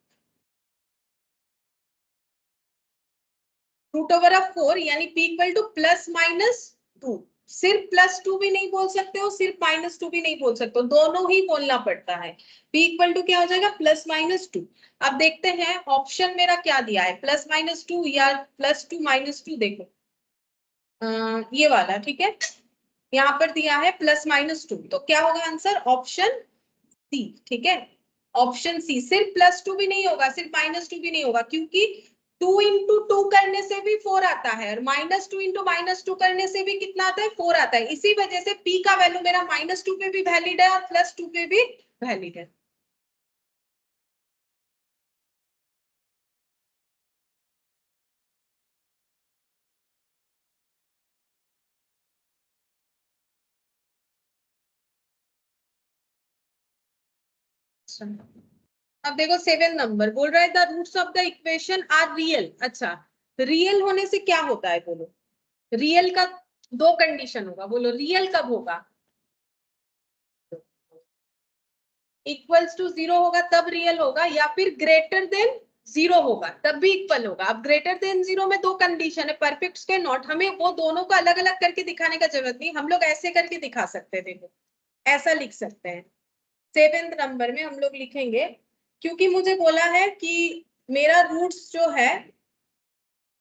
A: रूट ओवर ऑफ 4 यानी p equal two plus minus 2। सिर्फ plus 2 भी नहीं बोल सकते हो, सिर्फ माइनस 2 भी नहीं बोल सकते हो, दोनों ही बोलना पड़ता है। p इक्वल टू क्या हो जाएगा प्लस माइनस 2। अब देखते हैं ऑप्शन मेरा क्या दिया है, प्लस माइनस 2 या प्लस 2 माइनस 2। देखो ये वाला, ठीक है, यहाँ पर दिया है प्लस माइनस 2, तो क्या होगा आंसर ऑप्शन सी। ठीक है, ऑप्शन सी। सिर्फ प्लस 2 भी नहीं होगा, सिर्फ माइनस 2 भी नहीं होगा, क्योंकि 2 इंटू 2 करने से भी 4 आता है और माइनस 2 इंटू माइनस 2 करने से भी कितना आता है 4 आता है। इसी वजह से p का वैल्यू मेरा माइनस 2 पे भी वैलिड है और प्लस 2 पे भी वैलिड है। अब देखो 7 नंबर बोल रहा है the roots of the equation are real. अच्छा, रियल होने से क्या होता है बोलो, रियल का दो कंडीशन होगा, बोलो रियल कब होगा, इक्वल्स टू 0 होगा तब रियल होगा, या फिर ग्रेटर देन 0 होगा तब भी इक्वल होगा। अब ग्रेटर देन 0 में दो कंडीशन है, परफेक्ट स्क्वायर नॉट, हमें वो दोनों को अलग अलग करके दिखाने का जरूरत नहीं, हम लोग ऐसे करके दिखा सकते हैं। देखो ऐसा लिख सकते हैं, 7 नंबर में हम लोग लिखेंगे, क्योंकि मुझे बोला है कि मेरा रूट्स जो है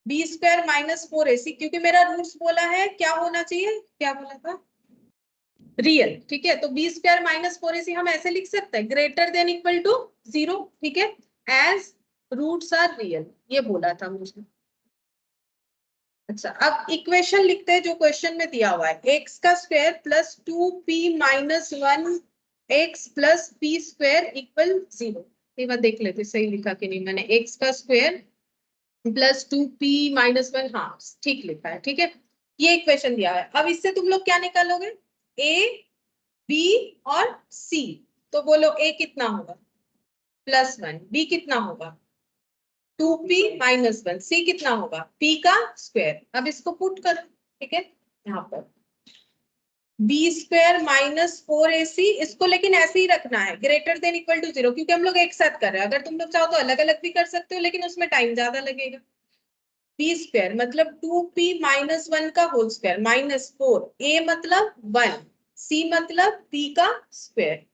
A: बी स्क्वायर माइनस 4ac, क्योंकि मेरा रूट्स बोला है क्या होना चाहिए, क्या बोला था रियल। ठीक है, तो बी स्क्वायर माइनस 4ac हम ऐसे लिख सकते हैं ग्रेटर देन इक्वल टू 0। ठीक है, एज रूट्स आर रियल, ये बोला था मुझे। अच्छा, अब इक्वेशन लिखते हैं जो क्वेश्चन में दिया हुआ है, एक्स का square plus 2p minus 1 x plus P square equal 0। एक बार देख लेते सही लिखा कि नहीं मैंने, एक्स का स्क्वायर प्लस 2p माइनस 1, हाँ ठीक लिखा है। ठीक है, ये इक्वेशन दिया है। अब इससे तुम लोग क्या निकालोगे, a b और c। तो बोलो a कितना होगा प्लस 1, b कितना होगा 2p माइनस 1, c कितना होगा p का स्क्वायर। अब इसको पुट करो, ठीक है, यहाँ पर b स्क्वायर माइनस 4ac, इसको लेकिन ऐसे ही रखना है ग्रेटर देन इक्वल टू 0, क्योंकि हम लोग एक साथ कर रहे हैं। अगर तुम लोग चाहो तो अलग अलग भी कर सकते हो, लेकिन उसमें टाइम ज्यादा लगेगा। p स्क्वायर मतलब 2p माइनस 1 का होल स्क्वायर माइनस 4, a मतलब 1, c मतलब p का स्क्वायर।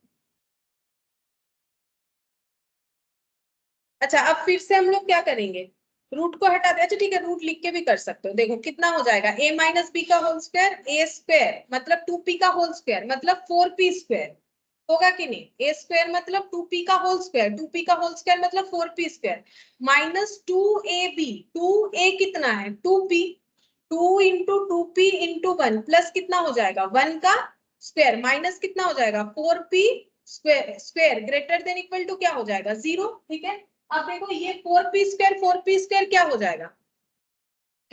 A: अच्छा, अब फिर से हम लोग क्या करेंगे, रूट को हटा दे। अच्छा ठीक है, रूट लिख के भी कर सकते हो। देखो कितना हो जाएगा, a माइनस बी का होल स्क्वायर, a स्क्वायर मतलब 2p का होल स्क्वायर मतलब 4p स्क्वायर, होगा कि नहीं, a स्क्वायर मतलब 2p का होल स्क्वायर, 2p का होल स्क्वायर मतलब 4p square, minus 2ab, 2a कितना है 2p, 2 into 2p into 1 plus कितना हो जाएगा 1 का स्क्वायर, माइनस कितना हो जाएगा 4p स्क्वायर, square greater than equal to क्या हो जाएगा 0। ठीक है, अब देखो ये 4p स्क्वायर क्या हो जाएगा,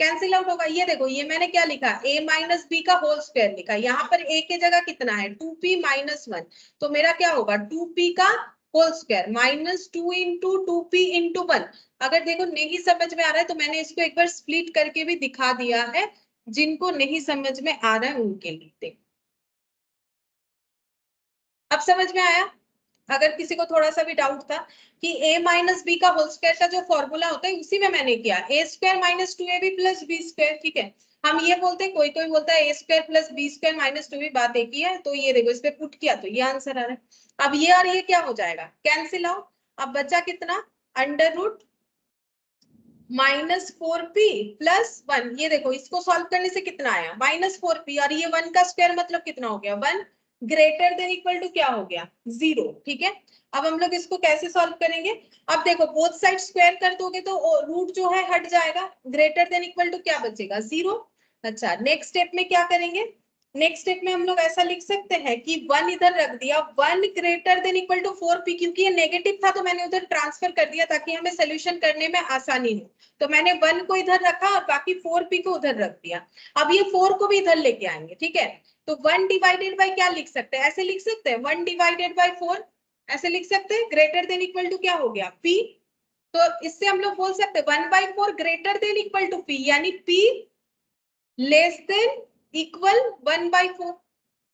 A: कैंसिल आउट होगा। ये देखो ये मैंने क्या लिखा, a माइनस बी का होल स्क्वायर लिखा, यहाँ पर a की जगह कितना है 2p माइनस 1, तो मेरा क्या होगा 2p का whole square minus 2 into 2p into 1। अगर देखो नहीं समझ में आ रहा है तो मैंने इसको एक बार स्प्लिट करके भी दिखा दिया है, जिनको नहीं समझ में आ रहा है उनके लिए। देखो अब समझ में आया, अगर किसी को थोड़ा सा भी डाउट था कि a माइनस बी का होल स्क्वायर का जो फॉर्मूला होता है उसी में मैंने किया a square minus 2ab plus B square. ठीक है, हम ये बोलते हैं, कोई कोई बोलता है a square plus B square minus 2b, बात एक ही है। तो ये देखो इस पे पुट किया तो ये आंसर आ रहा है। अब ये और ये क्या हो जाएगा कैंसिल आउट, अब बचा कितना under root minus 4p plus 1, ये देखो इसको सॉल्व करने से कितना आया माइनस 4p, और ये 1 का स्क्वायर मतलब कितना हो गया 1 ग्रेटर देन इक्वल टू क्या हो गया 0। ठीक है, अब हम लोग इसको कैसे सॉल्व करेंगे, अब देखो बोथ साइड स्क्वायर कर दोगे तो रूट जो है हट जाएगा, ग्रेटर देन इक्वल टू क्या बचेगा 0। अच्छा नेक्स्ट स्टेप में क्या करेंगे, नेक्स्ट स्टेप में हम लोग ऐसा लिख सकते हैं कि 1 इधर रख दिया, 1 greater than equal to 4p, क्योंकि ये नेगेटिव था तो मैंने उधर ट्रांसफर कर दिया ताकि हमें सोल्यूशन करने में आसानी हो। तो मैंने 1 को इधर रखा और बाकी 4p को उधर रख दिया। अब ये 4 को भी इधर लेके आएंगे, ठीक है। तो 1 डिवाइडेड बाय क्या लिख सकते हैं, ऐसे लिख सकते हैं 1 डिवाइडेड बाय 4, ऐसे लिख सकते हैं। ग्रेटर देन इक्वल टू क्या हो गया, p। तो इससे हम लोग बोल सकते हैं 1/4 greater than equal to p, यानी p लेस देन इक्वल 1/4,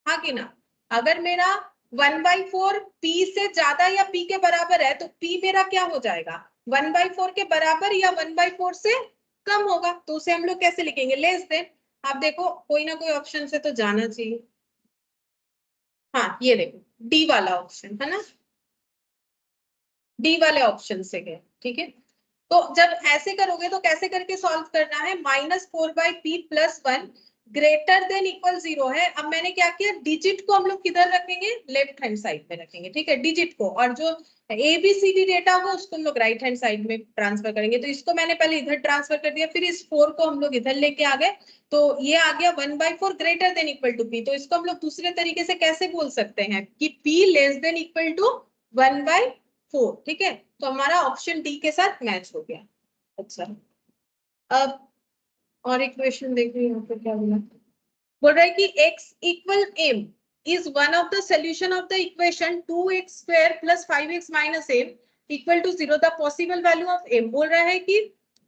A: हाँ कि ना। अगर मेरा 1/4 p से ज्यादा या p के बराबर है तो p मेरा क्या हो जाएगा, 1/4 के बराबर या 1/4 से कम होगा। तो उसे हम लोग कैसे लिखेंगे, लेस देन। आप देखो कोई ना कोई ऑप्शन से तो जाना चाहिए। हाँ ये देखो डी वाला ऑप्शन है ना, डी वाले ऑप्शन से गए, ठीक है। तो जब ऐसे करोगे तो कैसे करके सॉल्व करना है, -4/p + 1 ग्रेटर देन इक्वल 0 है। अब मैंने क्या किया, डिजिट को हम लोग किधर रखेंगे, लेफ्ट हैंड साइड में रखेंगे, ठीक है, डिजिट को। और जो ABCD डेटा होगा उसको हम लोग राइट हैंड साइड में ट्रांसफर करेंगे। तो इसको मैंने पहले इधर ट्रांसफर कर दिया, फिर इस 4 को हम लोग इधर लेके आ गए। तो ये आ गया 1/4 greater than equal to p। तो इसको हम लोग दूसरे तरीके से कैसे बोल सकते हैं कि p less than equal to 1/4, ठीक है। तो हमारा ऑप्शन डी के साथ मैच हो गया। अच्छा, अब और इक्वेशन देखिए यहाँ पे क्या बोल रहा है कि x equal m is one of the solution of the equation 2x square plus 5x minus m equal to 0, the possible value of m। बोल रहा है कि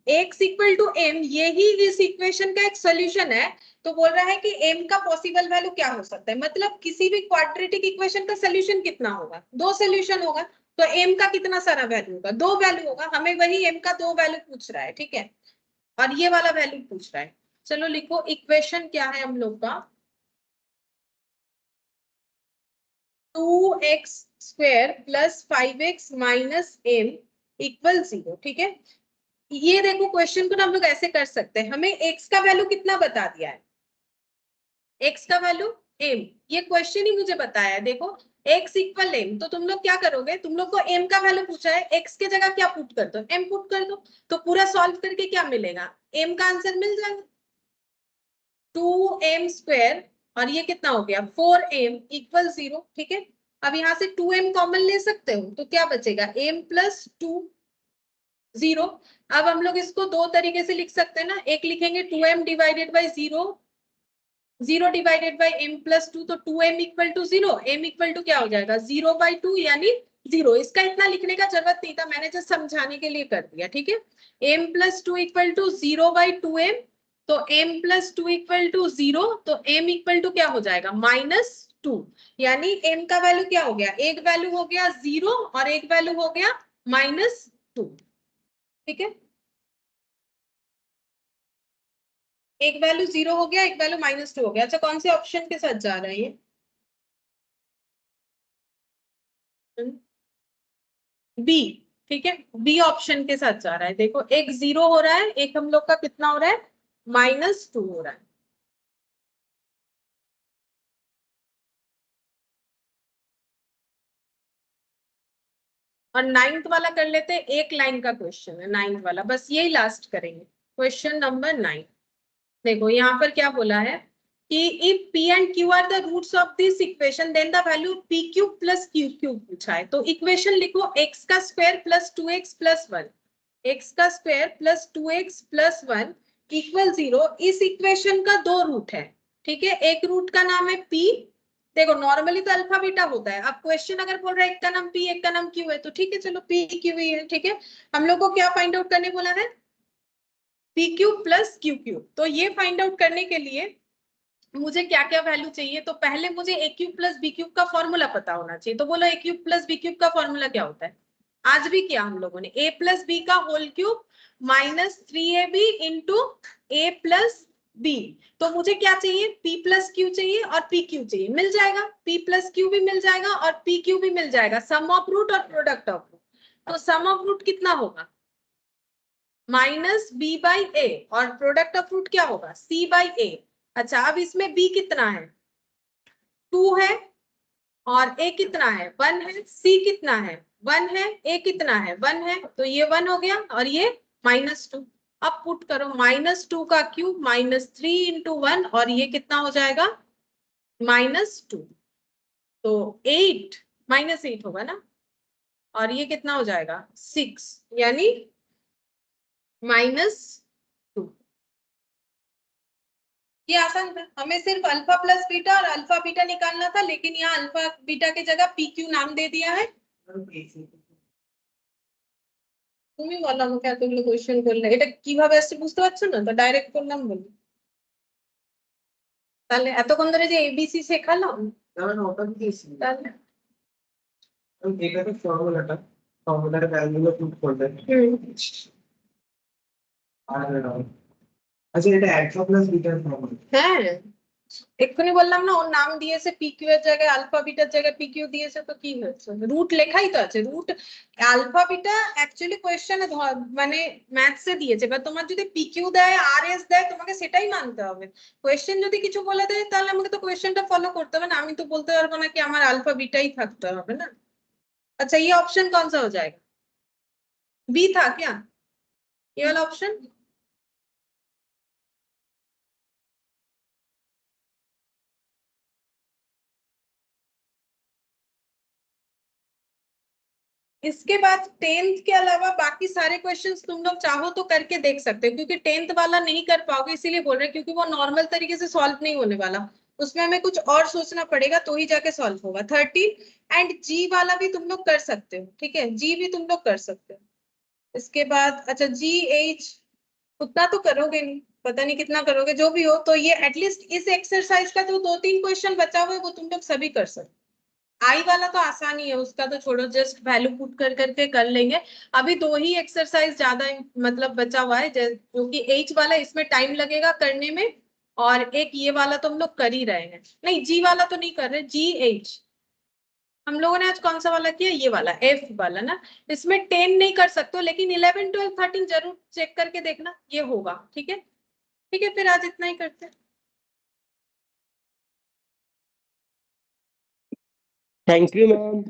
A: x इक्वल टू m यही इस इक्वेशन का एक सोल्यूशन है। तो बोल रहा है कि m का पॉसिबल वैल्यू क्या हो सकता है, मतलब किसी भी क्वाड्रेटिक इक्वेशन का सोल्यूशन कितना होगा, 2 सोल्यूशन होगा। तो m का कितना सारा वैल्यू होगा, 2 वैल्यू होगा। हमें वही m का 2 वैल्यू पूछ रहा है, ठीक है, और ये वाला वैल्यू पूछ रहा है। चलो लिखो इक्वेशन क्या है हम लोग का, 2x square plus 5x minus m equal 0, ठीक है। ये देखो क्वेश्चन को ना हम लोग ऐसे कर सकते हैं, हमें x का वैल्यू कितना बता दिया है, x का वैल्यू m, ये क्वेश्चन ही मुझे बताया है। देखो x इक्वल m, तो तुम लोग क्या करोगे, तुम लोग को m का वैल्यू पूछा है, x के जगह क्या पुट कर दो, m पुट कर दो। तो पूरा सॉल्व करके क्या मिलेगा, m का आंसर मिल जाएगा 2m स्क्वायर, और ये कितना हो गया 4m इक्वल 0, ठीक है। अब यहाँ से 2m कॉमन ले सकते हो तो क्या बचेगा, m + 2 0। अब हम लोग इसको दो तरीके से लिख सकते हैं ना, एक लिखेंगे 2m divided by 0, 0 divided by m + 2, तो 2m equal to 0, m equal to क्या हो जाएगा 0/2 यानी 0। इसका इतना लिखने का जरूरत नहीं था, मैंने जस्ट समझाने के लिए कर दिया, ठीक है। m + 2 इक्वल टू 0/2m, तो m + 2 इक्वल टू 0, तो m इक्वल टू क्या हो जाएगा -2, यानी m का वैल्यू क्या हो गया, एक वैल्यू हो गया 0 और एक वैल्यू हो गया -2, ठीक है। एक वैल्यू 0 हो गया, एक वैल्यू -2 हो गया। अच्छा कौन से ऑप्शन के साथ जा रहा है ये, बी, ठीक है, बी ऑप्शन के साथ जा रहा है। देखो एक 0 हो रहा है, एक हम लोग का कितना हो रहा है -2 हो रहा है। और 9th वाला कर लेते हैं, एक लाइन का क्वेश्चन है 9th वाला, बस यही लास्ट करेंगे, क्वेश्चन नंबर 9। देखो यहाँ पर क्या बोला है कि if p and q are the roots of this equation then the value pq plus qq पूछा है। तो इक्वेशन लिखो x का square plus 2x plus 1, x का square plus 2x plus 1 equal 0। इस इक्वेशन का दो रूट है, ठीक है, एक रूट का नाम है p। देखो नॉर्मली तो अल्फा बीटा होता है, अब क्वेश्चन अगर बोल रहा है एक का नाम p एक का नाम q है तो ठीक है, चलो p q ही है, ठीक है। हम लोग को क्या फाइंड आउट करने बोला है, pq प्लस qq। तो ये फाइंड आउट करने के लिए मुझे क्या क्या वैल्यू चाहिए, तो पहले मुझे a cube plus B cube का फॉर्मूला पता होना चाहिए। तो बोलो a cube plus B cube का फॉर्मूला क्या होता है, आज भी किया हम लोगों ने, a प्लस बी का whole cube -3ab into a plus B. तो मुझे क्या चाहिए, p प्लस क्यू चाहिए और p क्यू चाहिए, मिल जाएगा, p प्लस क्यू भी मिल जाएगा और p क्यू भी मिल जाएगा, सम ऑफ रूट और प्रोडक्ट ऑफ रूट। तो सम ऑफ रूट कितना होगा -b/a और प्रोडक्ट ऑफ रूट क्या होगा c/a। अच्छा अब इसमें b कितना है 2 है और a कितना है 1 है, c कितना है 1 है, a कितना है 1 है, तो ये 1 हो गया और ये -2। अब पुट करो -2 का क्यूब -3 × 1 और ये कितना हो जाएगा -2, तो 8 -8 होगा ना, और ये कितना हो जाएगा 6, यानी -2। ये आसान था, हमें सिर्फ अल्फा प्लस बीटा और अल्फा बीटा निकालना था, लेकिन यहाँ अल्फा बीटा की जगह PQ नाम दे दिया है। তুমি বলো আমাকে এতগুলো কোশ্চেন করলে এটা কিভাবে আসছে বুঝতে পারছো না, তো ডাইরেক্ট করলাম বলি। তাহলে এতক্ষণ ধরে যে ABC শেখালাম,
B: তাহলে ওটা দিয়েছি
A: তাহলে
B: এটাকে ফর্মুলার ভ্যালুগুলো পুট করবে আর আচ্ছা এটা আলফা প্লাস বিটার ফর্মুলা।
A: হ্যাঁ এক্ষুনি বললাম না, ওর নাম দিয়েছে PQ এর জায়গায় আলফা বিটার জায়গায় PQ দিয়েছে, তো কি হয়েছে, রুট লেখাই তো আছে, রুট আলফা বিটা অ্যাকচুয়ালি কোয়েশ্চেনে মানে ম্যাথসে দিয়েছে, বা তোমার যদি PQ দেয় RS দেয় তোমাকে সেটাই মানতে হবে। কোয়েশ্চেন যদি কিছু বলে দেয় তাহলে আমাকে তো কোয়েশ্চেনটা ফলো করতে হবে না, আমি তো বলতে পারবো না কি আমার अल्फा বিটাই থাকতে হবে না। अच्छा ये ऑप्शन कौन सा हो जाएगा, बी था क्या ये वाला ऑप्शन? इसके बाद 10th के अलावा बाकी सारे क्वेश्चंस तुम लोग चाहो तो करके देख सकते हो, क्योंकि 10th वाला नहीं कर पाओगे इसीलिए बोल रहे हैं, क्योंकि वो नॉर्मल तरीके से सॉल्व नहीं होने वाला, उसमें हमें कुछ और सोचना पड़ेगा तो ही जाके सॉल्व होगा। 13 एंड जी वाला भी तुम लोग कर सकते हो, ठीक है, जी भी तुम लोग कर सकते हो। इसके बाद अच्छा GH उतना तो करोगे नहीं, पता नहीं कितना करोगे, जो भी हो, तो ये एटलीस्ट इस एक्सरसाइज का जो 2-3 क्वेश्चन बचा हुआ है वो तुम लोग सभी कर सकते। आई वाला तो आसान ही है, उसका तो छोड़ो, जस्ट वैल्यू पुट कर करके कर लेंगे। अभी 2 ही एक्सरसाइज ज्यादा मतलब बचा हुआ है, जो कि H वाला, इसमें टाइम लगेगा करने में, और एक ये वाला तो हम लोग कर ही रहे हैं, नहीं जी वाला तो नहीं कर रहे, GH हम लोगों ने आज कौन सा वाला किया, ये वाला F वाला ना। इसमें 10 नहीं कर सकते, लेकिन 11, 12, 13 जरूर चेक करके देखना, ये होगा, ठीक है। ठीक है फिर आज इतना ही करते हैं।
C: Thank you ma'am.